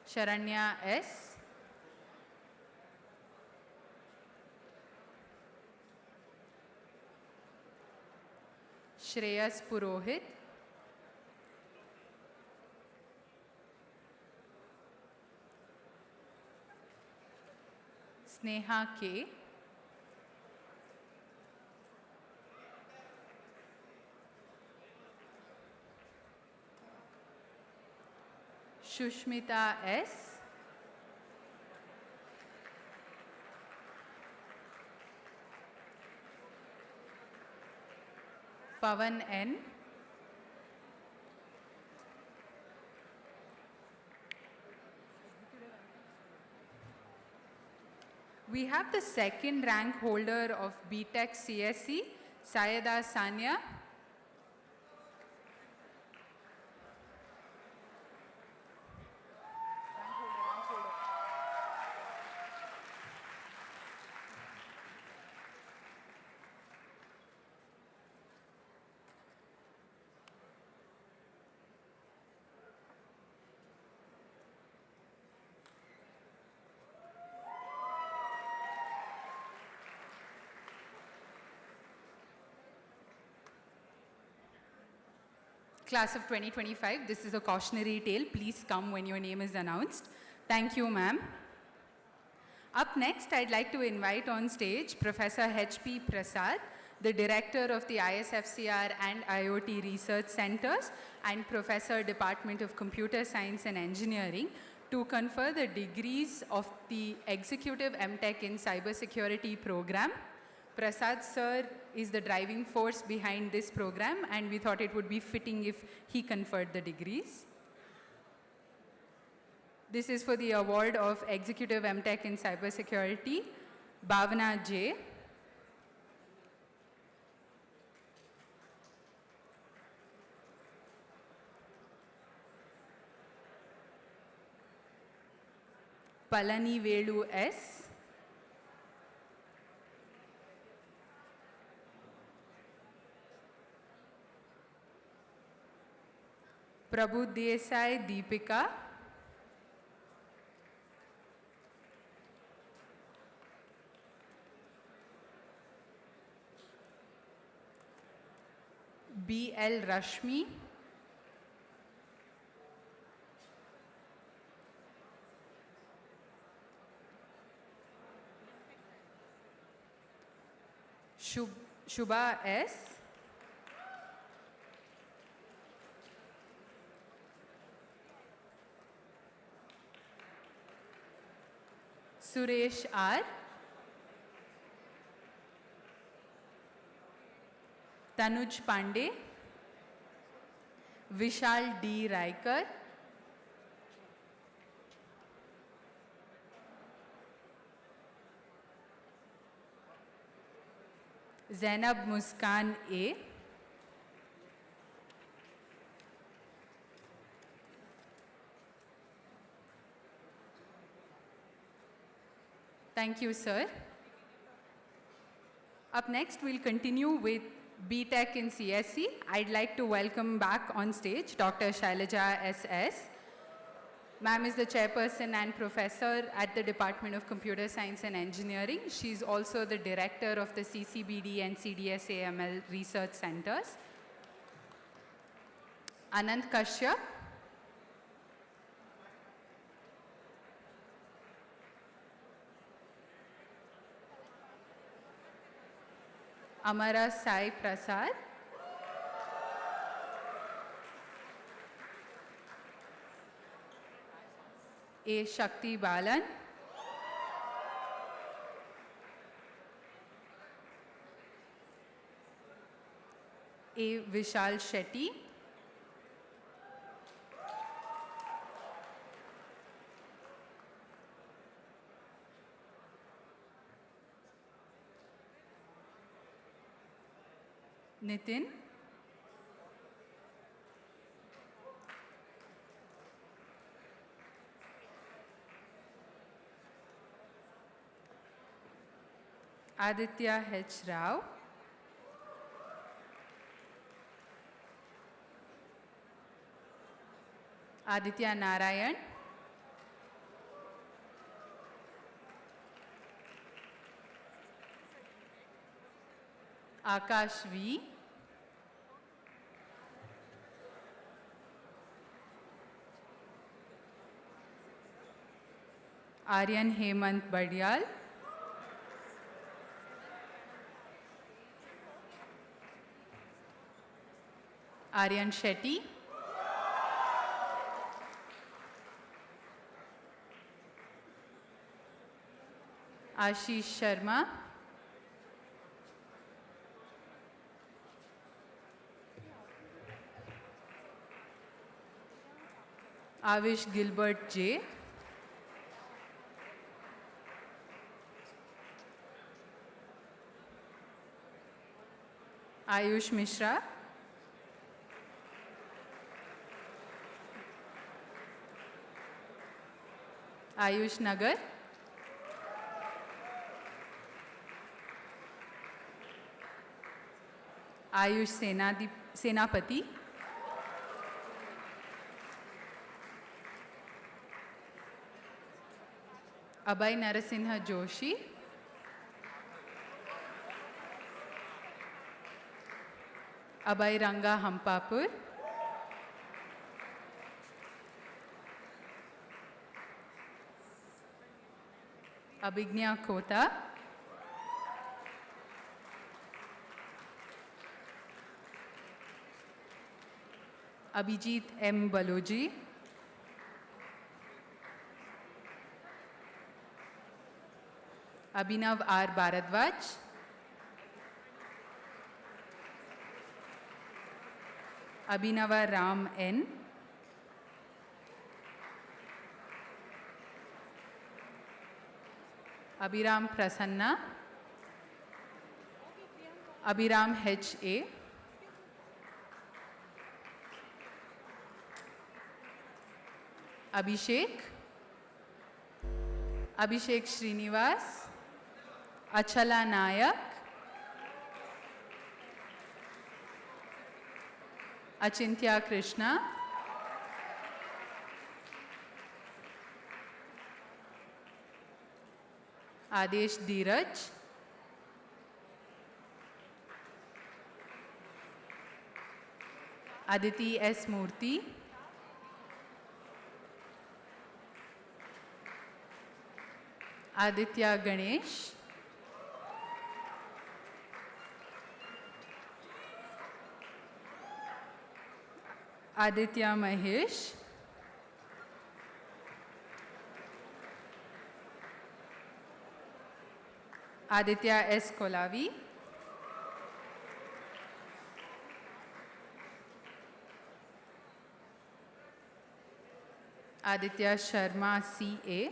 Sharanya S. Shreyas Purohit. Sneha K. Shushmita S. Pavan N. We have the second rank holder of BTech CSE, Sayeda Sanya. Class of 2025, this is a cautionary tale. Please come when your name is announced. Thank you, ma'am. Up next, I'd like to invite on stage Professor H.P. Prasad, the Director of the ISFCR and IoT Research Centers and Professor, Department of Computer Science and Engineering, to confer the degrees of the Executive MTech in Cybersecurity program. Prasad sir is the driving force behind this program, and we thought it would be fitting if he conferred the degrees. This is for the award of Executive MTech in Cybersecurity, Bhavana J. Palani Velu S. Prabhu Desai Deepika. B.L. Rashmi, Shubha S, Suresh R, Tanuj Pandey, Vishal D. Raikar, Zainab Muskan A, Thank you, sir. Up next, we'll continue with B.Tech in CSE. I'd like to welcome back on stage Dr. Shailaja S.S. Ma'am is the chairperson and professor at the Department of Computer Science and Engineering. She's also the director of the CCBD and CDSAML research centers. Anant Kashyap, Amara Sai Prasad, A. Shakti Balan, A. Vishal Shetty, Nitin, Aditya H. Rao, Aditya Narayan, Akash V, Aryan Hemant Badial, Aryan Shetty, Ashish Sharma, Avish Gilbert J, Ayush Mishra, Ayush Nagar, Ayush Senapati, Abhay Narasimha Joshi, Abhay Ranga Hampapur, Abhignya Kota, Abhijit M. Baloji, Abhinav R. Bharadwaj, Abhinava Ram N, Abhiram Prasanna, Abhiram H.A., Abhishek, Abhishek Srinivas, Achala Nayak, Achintya Krishna, Adesh Dheeraj, Aditi S. Murthy, Aditya Ganesh, Aditya Mahesh, Aditya S. Kolavi, Aditya Sharma C.A.,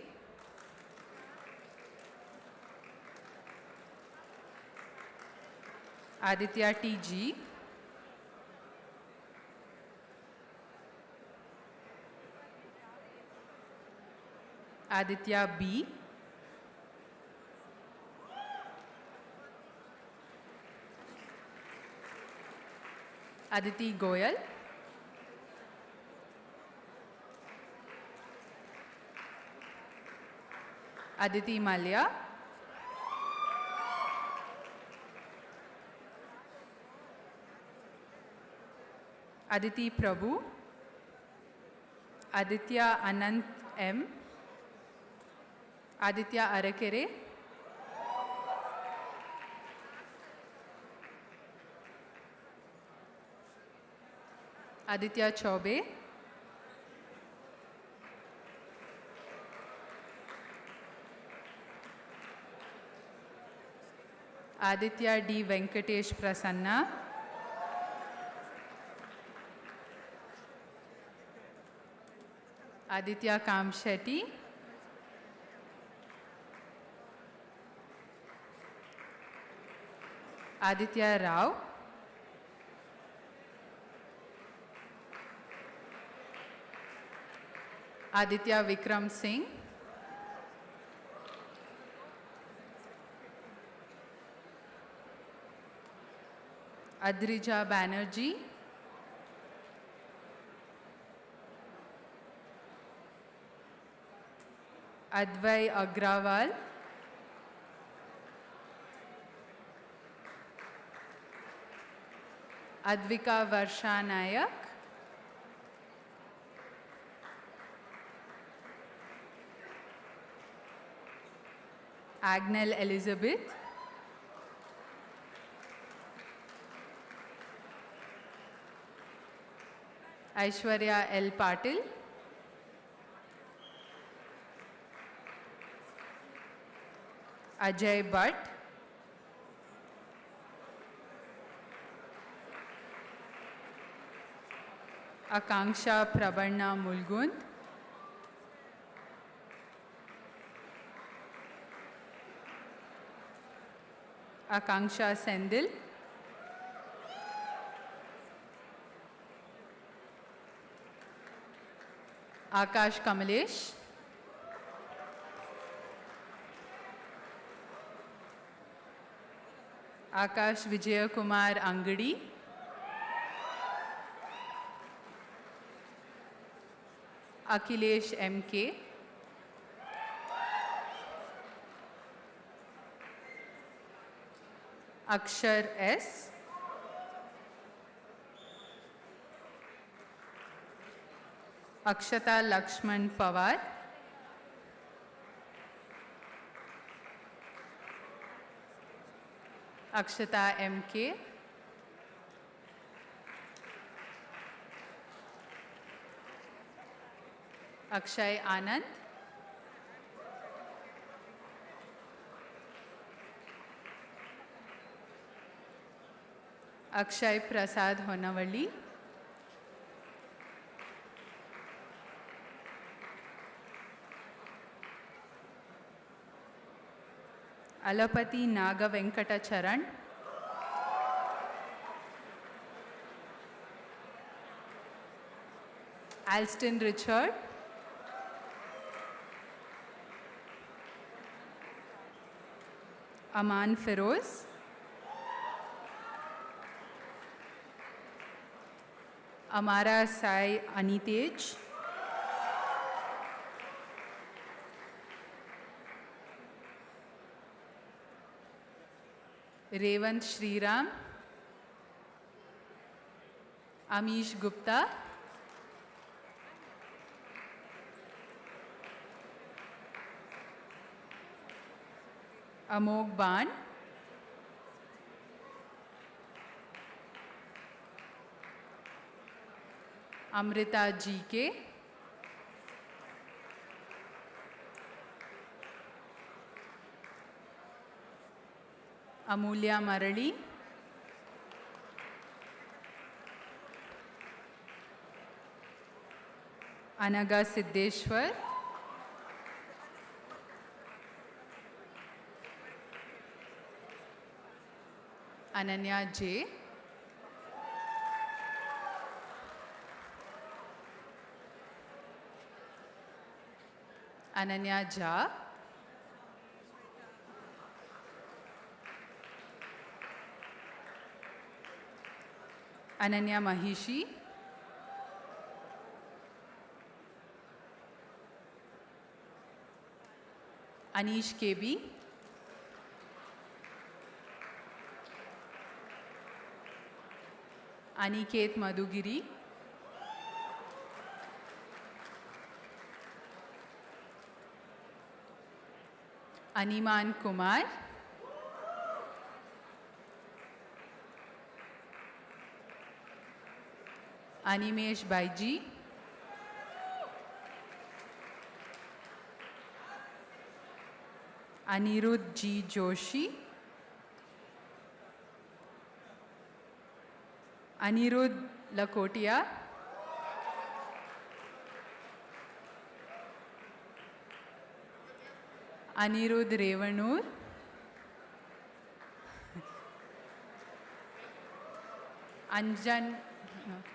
Aditya T.G., Aditya B., Aditi Goyal, Aditi Malya, Aditi Prabhu, Aditya Anant M., Aditya Arakere, Aditya Chaube, Aditya D. Venkatesh Prasanna, Aditya Kamshetty, Aditya Rao, Aditya Vikram Singh, Adrija Banerjee, Advai Agrawal, Advika Varsha Nayak, Agnel Elizabeth, Aishwarya L. Patil, Ajay Bhatt, Akanksha Prabarna Mulgund, Akanksha Sendil, Akash Kamalesh, Akash Vijayakumar Angadi, Akhilesh M.K., Akshar S., Akshata Lakshman Pawar, Akshata M.K., Akshay Anand, Akshay Prasad Honavalli, Alapati Naga Venkata Charan, Alston Richard, Aman Feroz, Amara Sai Anitej, Revant Shriram, Amish Gupta, Amog Ban, Amrita GK, Amulya Marali, Anaga Siddeshwar, Ananya J, Ananya Jha, Ananya Mahishi, Anish KB, Aniket Madhugiri, Animan Kumar, Animesh Baiji, Anirudh G. Joshi, Anirudh Lakotia, Anirudh Revanur, Anjan, okay.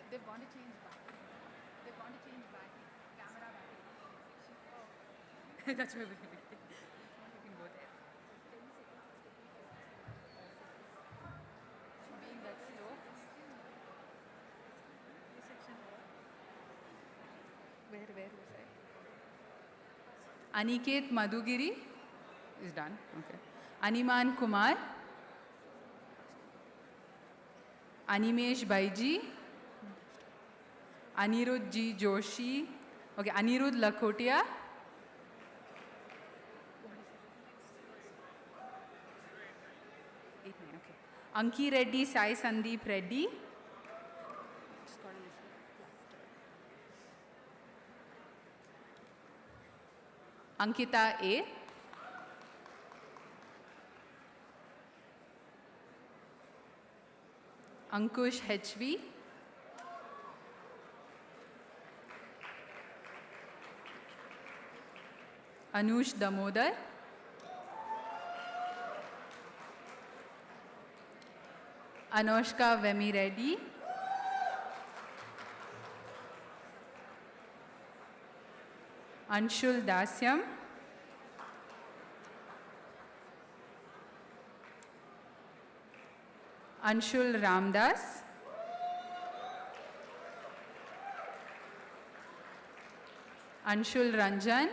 They want to change back. They want to change back. Camera back. Oh. That's where we can go there. Being that slow. Where was I? Aniket Madhugiri is done. Okay. Animan Kumar. Animesh Baiji. Anirudh G. Joshi, okay, Anirudh Lakotia, okay. Anki Reddy, Sai Sandeep Reddy, Ankita A, Ankush HV, Anush Damodar, Anoshka Vemi Reddy, Anshul Dasyam, Anshul Ramdas, Anshul Ranjan,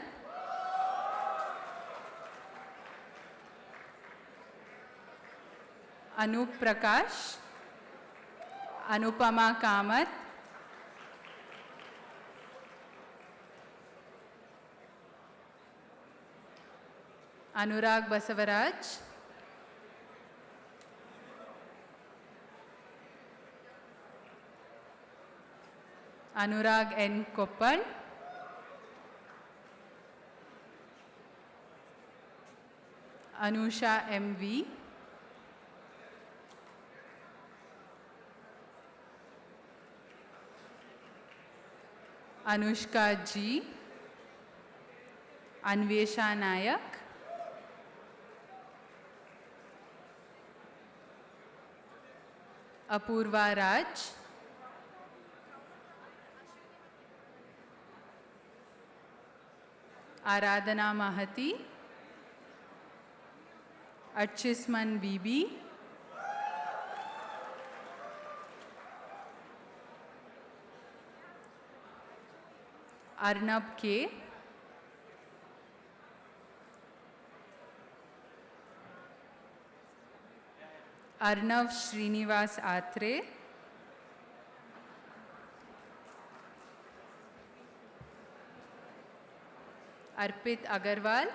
Anup Prakash, Anupama Kamath, Anurag Basavaraj, Anurag N. Koppal, Anusha M.V., Anushka G, Anvesha Nayak, Apurva Raj, Aradhana Mahati, Archisman Bibi, Arnab K, Arnav Srinivas Atre, Arpit Agarwal,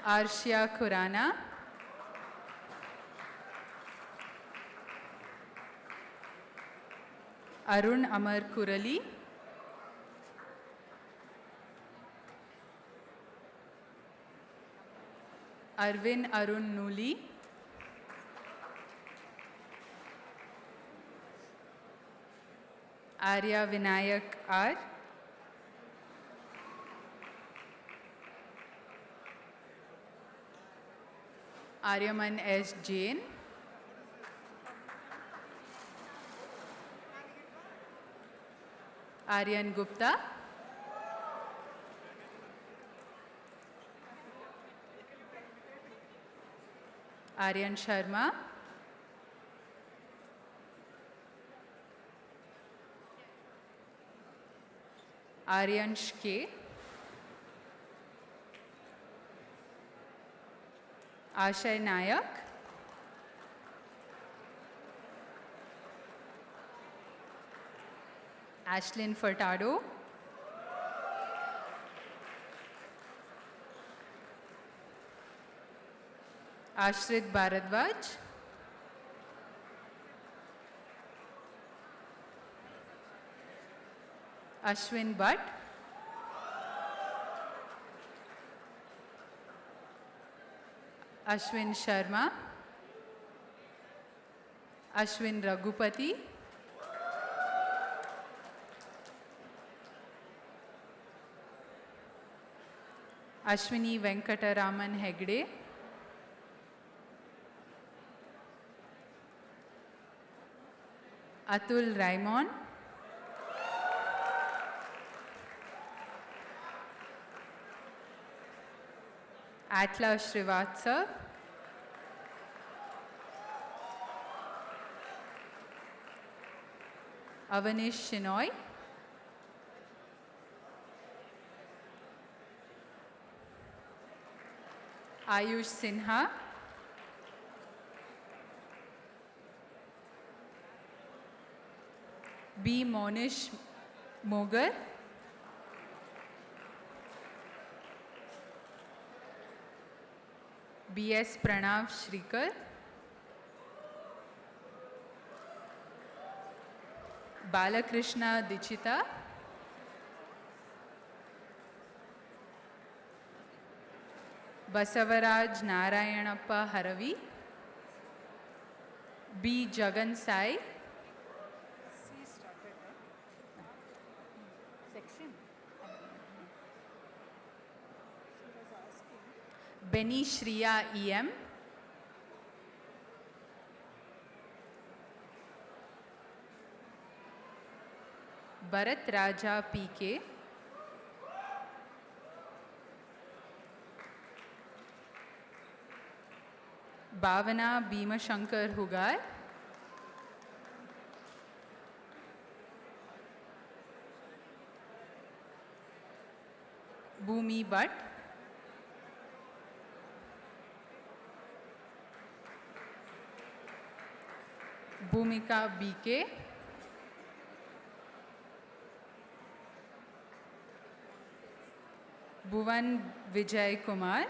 Arshia Khurana, Arun Amar Kurali, Arvin Arun Nuli, Arya Vinayak R, Aryaman S. Jain, Aryan Gupta, Aryan Sharma, Aryansh K, Ashay Nayak, Ashlyn Furtado, Ashrit Bharadwaj, Ashwin Bhatt, Ashwin Sharma, Ashwin Raghupati, Ashwini Venkataraman Hegde, Atul Raimon, Atla Srivatsav, Avanish Shinoy, Ayush Sinha, B. Monish Mogar, B.S. Pranav Shrikar, Balakrishna Dichita, Basavaraj Narayanappa Haravi, B. Jagan Sai, Beni Shriya E.M., Bharat Raja P.K., Bhavana Bhimashankar Hugar, Bhumi Bhatt, Bhumika B.K., Bhuvan Vijay Kumar,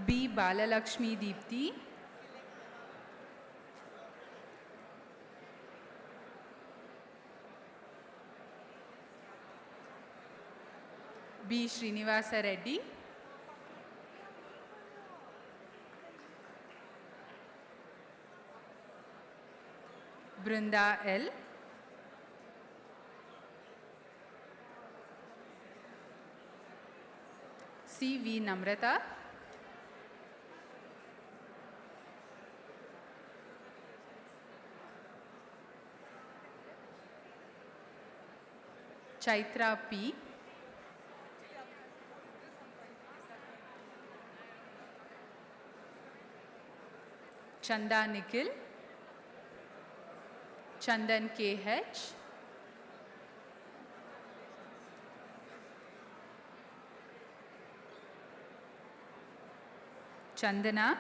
B. Balalakshmi Deepti, B. Srinivasa Reddy, Brinda L, C. V. Namrata, Chaitra P, Chanda Nikhil, Chandan KH, Chandana,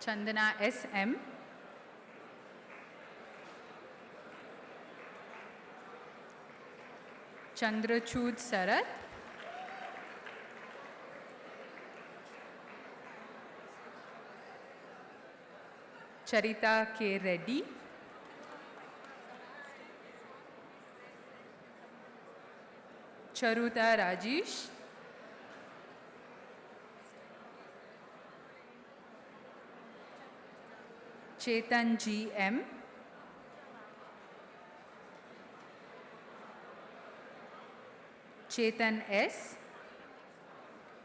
Chandana SM, Chandrachud Sarat, Charita K. Reddy, Charuta Rajesh, Chetan GM, Chetan S,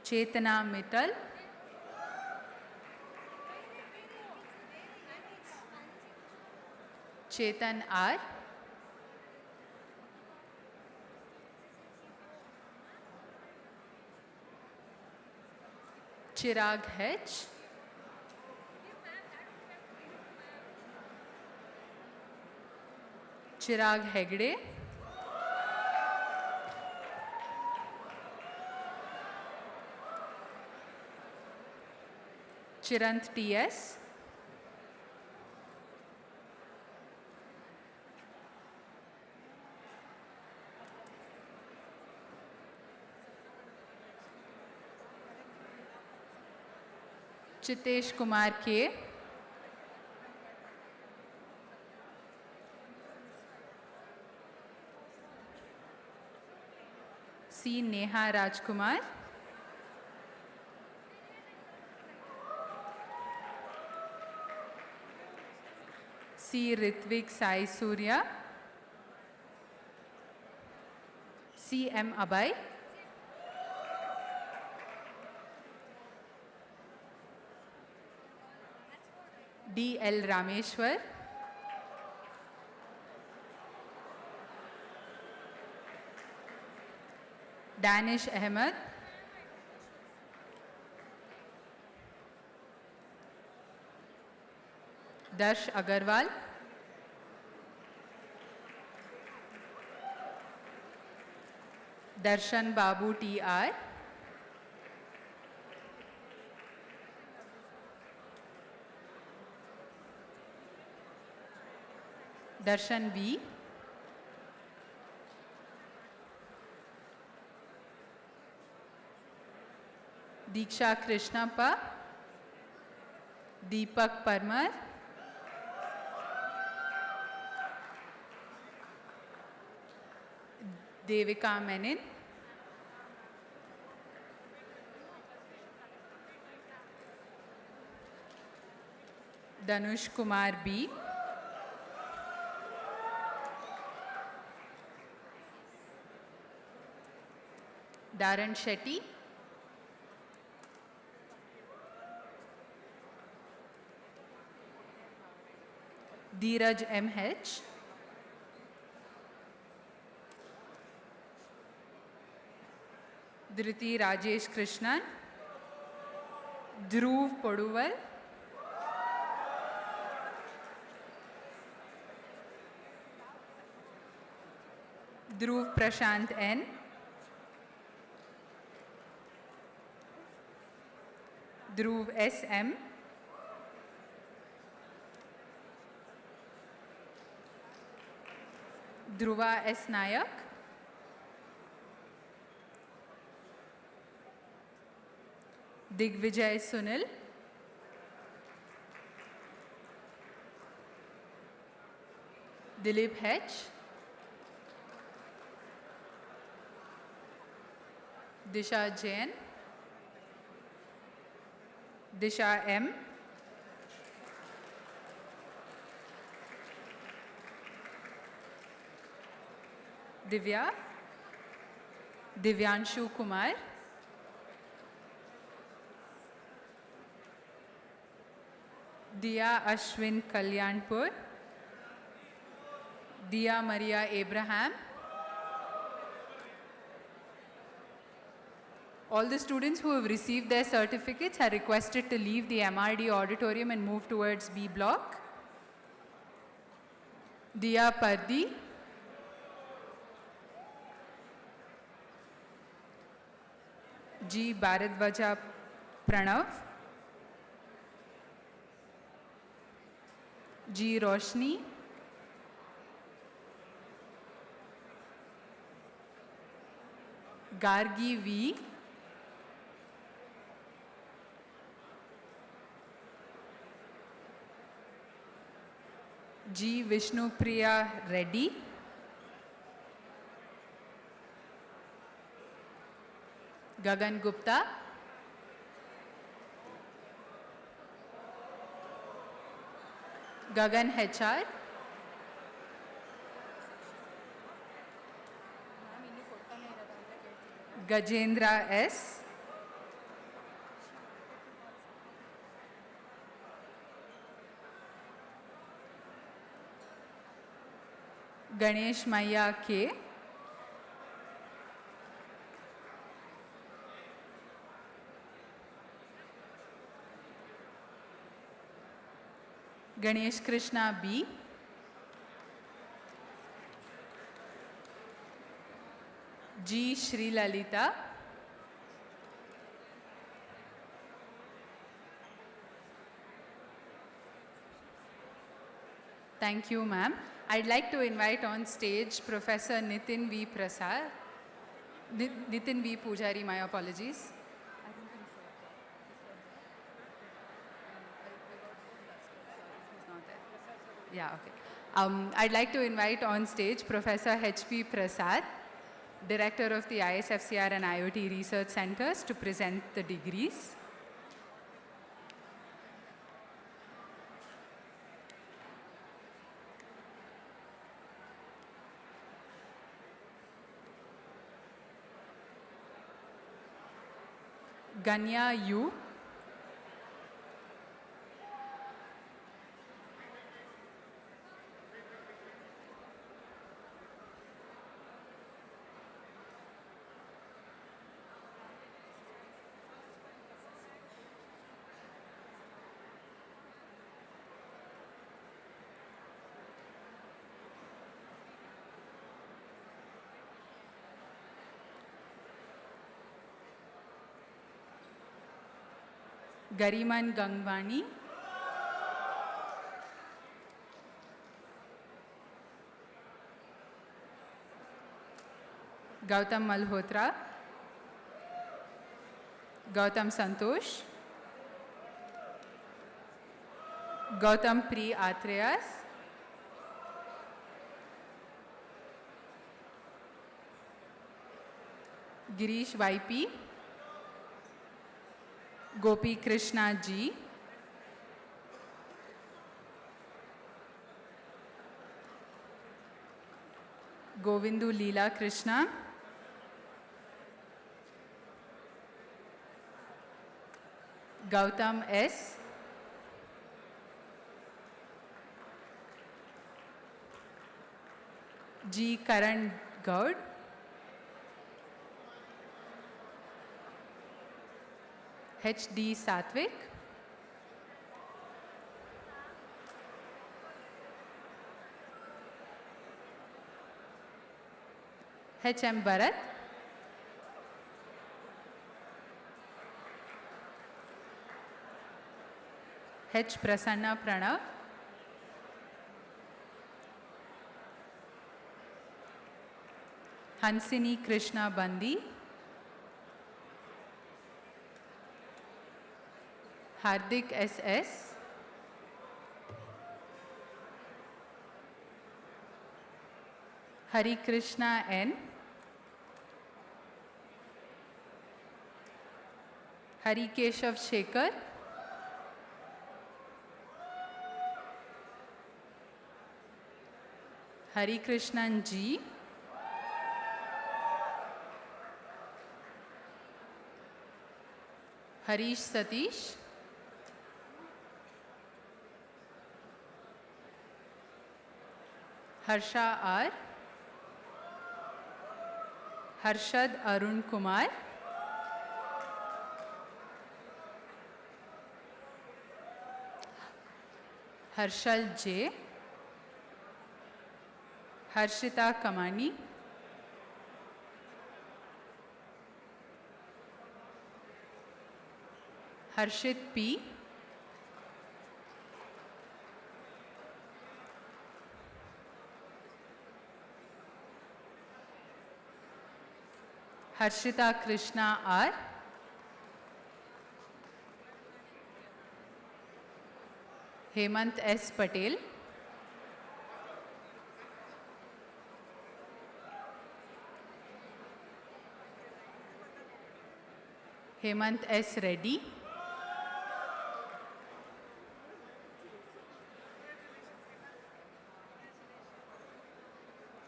Chetana Mittal, Chetan R, Chirag H, Chirag Hegde, Chirant TS, Chitesh Kumar K, C. Neha Rajkumar, C. Ritvik Sai Surya, C. M. Abhay, D. L. Rameshwar, Danish Ahmed, Darsh Agarwal, Darshan Babu TR, Darshan B, Diksha Krishnappa, Deepak Parmar, Devika Menon, Danush Kumar B, Darren Shetty, Dheeraj MH, Dhriti Rajesh Krishnan, Dhruv Poduval, Dhruv Prashant N, Dhruv SM, Dhruva S. Nayak, Digvijay Sunil, Dilip H, Disha Jain, Disha M, Divya, Divyanshu Kumar, Diya Ashwin Kalyanpur, Diya Maria Abraham, All the students who have received their certificates are requested to leave the MRD auditorium and move towards B block. Diya Pardi, G. Bharadwaja Pranav, G. Roshni, Gargi V, G. Vishnupriya Reddy, Gagan Gupta, Gagan HR, Gajendra S, Ganesh Maya K, Ganesh Krishna B, G. Sri Lalita, thank you, ma'am. I'd like to invite on stage Professor Nitin V. Prasad, Nitin V. Pujari, my apologies. Yeah, okay. I'd like to invite on stage Professor H.P. Prasad, Director of the ISFCR and IoT Research Centers, to present the degrees. Ganya U, Gariman Gangwani, Gautam Malhotra, Gautam Santosh, Gautam Pri Atreyas, Girish YP, Gopi Krishna G, Govindu Leela Krishna, Gautam S, G. Karan Gaud, H.D. Satvik, H.M. Bharat, H. Prasanna Pranav, Hansini Krishna Bandi, Hardik S.S., Hari Krishna N, Hari Keshav Shekhar, Hari Krishnan G, Harish Satish, Harsha R, Harshad Arun Kumar, Harshal J, Harshita Kamani, Harshit P, Harshita Krishna R, Hemant S. Patel, Hemant S. Reddy,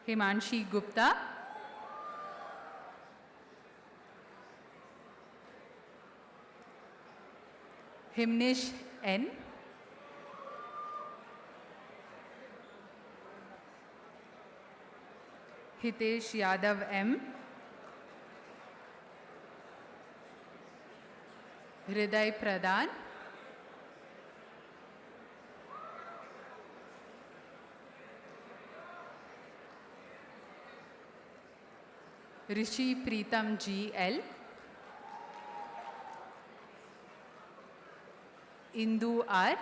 Himanshi Gupta, Himnish N, Hitesh Yadav M, Hriday Pradhan, Rishi Preetam G L, Indu R,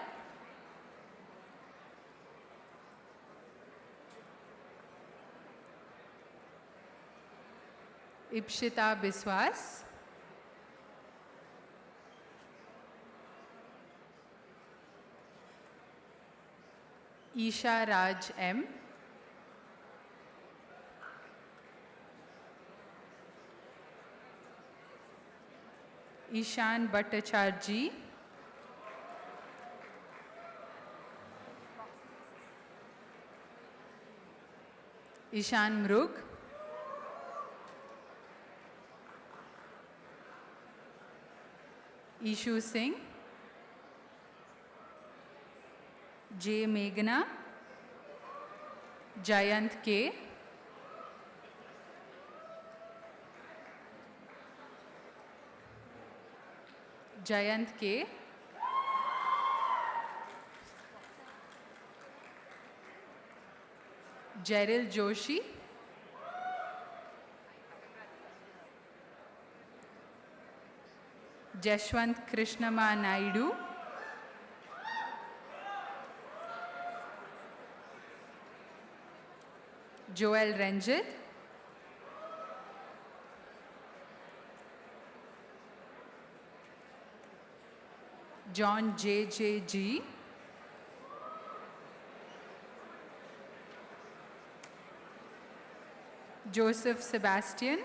Ipshita Biswas, Isha Raj M, Ishan Bhattacharjee, Ishan Mrug, Ishu Singh, J. Meghna, Jayant K, Jayant K, Jeril Joshi, Jashwant Krishnama Naidu, Joel Ranjit, John J.J.G., Joseph Sebastian,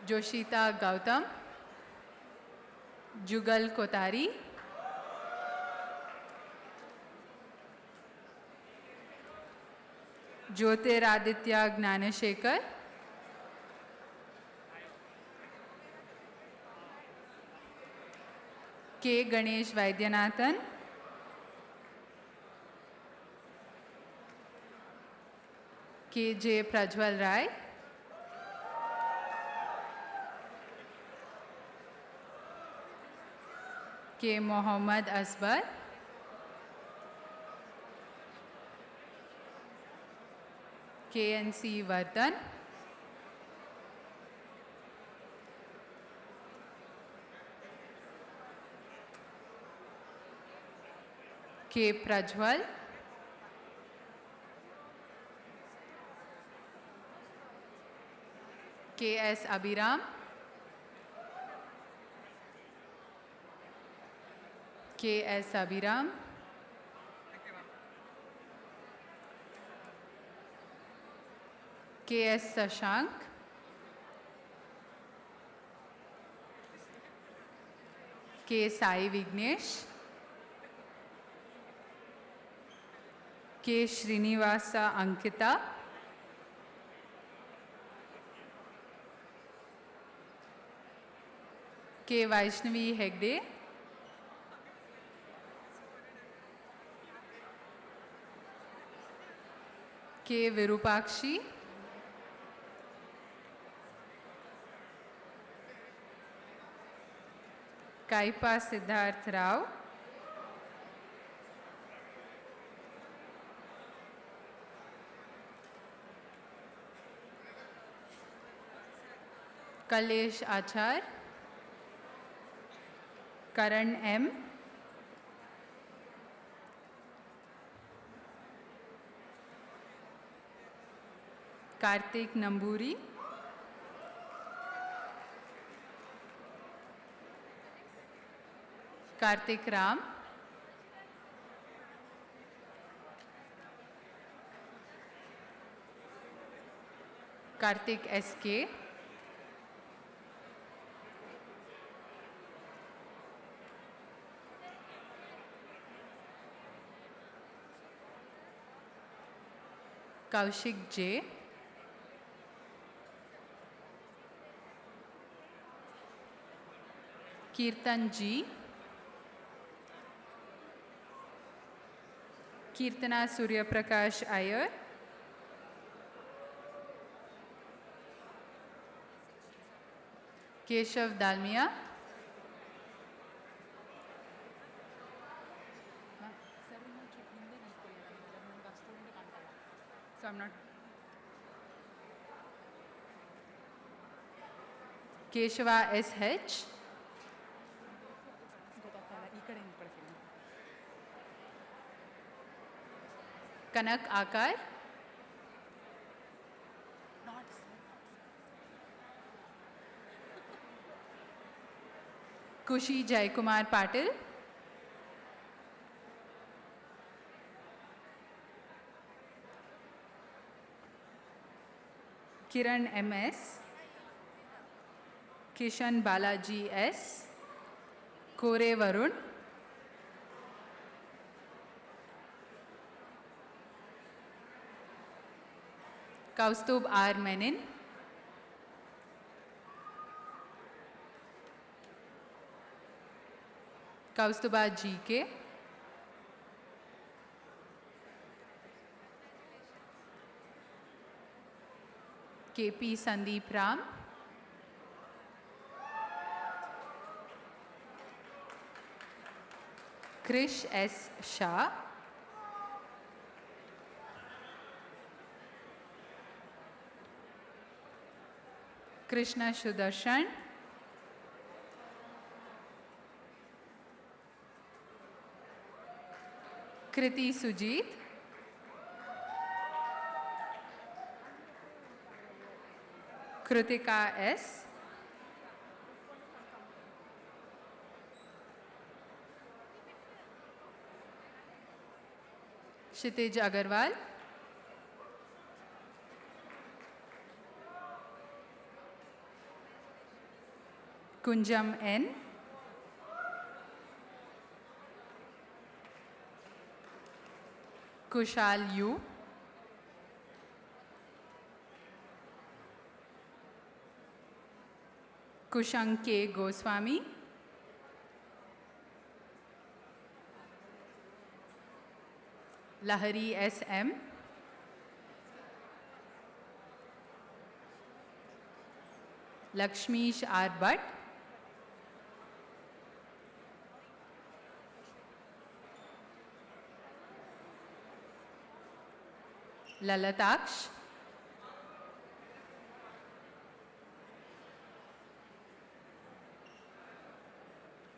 Joshita Gautam, Jugal Kotari, Jyotiraditya Gnanashekar, K. Ganesh Vaidyanathan, K. J. Prajwal Rai, K. Mohammad Asbar, KNC Vardhan, K. Prajwal, K.S. Abhiram, K.S. Abhiram, K.S. Sashank, K. Sai Vignesh, K. Srinivasa Ankita, K. Vaishnavi Hegde, K. Virupakshi, Kaipa Siddharth Rao, Kalesh Achar, Karan M, Kartik Namburi, Kartik Ram, Kartik SK, Kaushik J, Kirtan G, Kirtana Suryaprakash Iyer, Keshav Dalmia, so I'm not. Keshava SH, Kanak Akar, Kushi Jaikumar Patil, Kiran MS, Kishan Balaji S, Kore Varun, Kaustubh R. Menin, Kaustubha GK, KP Sandeep Ram, Krish S. Shah, Krishna Sudarshan, Kriti Sujit, Kritika S, Kshitij Agarwal, Kunjam N, Kushal U, Kushang K. Goswami, Lahari SM, Lakshmish R. Bhatt, Lalataksh,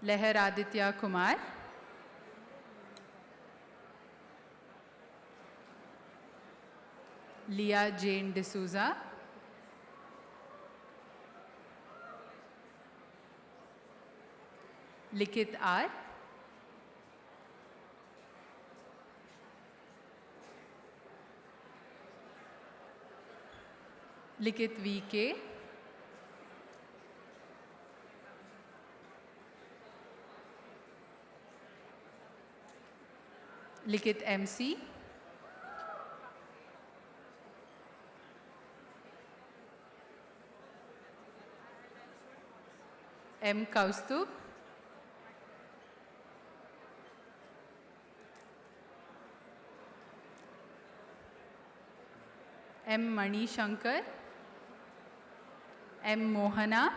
Leher Aditya Kumar, Leah Jane D'Souza, Likit R, Likit VK, Likit MC, M. Kaustubh, M. Mani Shankar, M. Mohana,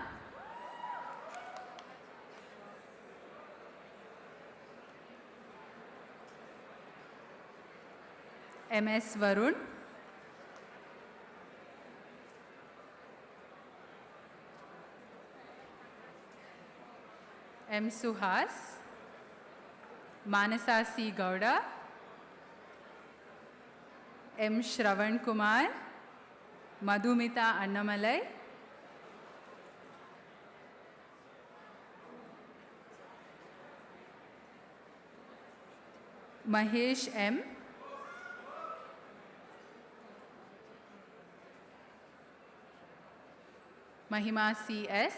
MS Varun, M. Suhas, Manasa C. Gowda, M. Shravan Kumar, Madhumita Annamalai, Mahesh M. Mahima C.S.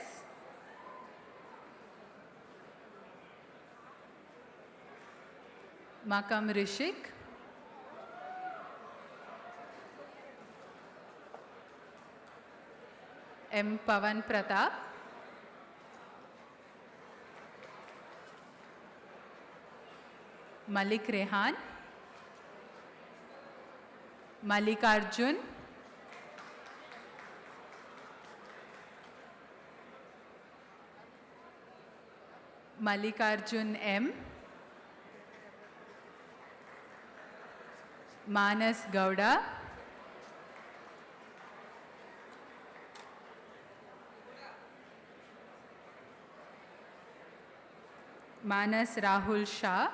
Makam Rishik, M. Pavan Pratap, Malik Rehan, Malikarjun, Malikarjun M. Manas Gowda, Manas Rahul Shah,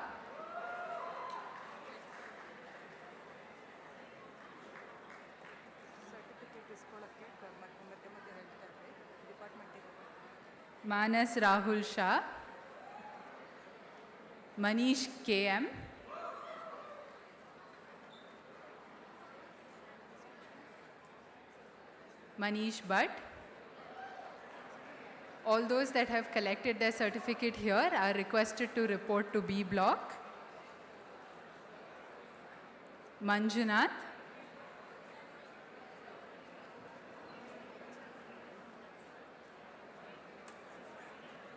Manas Rahul Shah, Manish KM, Manish Bhatt. All those that have collected their certificate here are requested to report to B block. Manjunath,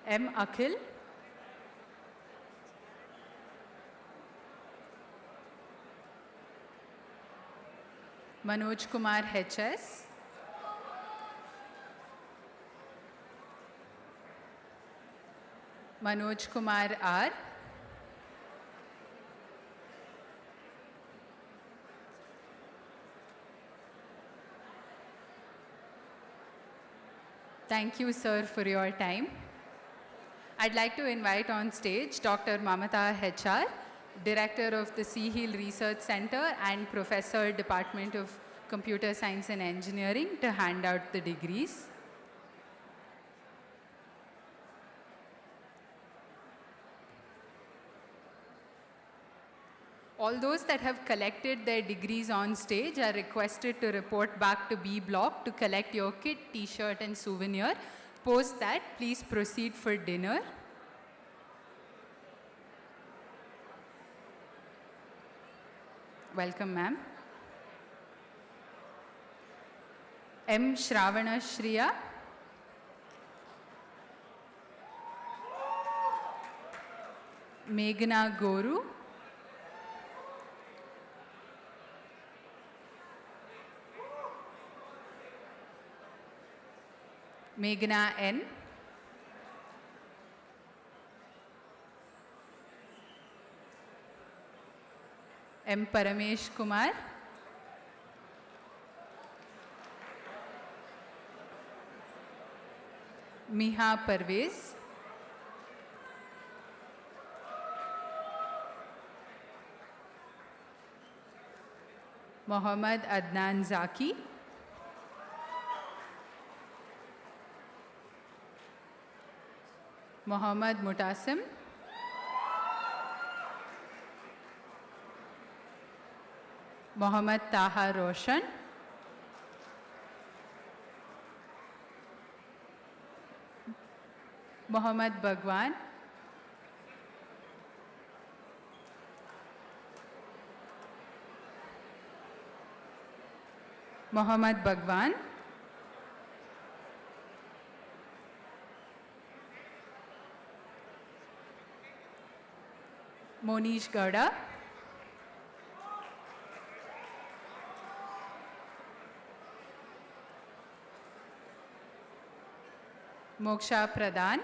M. Akhil, Manoj Kumar HS, Manoj Kumar R, thank you, sir, for your time. I'd like to invite on stage Dr. Mamata HR, Director of the Sea Hill Research Center and Professor, Department of Computer Science and Engineering, to hand out the degrees. All those that have collected their degrees on stage are requested to report back to B block to collect your kit, t-shirt and souvenir. Post that, please proceed for dinner. Welcome, ma'am. M. Shravana Shriya, Meghna Goru, Meghna N, M. Paramesh Kumar, Miha Parvez, Mohammad Adnan Zaki, Mohammad Mutasim, Mohammad Taha Roshan, Mohammad Bhagwan, Mohammad Bhagwan, Monish Gowda, Moksha Pradhan,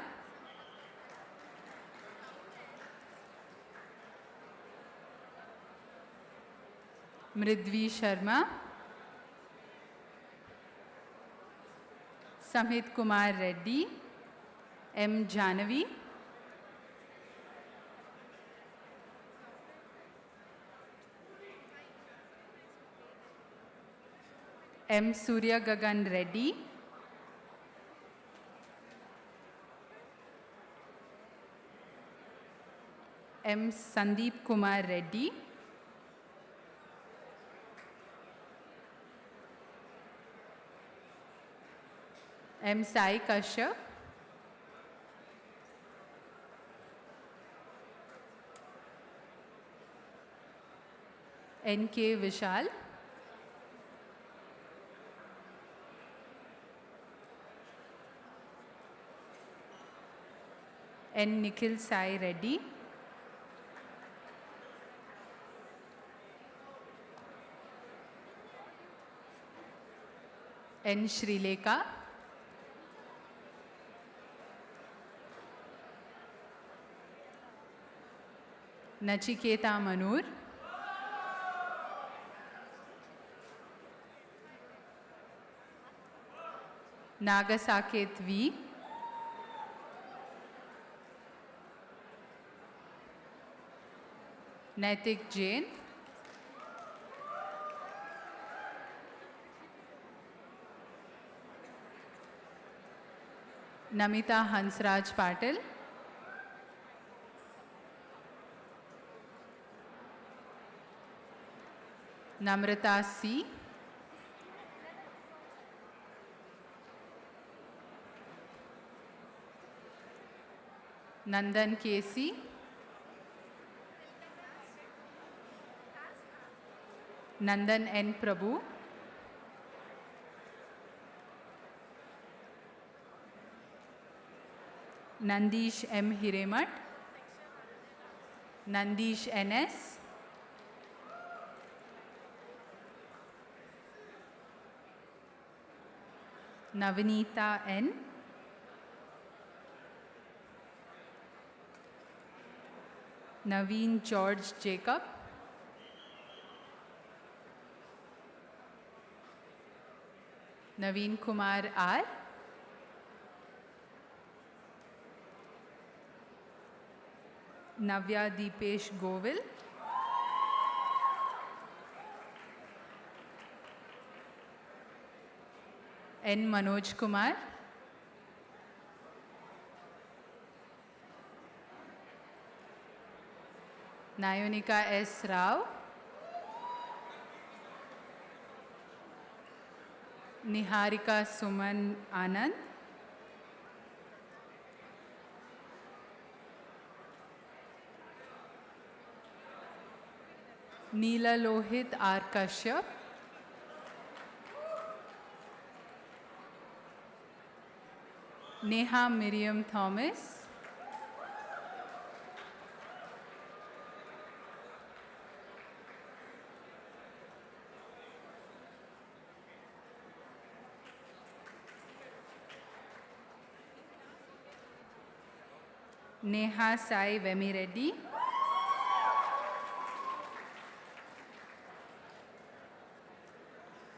Mridvi Sharma, Samhit Kumar Reddy, M. Janavi, M. Surya Gagan Reddy, M. Sandeep Kumar Reddy, M. Sai Kashyap, N. K. Vishal, N. Nikhil Sai Reddy, N. Srilekha, Nachiketa Manur, Nagasaket V, Naitik Jain, Namita Hansraj Patil, Namrata C, Nandan KC, Nandan N. Prabhu, Nandish M. Hiremat, Nandish NS, Navinita N, Naveen George Jacob, Naveen Kumar R, Navya Deepesh Govil, N. Manoj Kumar, Nayonika S. Rao, Niharika Suman Anand, Neela Lohit R. Kashyap, Neha Miriam Thomas, Neha Sai Vemi Reddy,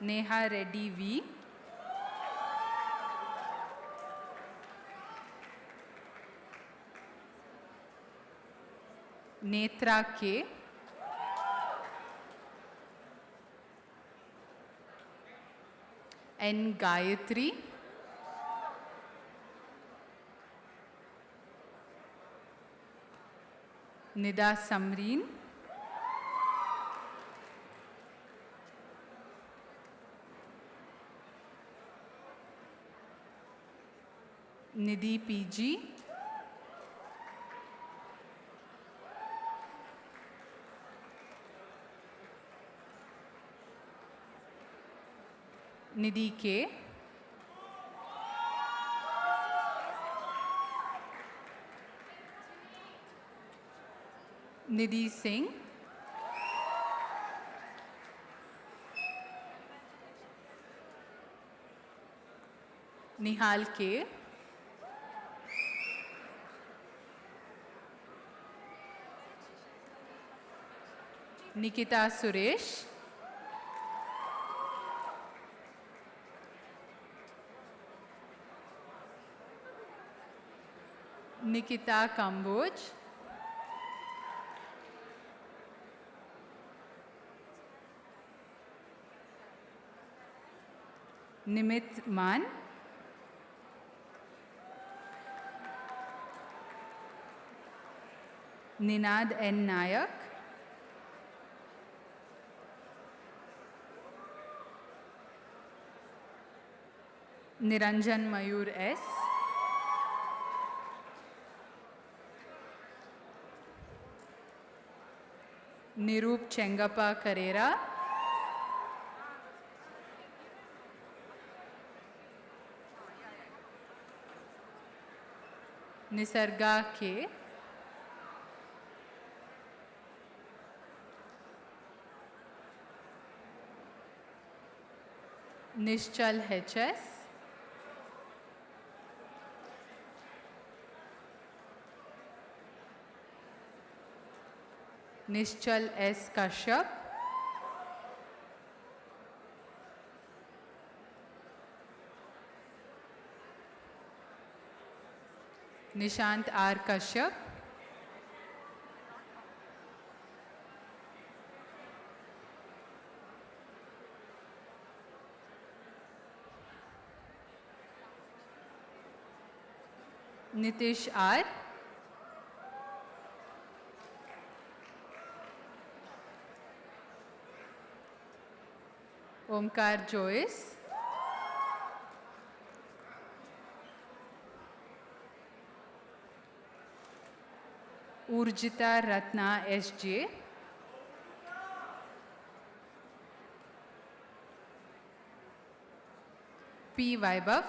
Neha Reddy V, Netra K, N. Gayatri, Nida Samreen, Nidhi PG, Nidhi K, Nidhi Singh, Nihal K, Nikita Suresh, Nikita Kamboj, Nimit Man, Ninad N. Nayak, Niranjan Mayur S, Nirup Chengappa Karera, Nisarga K, Nishchal HS, Nishchal S. Kashyap, Nishant R. Kashyap, Nitish R, Omkar Joyce, Urjita Ratna SJ, P. Vaibhav,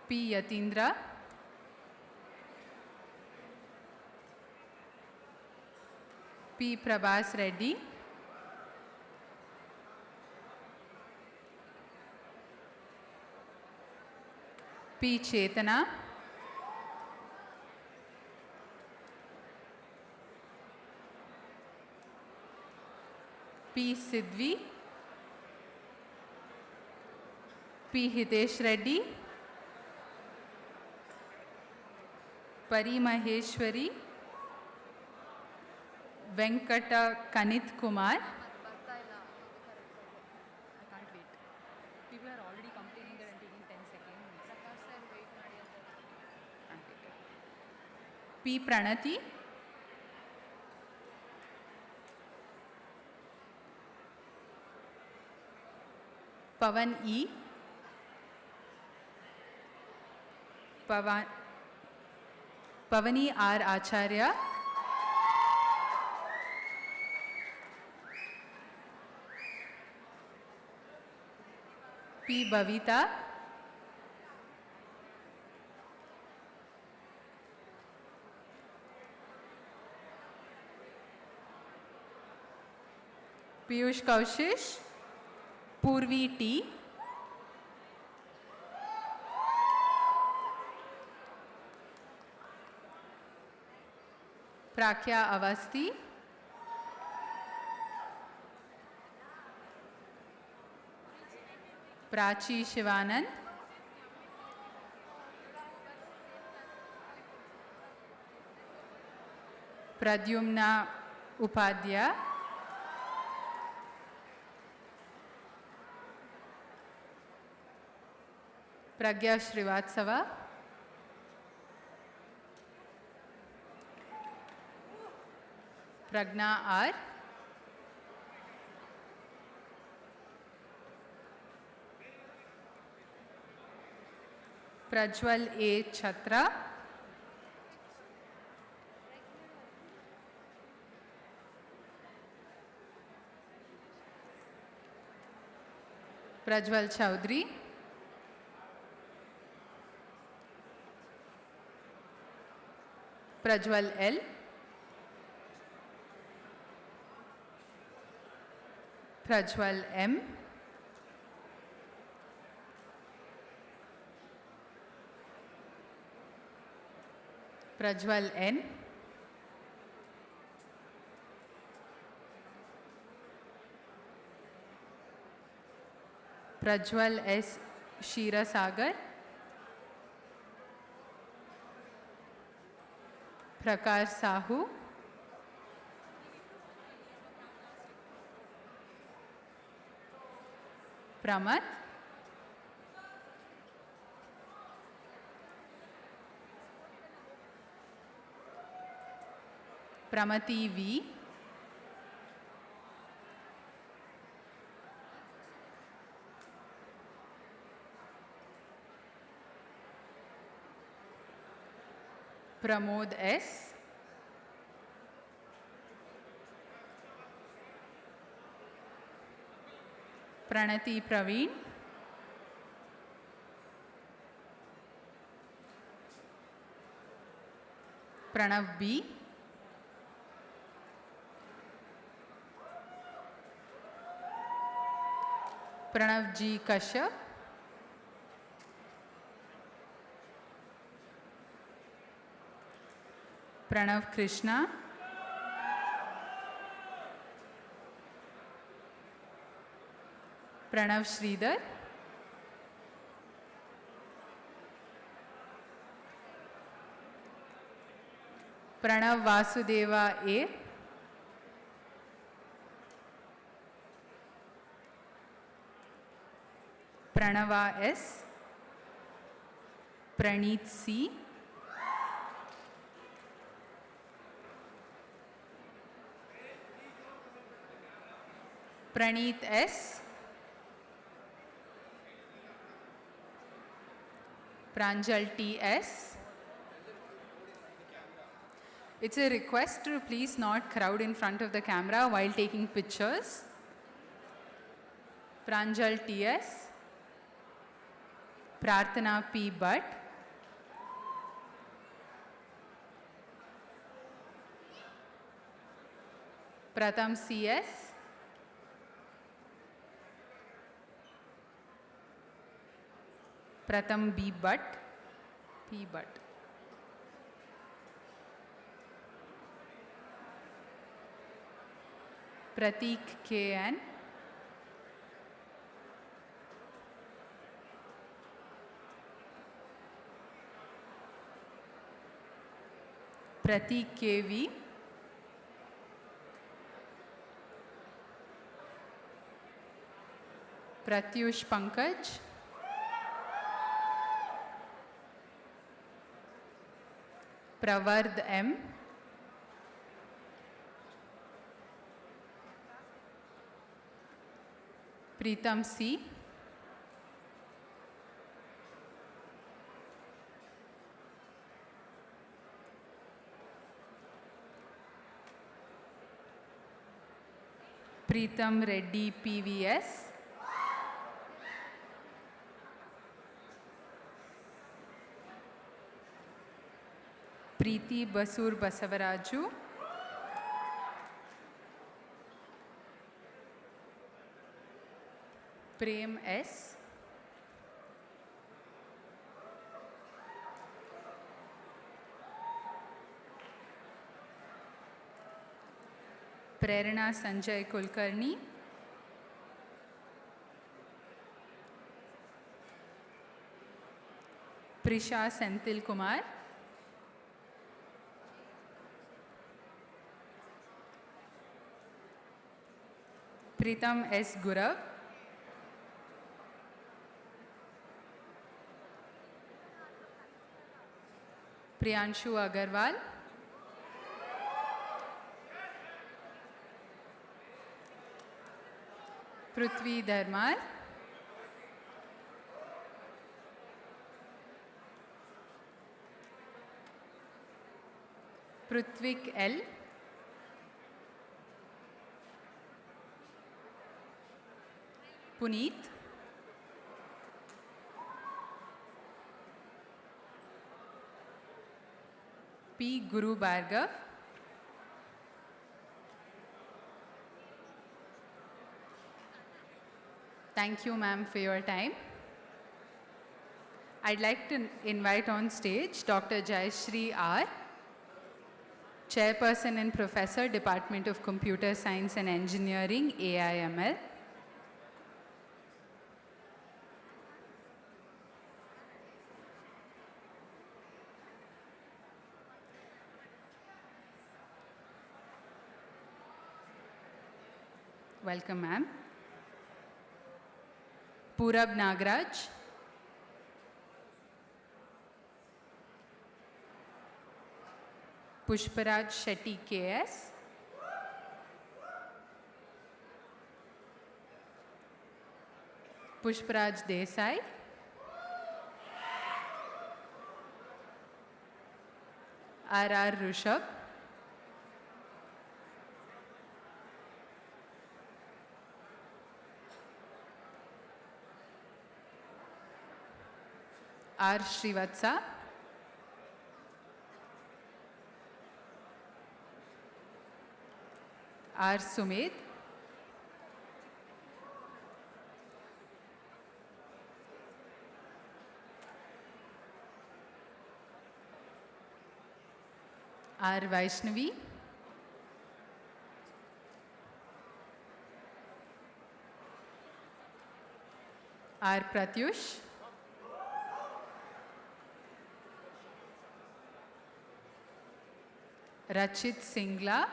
P. Yatindra, P. Prabhas Reddy, P. Chetana, P. Sidvi, P. Hitesh Reddy, Pari Maheshwari, Venkata Kanith Kumar. I can't wait. People are already complaining that I'm taking 10 seconds. P. Pranati, Pavan E, Pavani R. Acharya, P. Bhavita, Piyush Kaushish, Purvi T, Prakya Avasti, Prachi Shivanand, Pradyumna Upadhyaya, Pragya Srivatsava, Pragna R, Prajwal A. Chhatra, Prajwal Chaudhary, Prajwal L, Prajwal M, Prajwal N, Prajwal S. Shirasagar, Prakash Sahu, Pramat, Pramati V, Pramod S, Pranati Praveen, Pranav B, Pranav G. Kashyap, Pranav Krishna, Pranav Sridhar, Pranav Vasudeva A, Pranava S, Praneeth C, Praneeth S, Pranjal T S. It's a request to please not crowd in front of the camera while taking pictures. Pranjal T S, Prarthana P. Bhatt, Pratham C. S, Pratham B. Bhatt, P. Bhatt, Pratik K. N, Pratik K. V, Pratyush Pankaj, Pravard M, Pritam C, Pritam Reddy PVS, Preeti Basur Basavaraju, Prem S, Prerna Sanjay Kulkarni, Prisha Senthil Kumar, Pritam S. Gurav, Priyanshu Agarwal, Prithvi Dharmar, Prithvik L, Puneet, P. Guru Bhargav, thank you, ma'am, for your time. I'd like to invite on stage Dr. Jayashree R., Chairperson and Professor, Department of Computer Science and Engineering, AIML. Welcome, ma'am. Purab Nagraj. Pushparaj Shetty KS. Pushparaj Desai. R.R. Rushabh. R. Srivatsa. R. Sumit. R. Vaishnavi. R. Pratyush. Rachit Singla.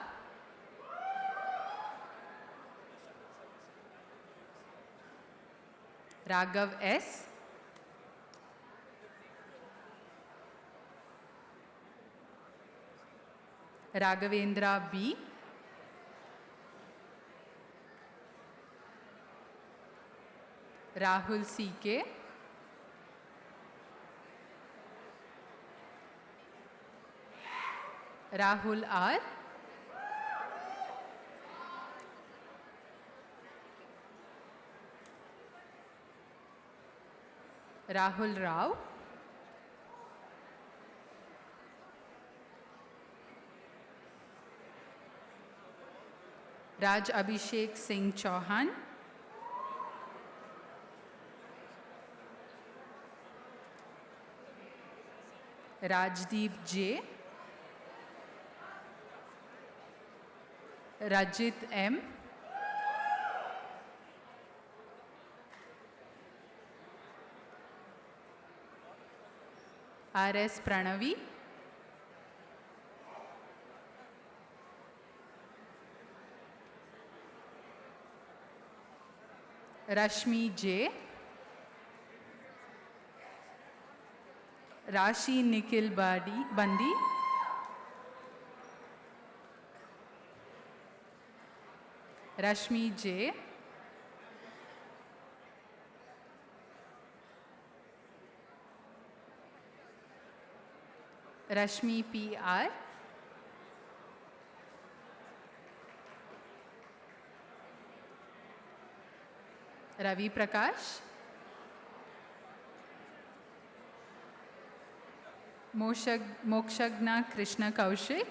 Raghav S. Raghavendra B. Rahul C.K. Rahul R. Rahul Rao. Raj Abhishek Singh Chauhan. Rajdeep J. Rajit M. R.S. Pranavi. Rashmi J. Rashi Nikhil Bandi. Rashmi J. Rashmi PR. Ravi Prakash. Mokshagna Krishna Kaushik.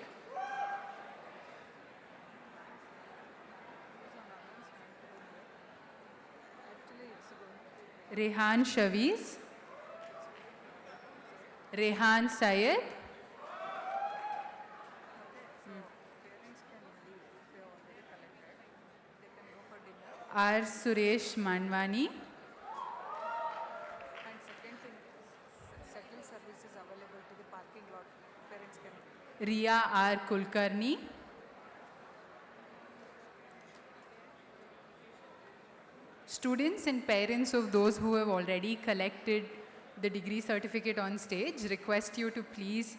Rehan Shaviz. Rehan Syed. R. Suresh Manwani. And second thing is, shuttle service is available to the parking lot. Parents can. Riya R. Kulkarni. Students and parents of those who have already collected the degree certificate on stage, request you to please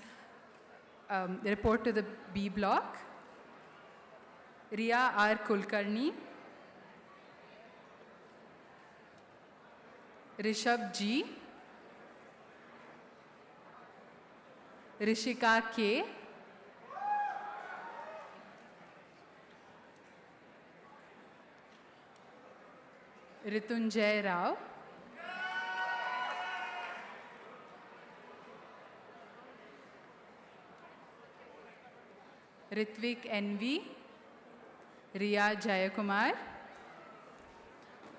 report to the B block. Riya R. Kulkarni. Rishabh G. Rishika K. Ritunjay Rao. Ritvik NV. Riya Jayakumar.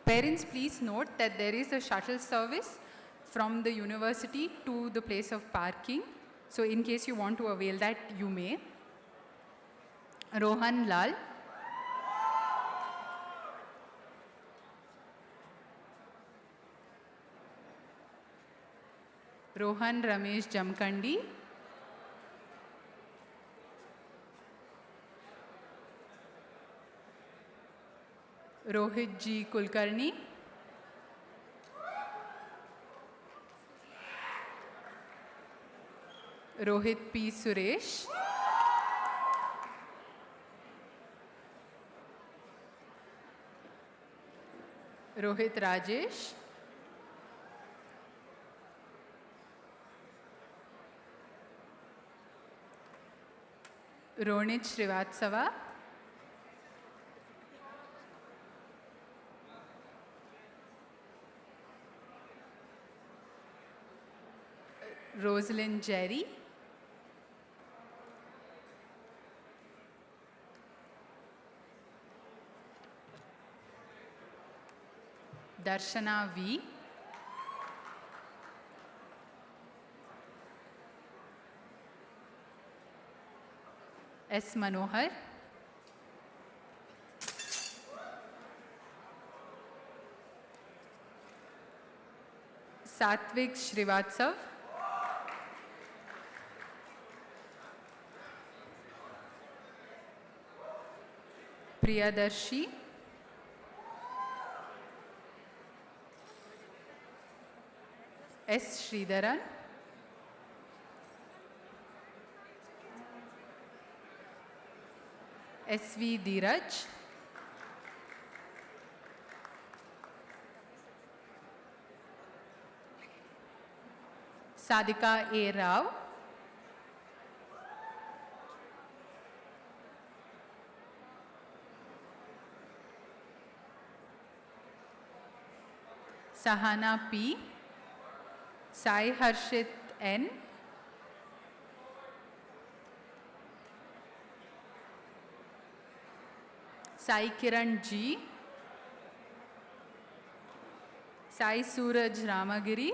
Parents, please note that there is a shuttle service from the university to the place of parking. So in case you want to avail that, you may. Rohan Lal. Rohan Ramesh Jamkandi. Rohit G. Kulkarni, Rohit P. Suresh, Rohit Rajesh, Ronit Srivatsava, Rosalind Jerry, Darshana V, S. Manohar, Satvik Srivatsav, Priyadarshi, S. Sridharan, S.V. Dheeraj, Sadika A. Rao, Sahana P, Sai Harshit N, Sai Kiran G, Sai Suraj Ramagiri,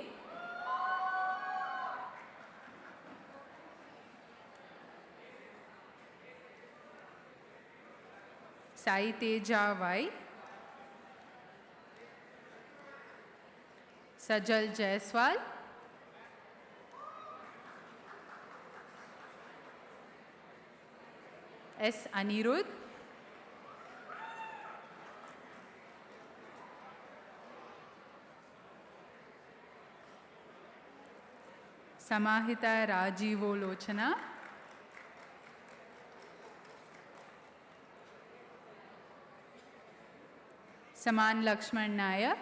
Sai Teja Y, Sajal Jaiswal, S. Anirudh, Samahita Rajivo Lochana, Saman Lakshman Nayak,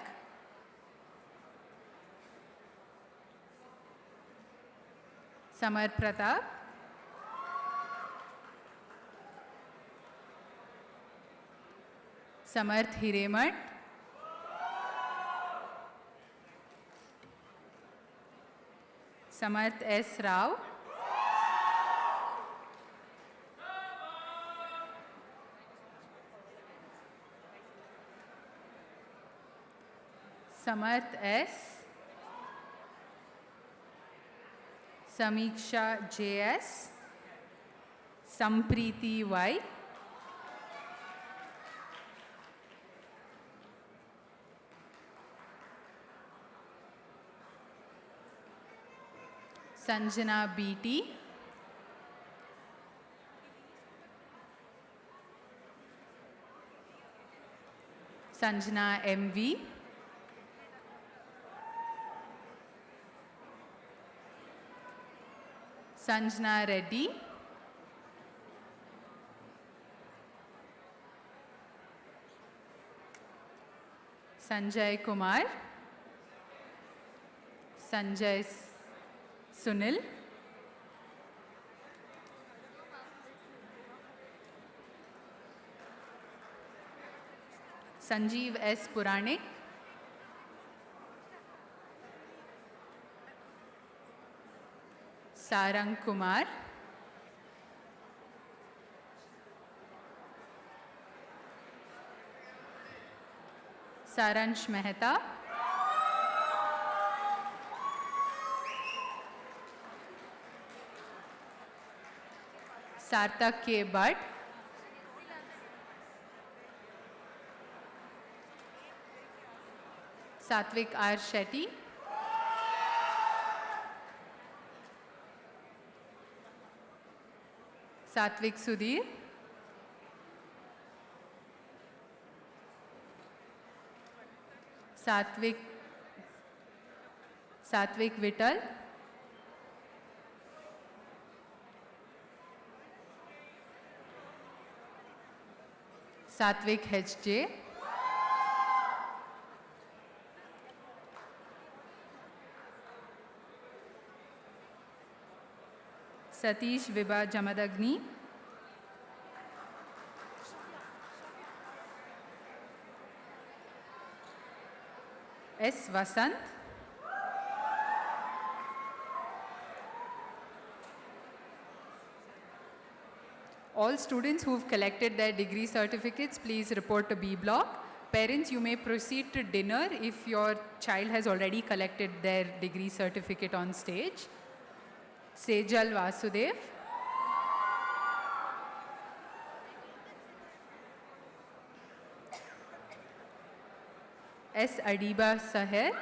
Samar Pratap, Samarth Hiremat, Samarth S. Rao, Samarth S, Samiksha JS, Sampriti Y, Sanjana BT, Sanjana MV, Sanjana Reddy, Sanjay Kumar, Sanjay Sunil, Sanjeev S. Puranik, Sarang Kumar, Saransh Mehta, Sarthak K. Bhatt, Satvik R. Shetty, Satvik Sudhir, Satvik Vittal, Satvik HJ, Satish Vibha Jamadagni, S. Vasant, all students who have collected their degree certificates, please report to B block. Parents, you may proceed to dinner if your child has already collected their degree certificate on stage. Sejal Vasudev, S. Adiba Saher,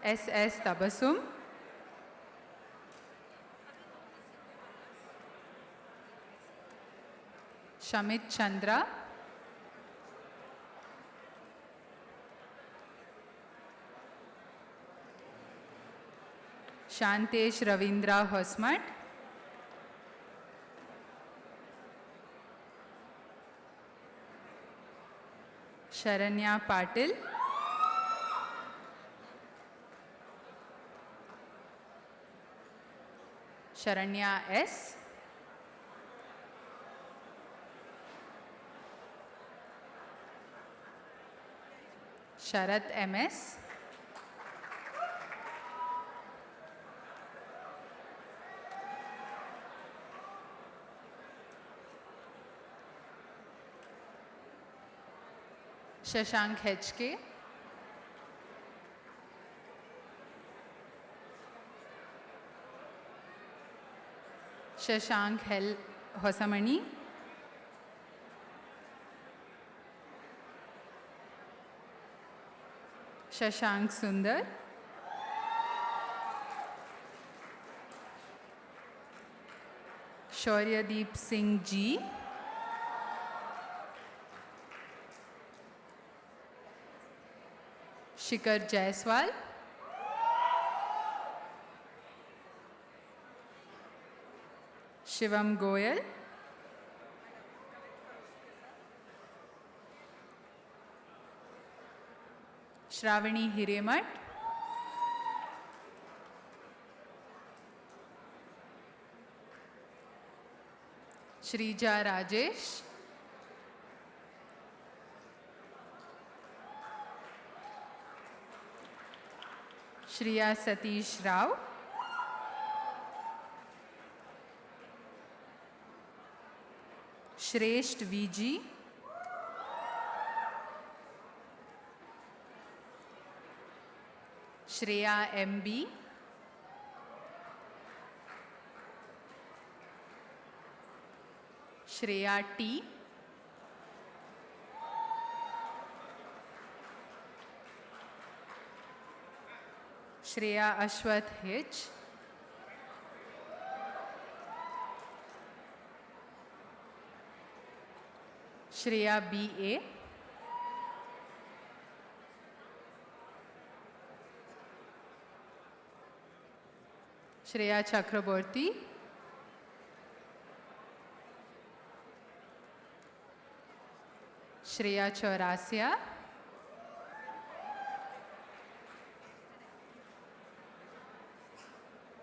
S. S. Tabasum, Shamit Chandra, Shantesh Ravindra Hosmat, Sharanya Patil, Sharanya S, Sharat MS, Shashank HK, Shashank Hel Hosamani, Shashank Sundar, Shauryadeep Singh G, Shikhar Jaiswal, Shivam Goyal, Shravani Hiremat, Shrija Rajesh, Shriya Satish Rao, Shresht VG, Shreya MB, Shreya T, Shreya Ashwath H, Shreya BA, Shreya Chakraborty, Shreya Chaurasia,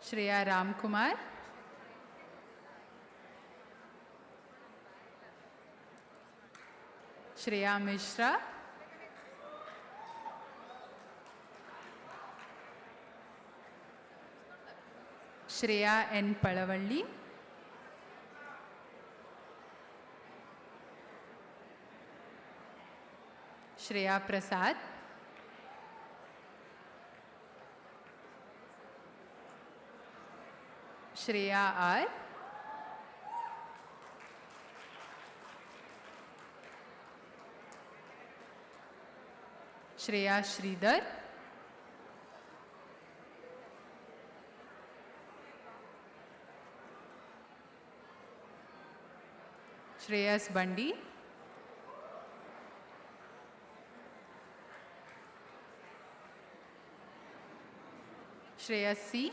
Shreya Ramkumar, Shreya Mishra, Shreya N. Palavalli, Shreya Prasad, Shreya R, Shreya Sridhar, Shreyas Bandi, Shreyas C,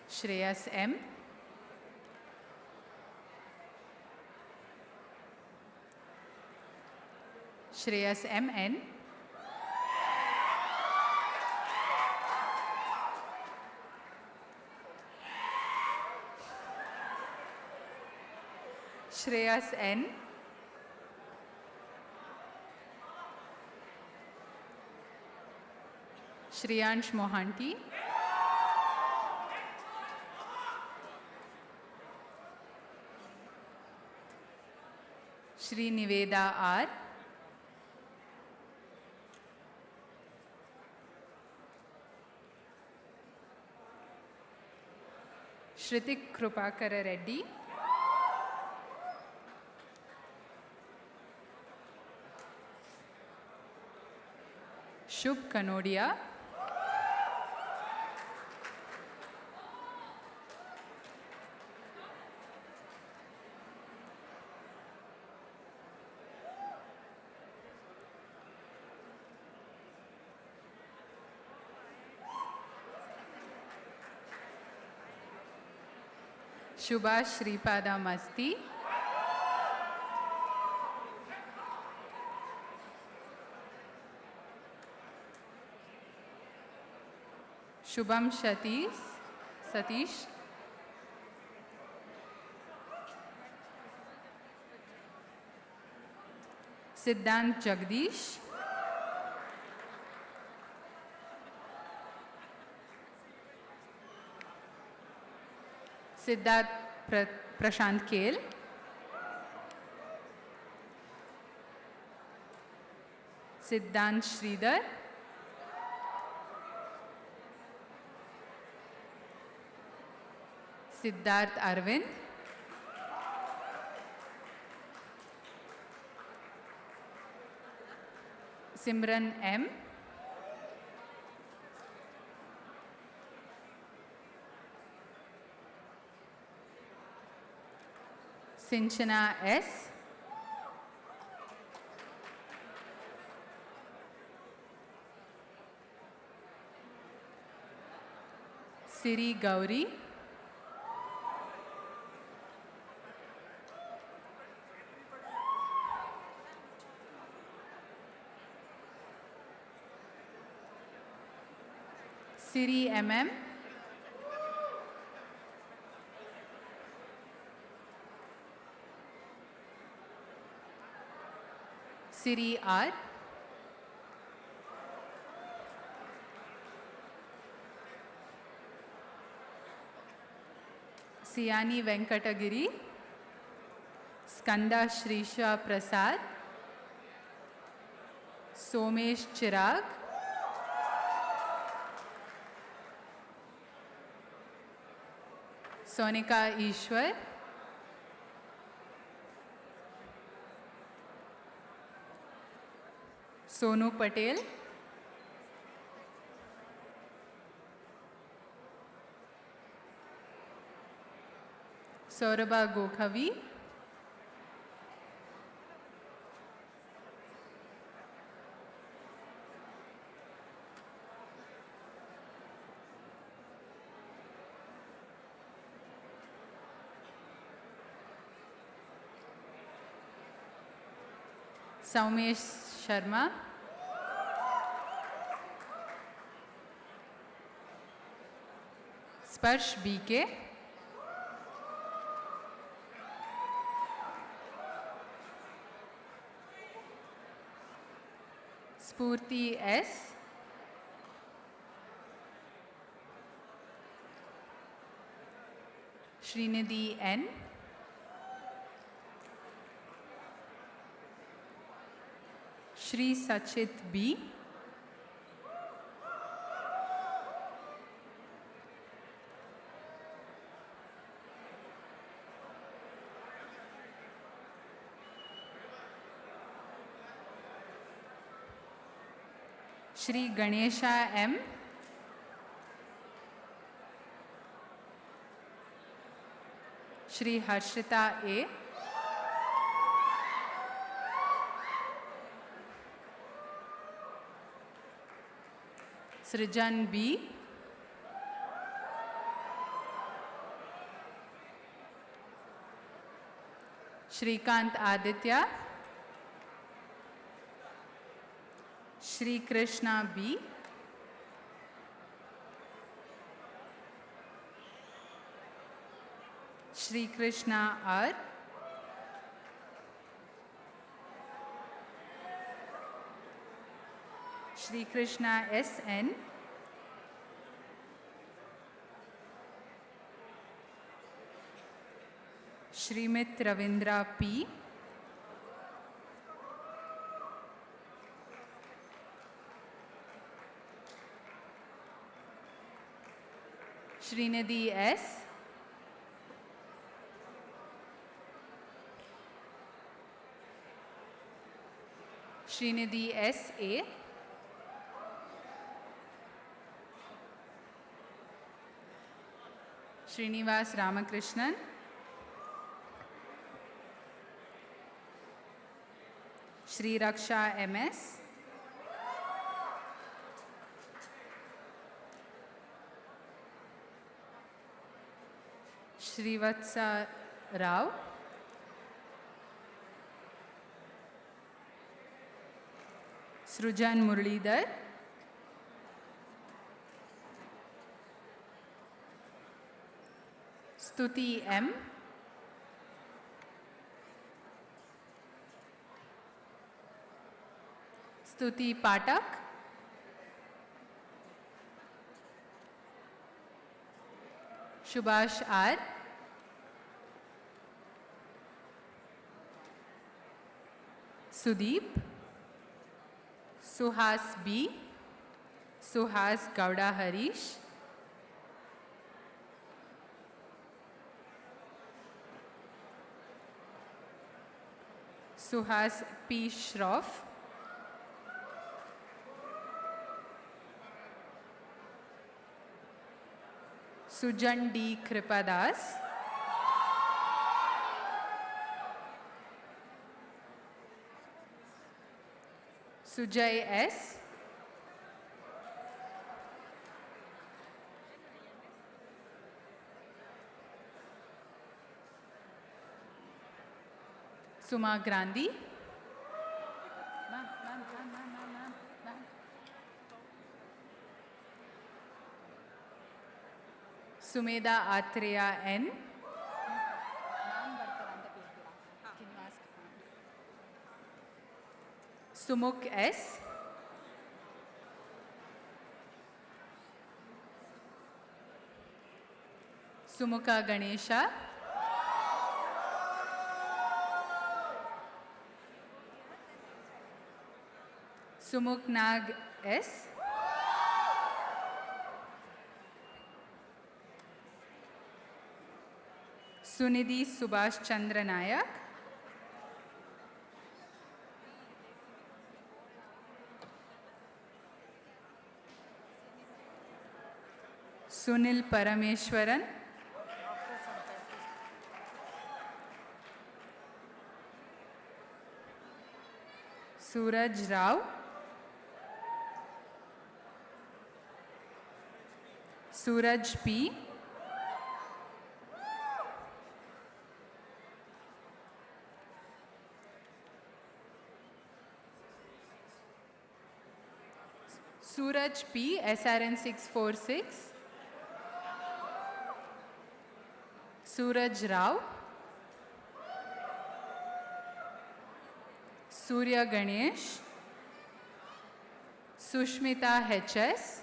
Shreyas M, Shreyas MN, Shreyas N, Shriyansh Mohanty, Shri Niveda R, Shritik Krupakara Reddy, Shubh Kanodia, Shubha Shripada Masti, Shubham Satish, Siddhant Jagdish, Siddharth Prashant Kel, Siddhant Sridhar, Siddharth Arvind, Simran M, Sinchana S, Siri Gauri, Siri MM, Siri R, Siani Venkatagiri, Skanda Shrisha Prasad, Somesh Chirag, Sonika Ishwar, Sonu Patel, Saurabha Gokhavi, Saumesh Sharma, Sparsh BK, Spurti S, Srinidhi N, Shri Sachit B, Shri Ganesha M, Shri Harshita A, Srijan B, Shrikant Aditya, Shri Krishna B, Shri Krishna R, Shri Krishna SN, Shrimit Ravindra P, Srinidhi S, Srinidhi S.A, Srinivas Ramakrishnan, Shri Raksha M.S, Srivatsa Rao, Srujan Muralidhar, Stuti M, Stuti Patak, Subhash R, Sudeep, Suhas B, Suhas Gowda Harish, Suhas P. Shroff, Sujan D. Kripadas, Sujay S, Suma Grandi, Sumeda Atreya N, Sumukh S, Sumukha Ganesha, Sumukh Nag S, Sunidhi Subhash Chandra Nayak, Sunil Parameshwaran, Suraj Rao, Suraj P, Suraj P, SRN 646, Suraj Rao, Surya Ganesh, Sushmita HS,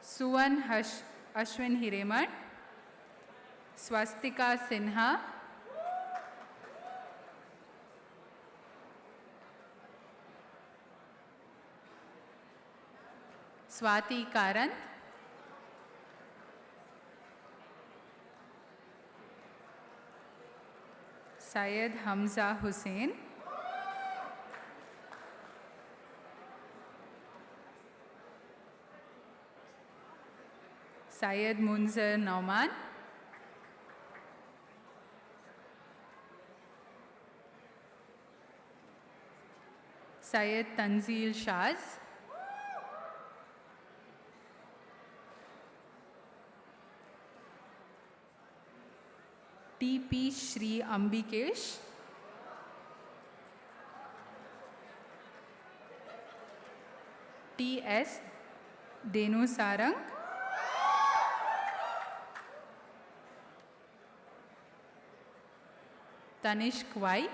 Suvan Ashwin Hireman, Swastika Sinha, Swati Karant, Syed Hamza Hussain, Syed Munzer Nauman, Syed Tanzil Shaz, T.P. Shri Ambikesh, T.S. Denu Sarang, Tanishq Y,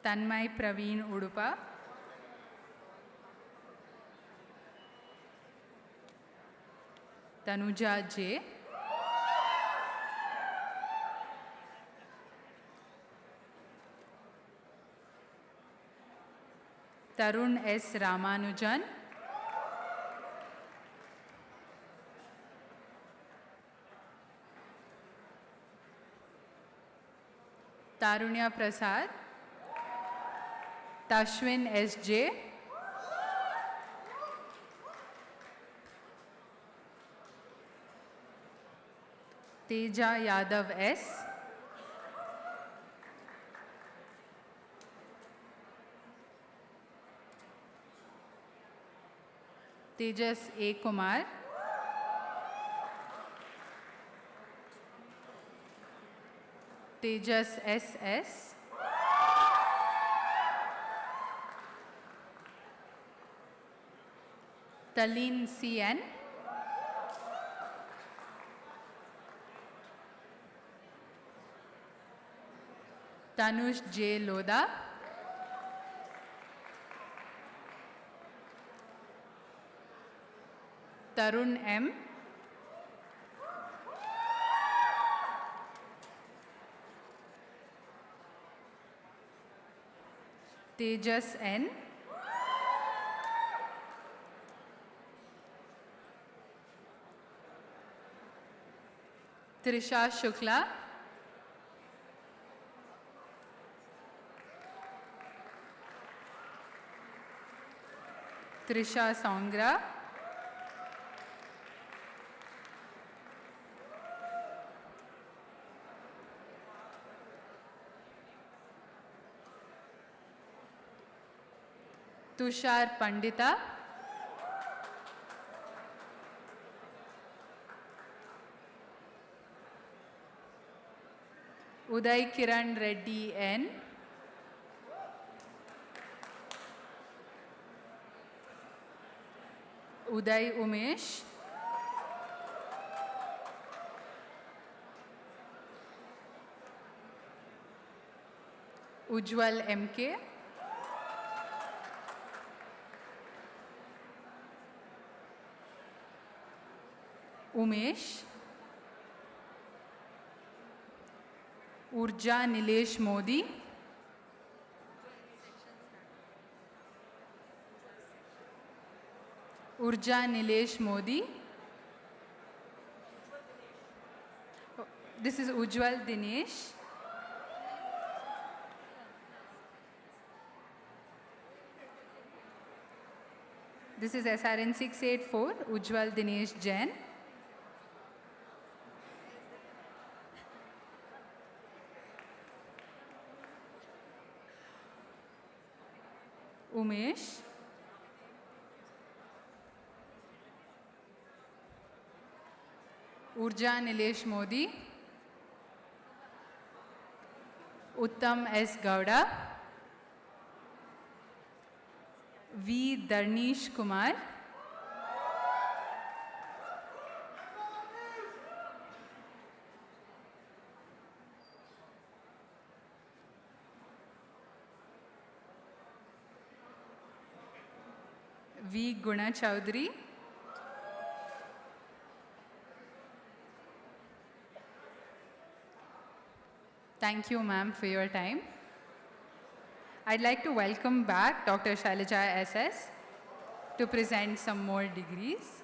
Tanmay Praveen Udupa, Tanuja J, Tarun S. Ramanujan, Tarunya Prasad, Tashwin S.J., Teja Yadav S., Tejas A. Kumar, Tejas S.S., Talin C.N., Tanush J. Loda, Tarun M., Tejas N., Trisha Shukla, Trisha Songra, Tushar Pandita, Uday Kiran Reddy N., Uday Umesh, Ujwal M.K., Umesh, Urja Nilesh Modi, Urja Nilesh Modi. This is Ujwal Dinesh. This is SRN 684, Ujwal Dinesh Jain. Umesh. Urja Nilesh Modi, Uttam S. Gowda, V. Darnish Kumar, V. Guna Chowdhury, thank you, ma'am, for your time. I'd like to welcome back Dr. Shailaja SS to present some more degrees.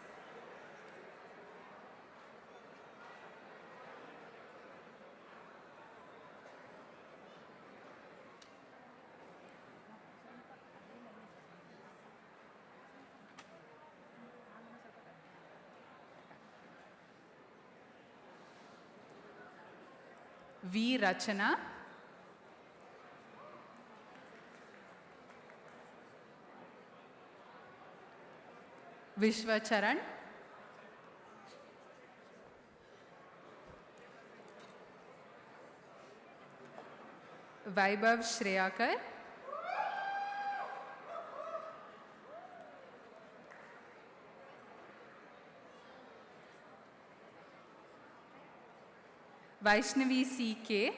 V. Rachana, Vishwacharan, Vaibhav Shreyakar, Vaishnavi C.K.,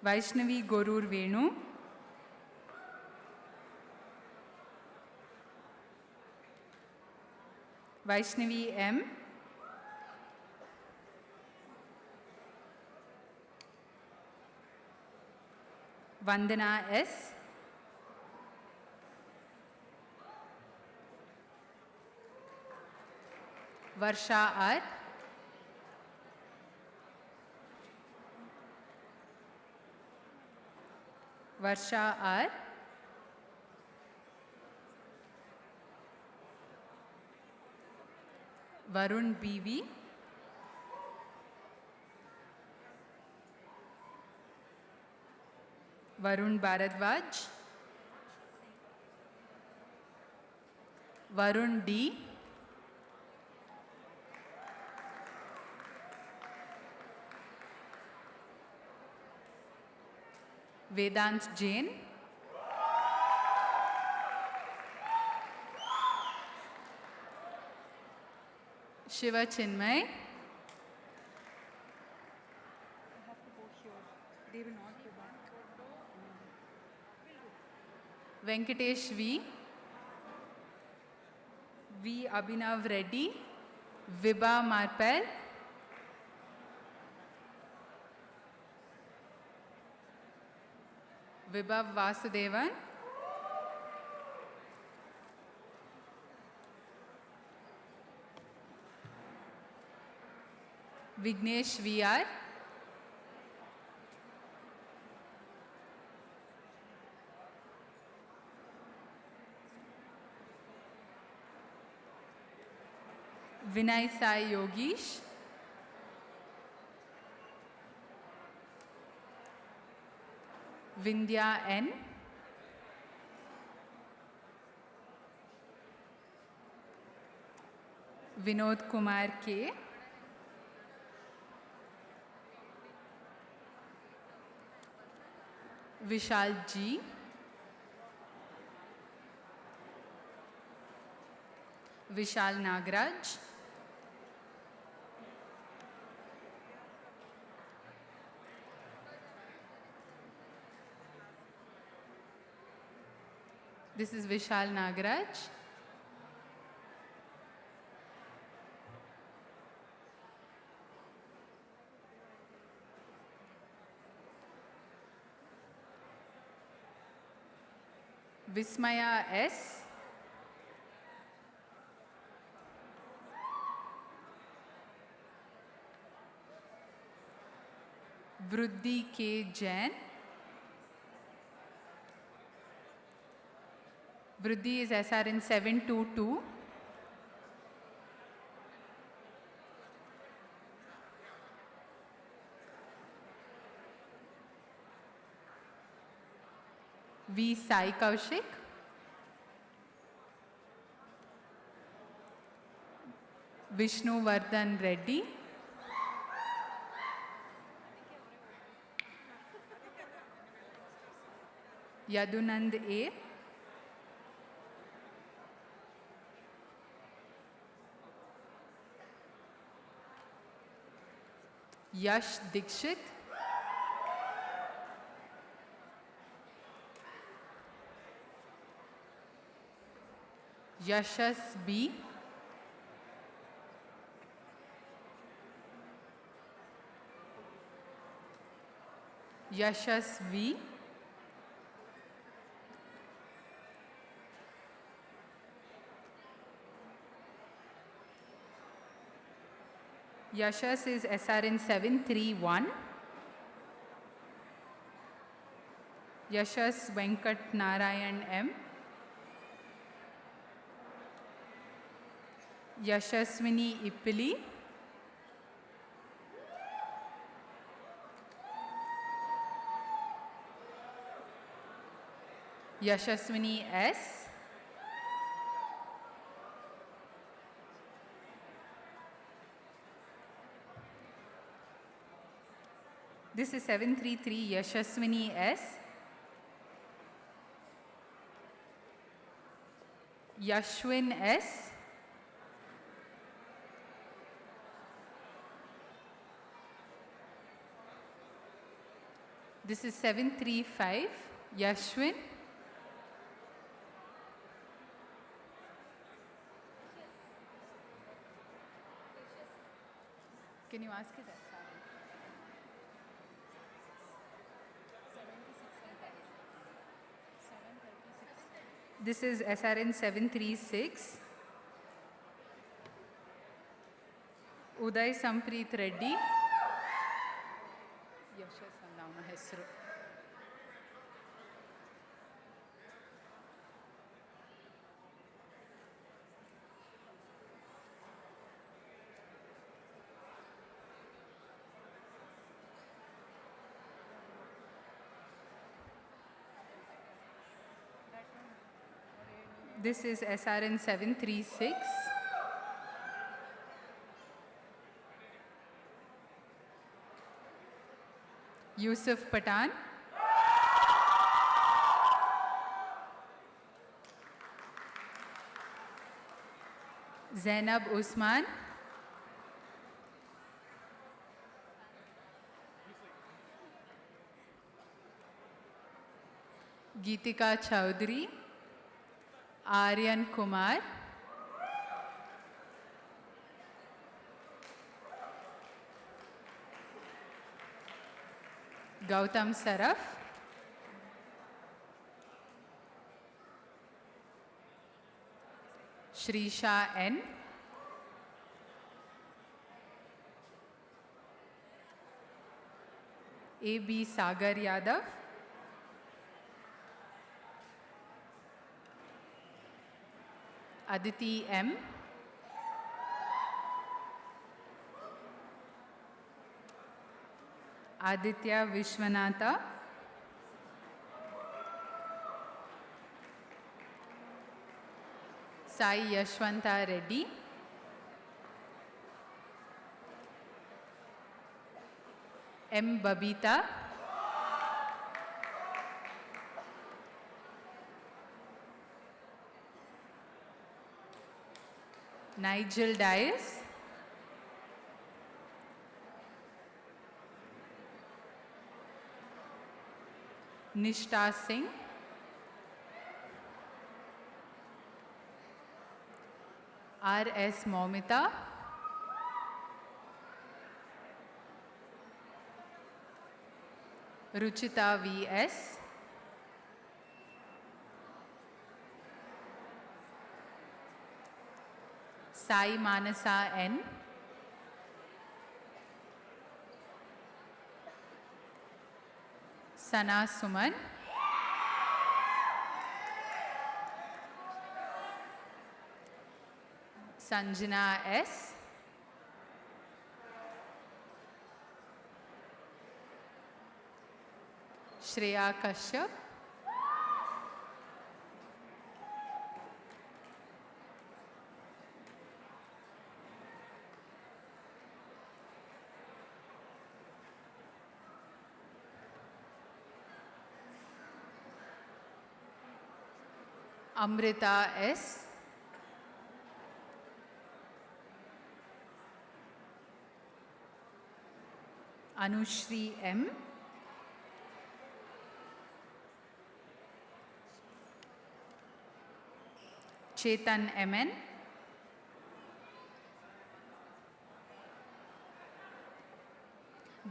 Vaishnavi Gorur Venu, Vaishnavi M, Vandana S, Varsha R, Varsha R, Varun B.V., Varun Bharadwaj, Varun D, Vedant Jain, Shiva Chinmay, They will not go back. Venkatesh V, V. Abhinav Reddy, Vibha Marpel, Vibhav Vasudevan, Vignesh VR, Vinay Sai Yogish, Vindhya N, Vinod Kumar K, Vishal G, Vishal Nagraj, this is Vishal Nagraj, Vismaya S, Vruddhi K. Jain, Vruddhi is SRN 722, V. Sai Kaushik, Vishnu Vardhan Reddy, Yadunand A, Yash Dikshit, Yashas B, Yashas V, Yashas is SRN 731, Yashas Venkat Narayan M, Yashaswini Ippili, Yashaswini S, this is 733 Yashaswini S, Yashwin S, this is 735 Yashwin, can you ask his SR? This is SRN 736. Uday Sampreet Reddy. Yashas Andavna Hesru. This is SRN 736. Yusuf Patan. Zainab Usman. Geetika Chowdhury. Aryan Kumar. Gautam Saraf. Shrisha N. A.B. Sagar Yadav. Aditi M. Aditya Vishwanatha. Sai Yashwanta Reddy. M. Babita. Nigel Dias. Nishta Singh. R.S. Momita. Ruchita V.S. Sai Manasa N. Sana Suman. Sanjana S. Shreya Kashyap. Amrita S. Anushri M. Chetan MN.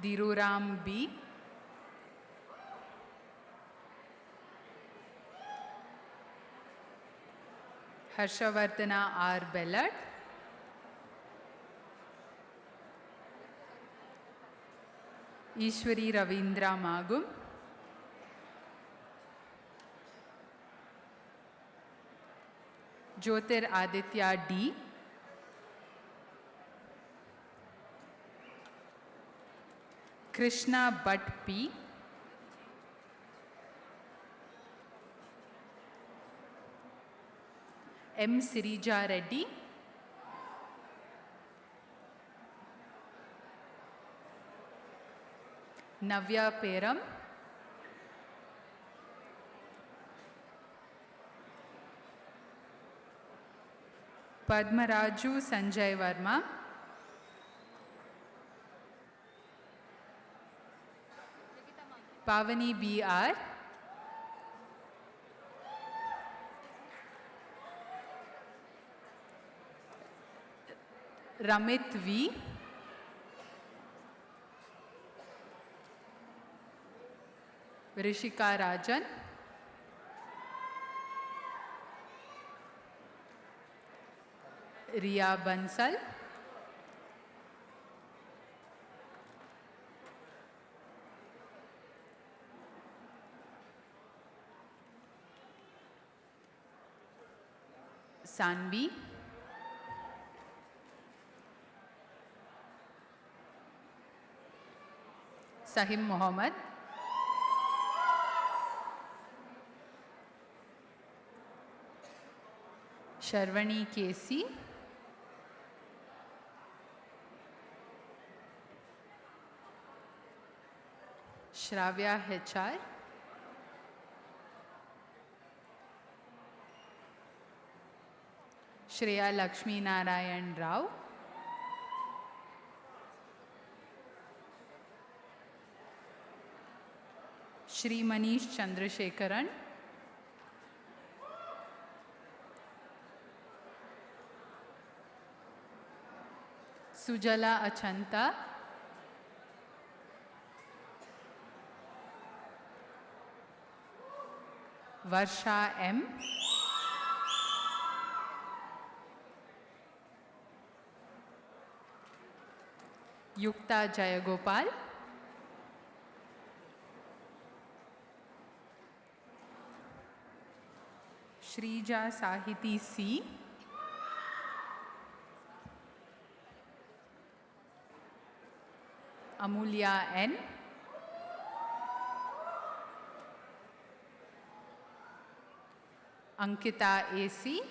Diruram B. Harshavardhana R. Bellad. Ishwari Ravindra Magum. Jyotir Aditya D. Krishna Bhatt P. M. Sirija Reddy. Navya Peram. Padmaraju Sanjay Verma. Pavani B.R. Ramit V. Rishika Rajan. Riya Bansal. Sanvi. Sahim Mohammed. Sharvani Casey. Shravya HR. Shreya Lakshmi Narayan Rao. Shri Manish Chandrasekharan. Sujala Achanta. Varsha M. Yukta Jayagopal. Shrija Sahiti C. Amulya N. Ankita AC.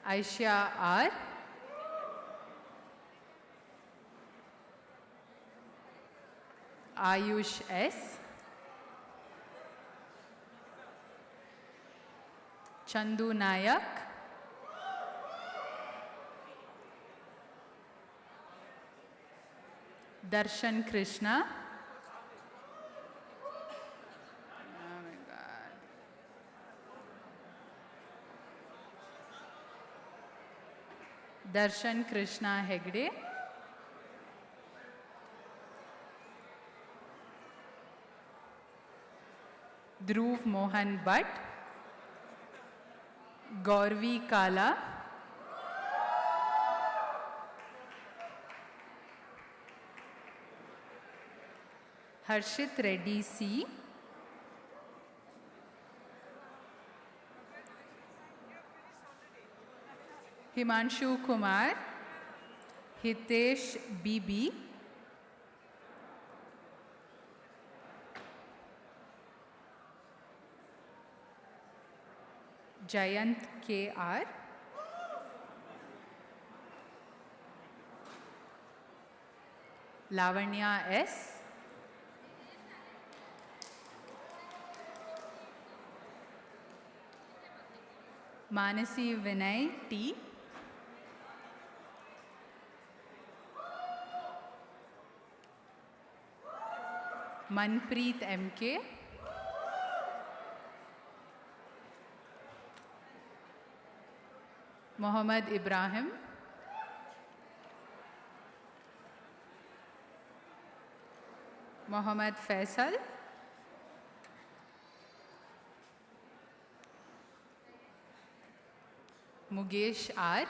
Aisha R. Ayush S. Chandu Nayak. Darshan Krishna. Darshan Krishna Hegde. Dhruv Mohan Bhatt. Gauravi Kala. Harshit Reddy C. Himanshu Kumar. Hitesh BB. Jayant KR. Lavanya S. Manasi Vinay T. Manpreet MK. Mohammad Ibrahim. Mohammad Faisal. Mugesh R.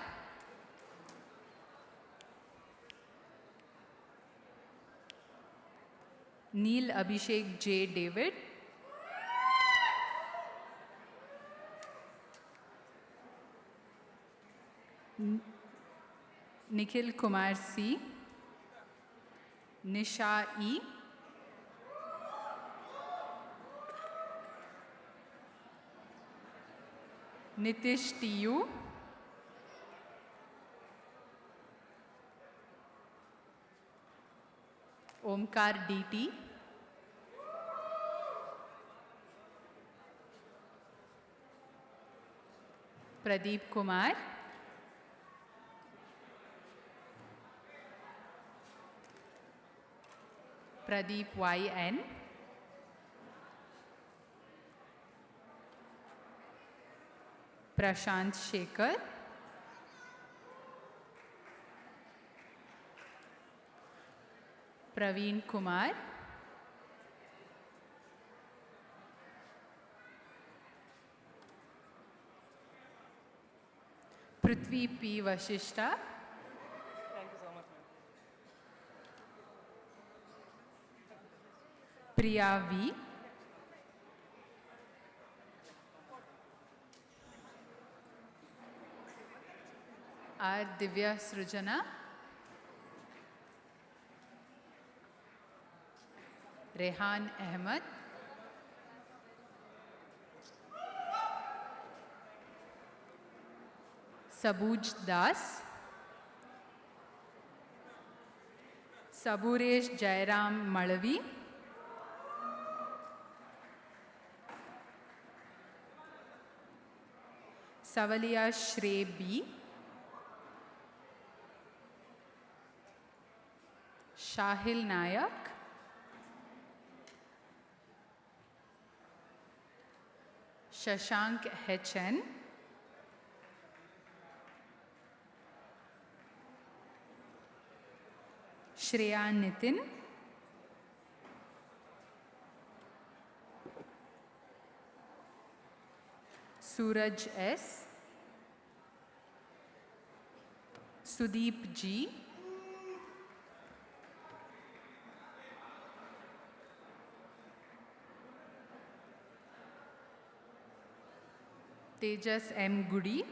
Neil Abhishek J. David. Nikhil Kumar C, Nisha E, Nitish TU, Omkar DT, Pradeep Kumar, Pradeep YN, Prashant Shekhar, Praveen Kumar, Prithvi P. Vashishta, Thank you so much, ma'am. Priya V, R. Divya Srujana, Rehan Ahmed, Sabuj Das, Saburesh Jairam Malavi, Savalia Shrey B, Shahil Nayak, Shashank HN, Shreya Nitin, Suraj S, Sudeep G, Tejas M. Gudi,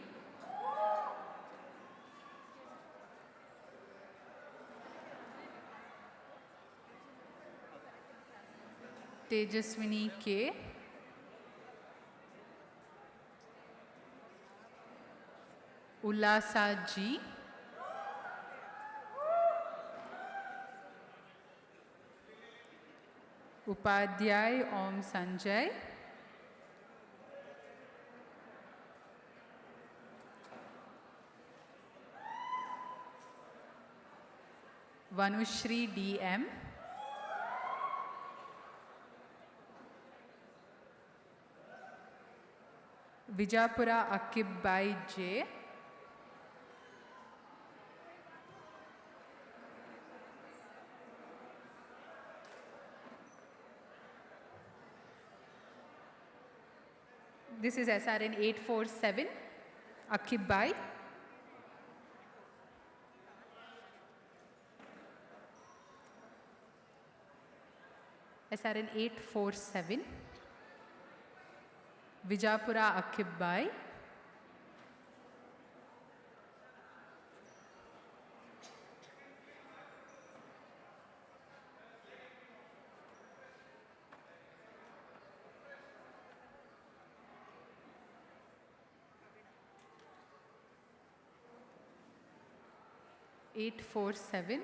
Tejaswini K, Ulasa G, Upadhyay Om Sanjay, Vanushri DM, Vijapura Akib Bai J, this is SRN 847, Akib Bai, SRN 847, Vijapura Akib Bai, (847)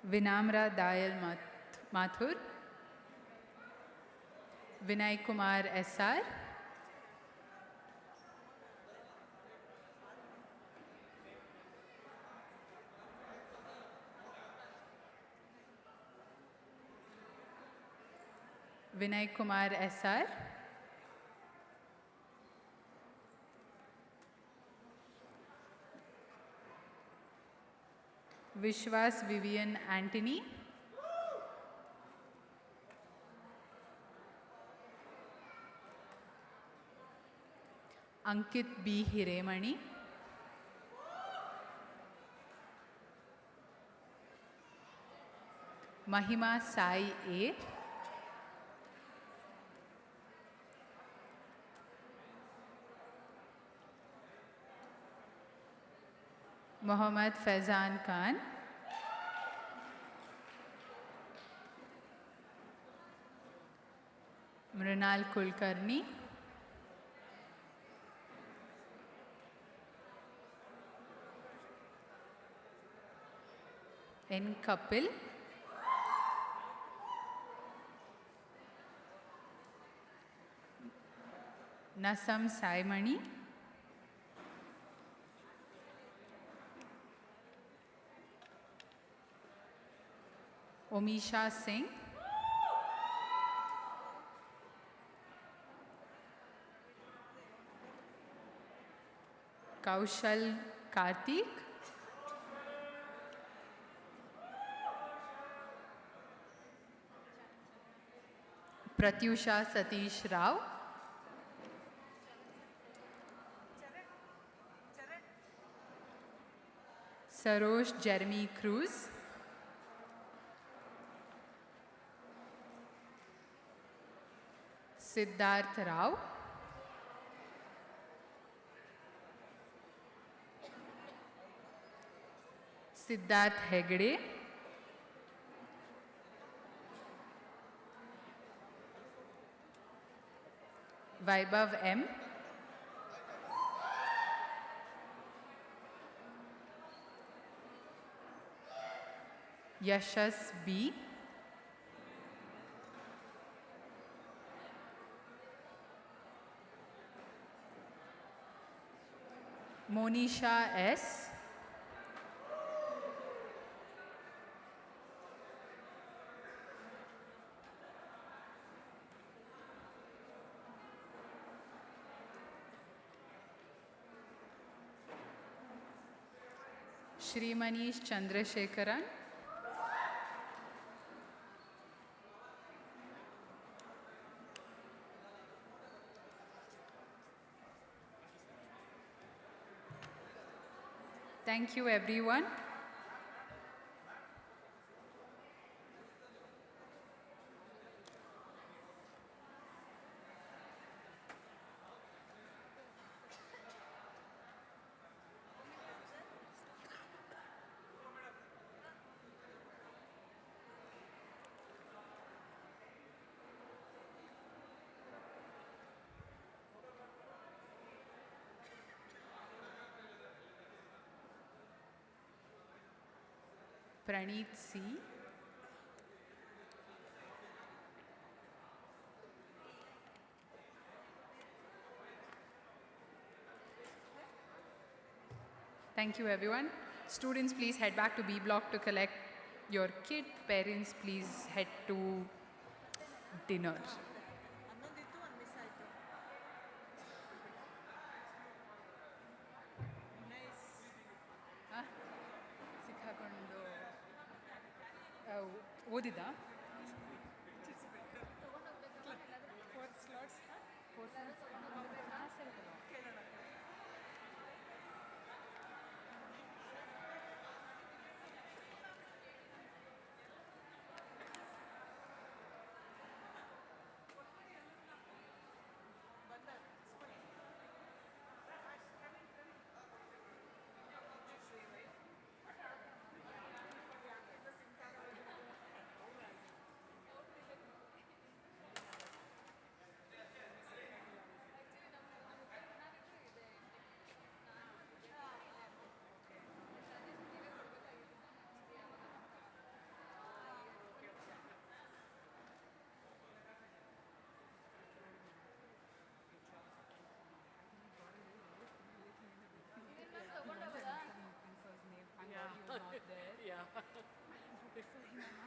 Vinamra Dayal Mathur, Vinay Kumar SR, Vinay Kumar SR, Vishwas Vivian Antony, Ankit B. Hiremani, Mahima Sai A. Mohammad Faizan Khan. Mrinal Kulkarni. N. Kapil. Nasam Saimani. Omisha Singh. Kaushal Karthik. Pratyusha Satish Rao. Sarosh Jeremy Cruz. Siddharth Rao. Siddharth Hegde. Vaibhav M. Yashas B. Monisha S. Shri Manish Chandrasekharan. Thank you, everyone. Praneeth C. Thank you, everyone. Students, please head back to B block to collect your kit. Parents, please head to dinner. ಸಿಕ್ಕಾಕೊಂಡು ಓದಿದ್ದಾ Yeah. Yeah. Before him,